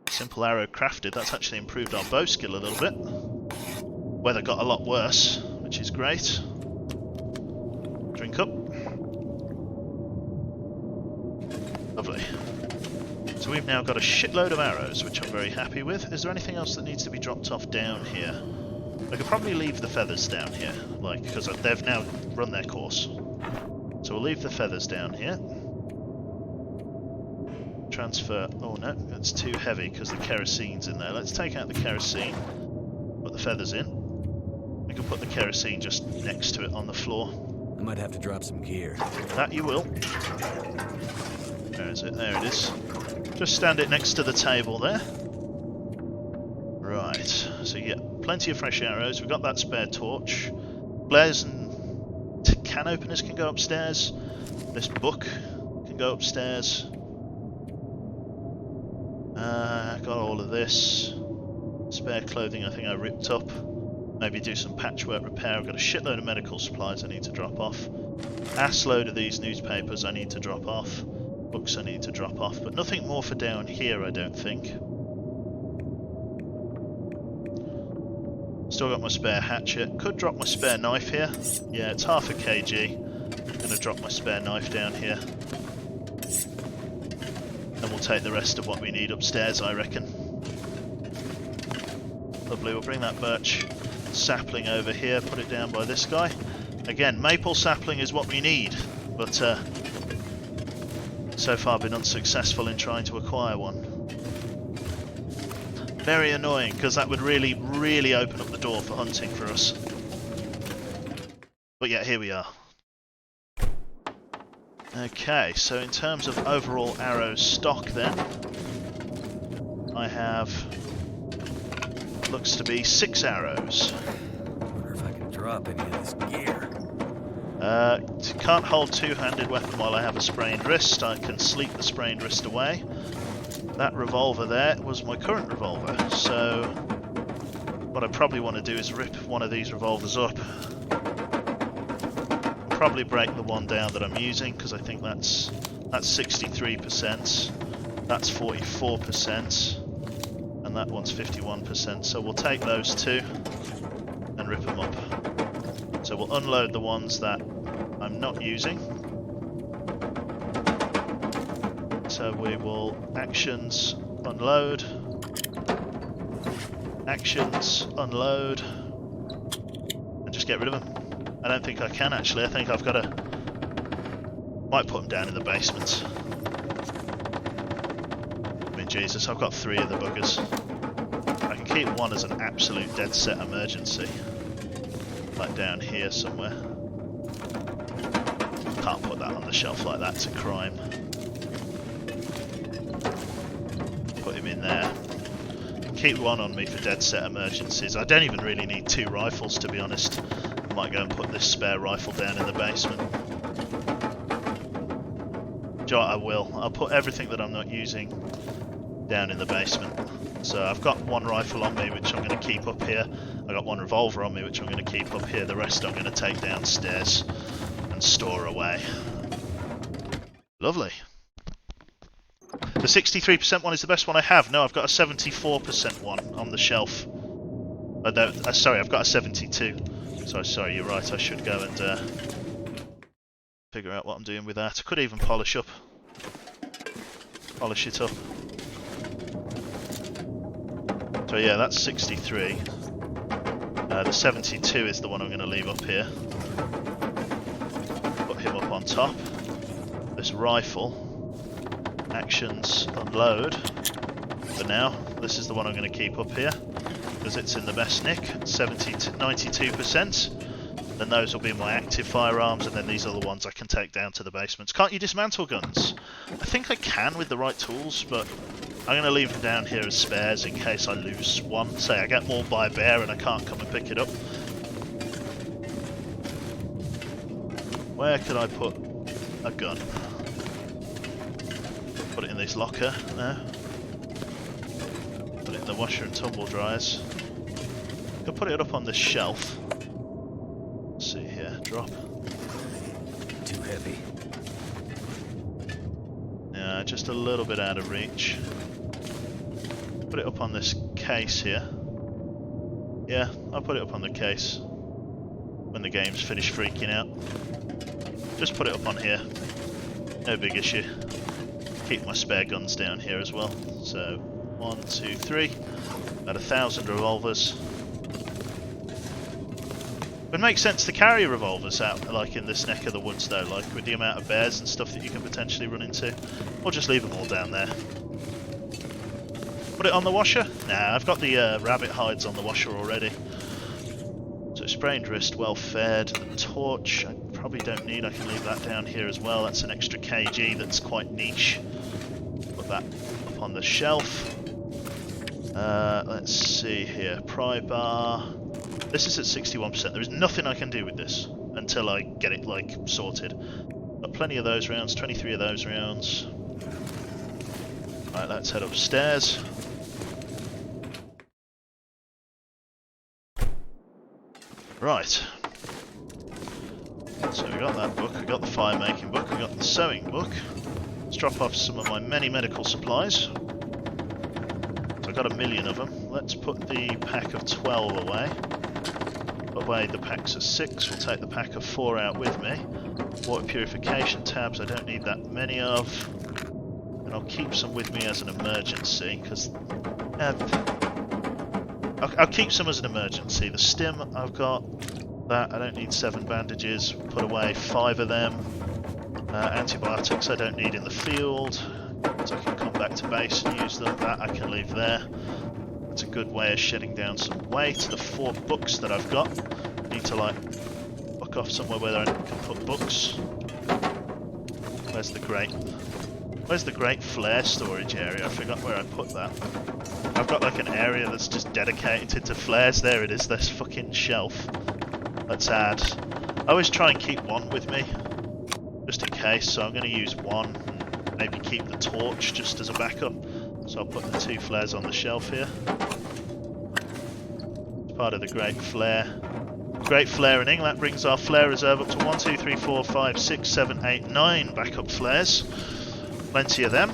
Simple arrow crafted. That's actually improved our bow skill a little bit. Weather got a lot worse, which is great. Drink up. Lovely. So we've now got a shitload of arrows, which I'm very happy with. Is there anything else that needs to be dropped off down here? I could probably leave the feathers down here, because they've now run their course. So we'll leave the feathers down here. Transfer. Oh no, that's too heavy because the kerosene's in there. Let's take out the kerosene, put the feathers in. We can put the kerosene just next to it on the floor. I might have to drop some gear. That you will. Where is it? There it is. Just stand it next to the table there. Right, so yeah, plenty of fresh arrows. We've got that spare torch. Blares and can openers can go upstairs. This book can go upstairs. Got all of this. Spare clothing I think I ripped up. Maybe do some patchwork repair. I've got a shitload of medical supplies I need to drop off. Ass load of these newspapers I need to drop off. Books I need to drop off. But nothing more for down here, I don't think. Still got my spare hatchet. Could drop my spare knife here. Yeah, it's half a kg. Gonna drop my spare knife down here. then we'll take the rest of what we need upstairs, I reckon. Lovely, we'll bring that birch sapling over here, put it down by this guy. Again, maple sapling is what we need, but so far been unsuccessful in trying to acquire one. Very annoying, because that would really, really open up the door for hunting for us. But yeah, here we are. Okay, so in terms of overall arrow stock then, I have, looks to be 6 arrows. Wonder if I can drop any of this gear. Can't hold two-handed weapon while I have a sprained wrist. I can sleep the sprained wrist away. That revolver there was my current revolver, so what I probably want to do is rip one of these revolvers up. Probably break the one down that I'm using, because I think that's 63%, that's 44%, and that one's 51%, so we'll take those two and rip them up. So we'll unload the ones that I'm not using. So we will actions, unload, actions, unload, and just get rid of them. I don't think I can actually, I think I've got to... might put them down in the basement. I mean, Jesus, I've got 3 of the buggers. I can keep one as an absolute dead set emergency. Like down here somewhere. Can't put that on the shelf like that, it's a crime. Put him in there. Keep one on me for dead set emergencies. I don't even really need 2 rifles, to be honest. I might go and put this spare rifle down in the basement. Do you know what, I will. I'll put everything that I'm not using down in the basement. So I've got 1 rifle on me, which I'm going to keep up here. I've got 1 revolver on me, which I'm going to keep up here. The rest I'm going to take downstairs and store away. Lovely. The 63% one is the best one I have. No, I've got a 74% one on the shelf. Sorry, I've got a 72. So sorry, you're right. I should go and figure out what I'm doing with that. I could even polish it up. So yeah, that's 63. The 72 is the one I'm going to leave up here. Put him up on top. This rifle. Actions, unload. For now, this is the one I'm going to keep up here, because it's in the best nick, 70 to 92%. Then those will be my active firearms, and then these are the ones I can take down to the basements. Can't you dismantle guns? I think I can with the right tools, but I'm going to leave them down here as spares in case I lose one. Say I get mauled by a bear and I can't come and pick it up. Where could I put a gun? Put it in this locker there. Put it in the washer and tumble dryers. Could put it up on this shelf. Let's see here, drop. Too heavy. Yeah, just a little bit out of reach. Put it up on this case here. Yeah, I'll put it up on the case when the game's finished freaking out. Just put it up on here. No big issue. Keep my spare guns down here as well. So 1, 2, 3. About 1,000 revolvers. It would make sense to carry revolvers out, like in this neck of the woods though, like with the amount of bears and stuff that you can potentially run into. Or just leave them all down there. Put it on the washer? Nah, I've got the rabbit hides on the washer already. So sprained wrist, well fed. The torch, I probably don't need, I can leave that down here as well. That's an extra kg that's quite niche. Put that up on the shelf. Let's see here, pry bar. This is at 61%. There is nothing I can do with this until I get it like sorted. Got plenty of those rounds, 23 of those rounds. Right, let's head upstairs. Right. So we got that book, we got the fire making book, we got the sewing book. Let's drop off some of my many medical supplies. So I've got 1 million of them. Let's put the pack of 12 away. Put away the packs of 6, we'll take the pack of 4 out with me. Water purification tabs, I don't need that many of. And I'll I'll keep some with me as an emergency, because I'll keep some as an emergency. The stim, I've got that. I don't need 7 bandages. Put away 5 of them. Antibiotics I don't need in the field, so I can come back to base and use them. That I can leave there. That's a good way of shedding down some weight. The 4 books that I've got, I need to like fuck off somewhere where I can put books. Where's the great flare storage area? I forgot where I put that. I've got like an area that's just dedicated to flares. There it is, this fucking shelf. Let's add. I always try and keep one with me, just in case, so I'm going to use one and maybe keep the torch just as a backup. So I'll put the 2 flares on the shelf here. It's part of the Great Flare. Great Flaring. That brings our flare reserve up to 1, 2, 3, 4, 5, 6, 7, 8, 9 backup flares. Plenty of them.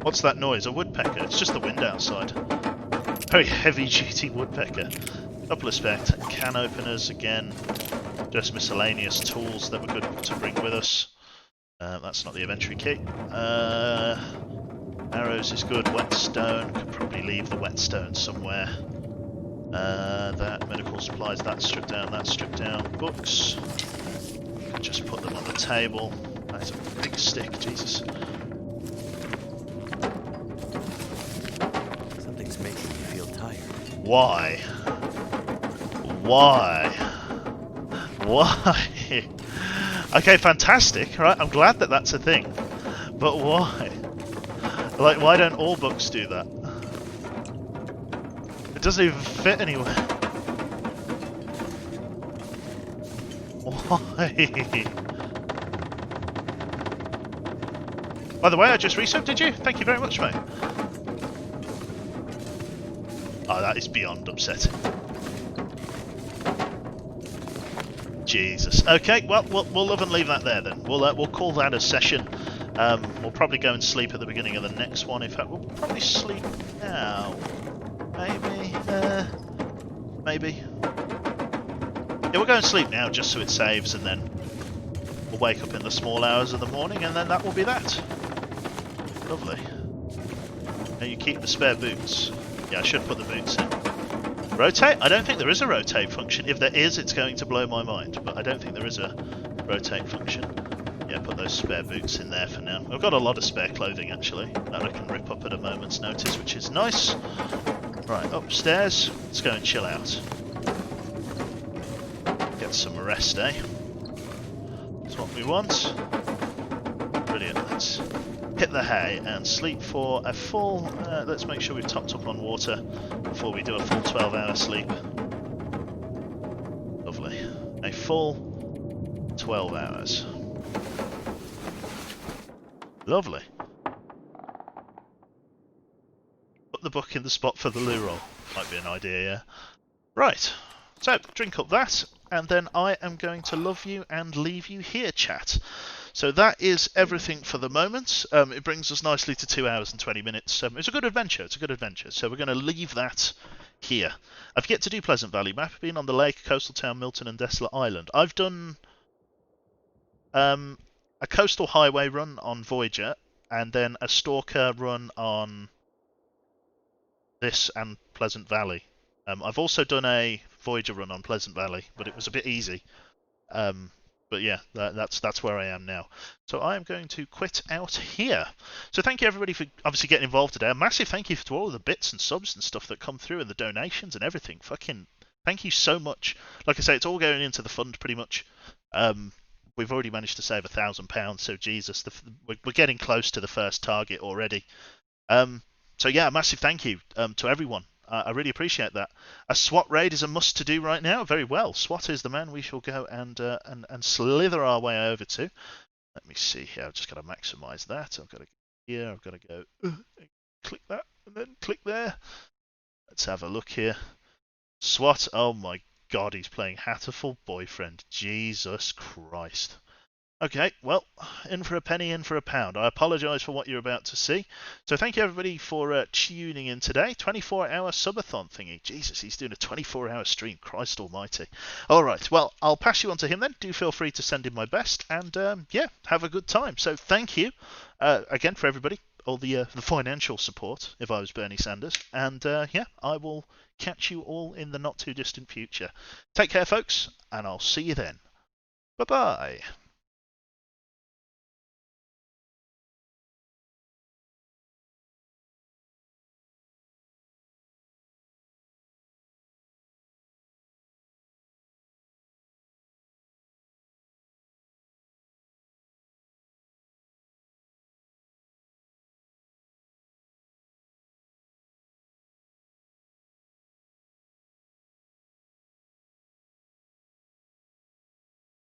What's that noise? A woodpecker? It's just the wind outside. Very heavy duty woodpecker. Couple of spare can openers again. Just miscellaneous tools that were good to bring with us. That's not the inventory key. Arrows is good. Whetstone. Could probably leave the whetstone somewhere. That medical supplies. That's stripped down. That's stripped down. Books. Could just put them on the table. That's a big stick. Jesus. Something's making me feel tired. Why? Why? Why? Okay, fantastic. Right, I'm glad that that's a thing. But why? Like, why don't all books do that? It doesn't even fit anywhere. Why? By the way, I just resubbed, did you? Thank you very much, mate. Oh, that is beyond upsetting. Jesus. Okay, well, we'll love and leave that there then. We'll call that a session. We'll probably go and sleep at the beginning of the next one. In fact, we'll probably sleep now. Maybe. Maybe. Yeah, we'll go and sleep now just so it saves, and then we'll wake up in the small hours of the morning, and then that will be that. Lovely. Now you keep the spare boots. Yeah, I should put the boots in. Rotate? I don't think there is a rotate function. If there is, it's going to blow my mind, but I don't think there is a rotate function. Yeah, put those spare boots in there for now. I've got a lot of spare clothing, actually, that I can rip up at a moment's notice, which is nice. Right, upstairs. Let's go and chill out. Get some rest, eh? That's what we want. Brilliant. Let's hit the hay and sleep for a full... let's make sure we've topped up on water before we do a full 12-hour sleep. Lovely. A full 12 hours. Lovely. Put the book in the spot for the loo roll. Might be an idea, yeah. Right. So, drink up that, and then I am going to love you and leave you here, chat. So that is everything for the moment. It brings us nicely to 2 hours and 20 minutes. It's a good adventure. It's a good adventure. So we're going to leave that here. I've yet to do Pleasant Valley map. I've been on the lake, coastal town, Milton, and Desolate Island. I've done a coastal highway run on Voyager, and then a stalker run on this and Pleasant Valley. I've also done a Voyager run on Pleasant Valley, but it was a bit easy. But yeah, that's where I am now. So I am going to quit out here. So thank you everybody for obviously getting involved today. A massive thank you to all of the bits and subs and stuff that come through, and the donations and everything. Fucking thank you so much. Like I say, it's all going into the fund pretty much. We've already managed to save £1,000, so Jesus, we're getting close to the first target already. So yeah, a massive thank you to everyone. I really appreciate that. A SWAT raid is a must to do right now. Very well. SWAT is the man we shall go and slither our way over to. Let me see here. I've just got to maximise that. I've got to go here. I've got to go click that and then click there. Let's have a look here. SWAT. Oh my God, he's playing Hatterful Boyfriend. Jesus Christ. Okay, well, in for a penny, in for a pound. I apologise for what you're about to see. So thank you everybody for tuning in today. 24-hour subathon thingy. Jesus, he's doing a 24-hour stream. Christ almighty. All right, well, I'll pass you on to him then. Do feel free to send him my best. And, yeah, have a good time. So thank you again for everybody. All the financial support, if I was Bernie Sanders. And, yeah, I will catch you all in the not-too-distant future. Take care, folks, and I'll see you then. Bye-bye.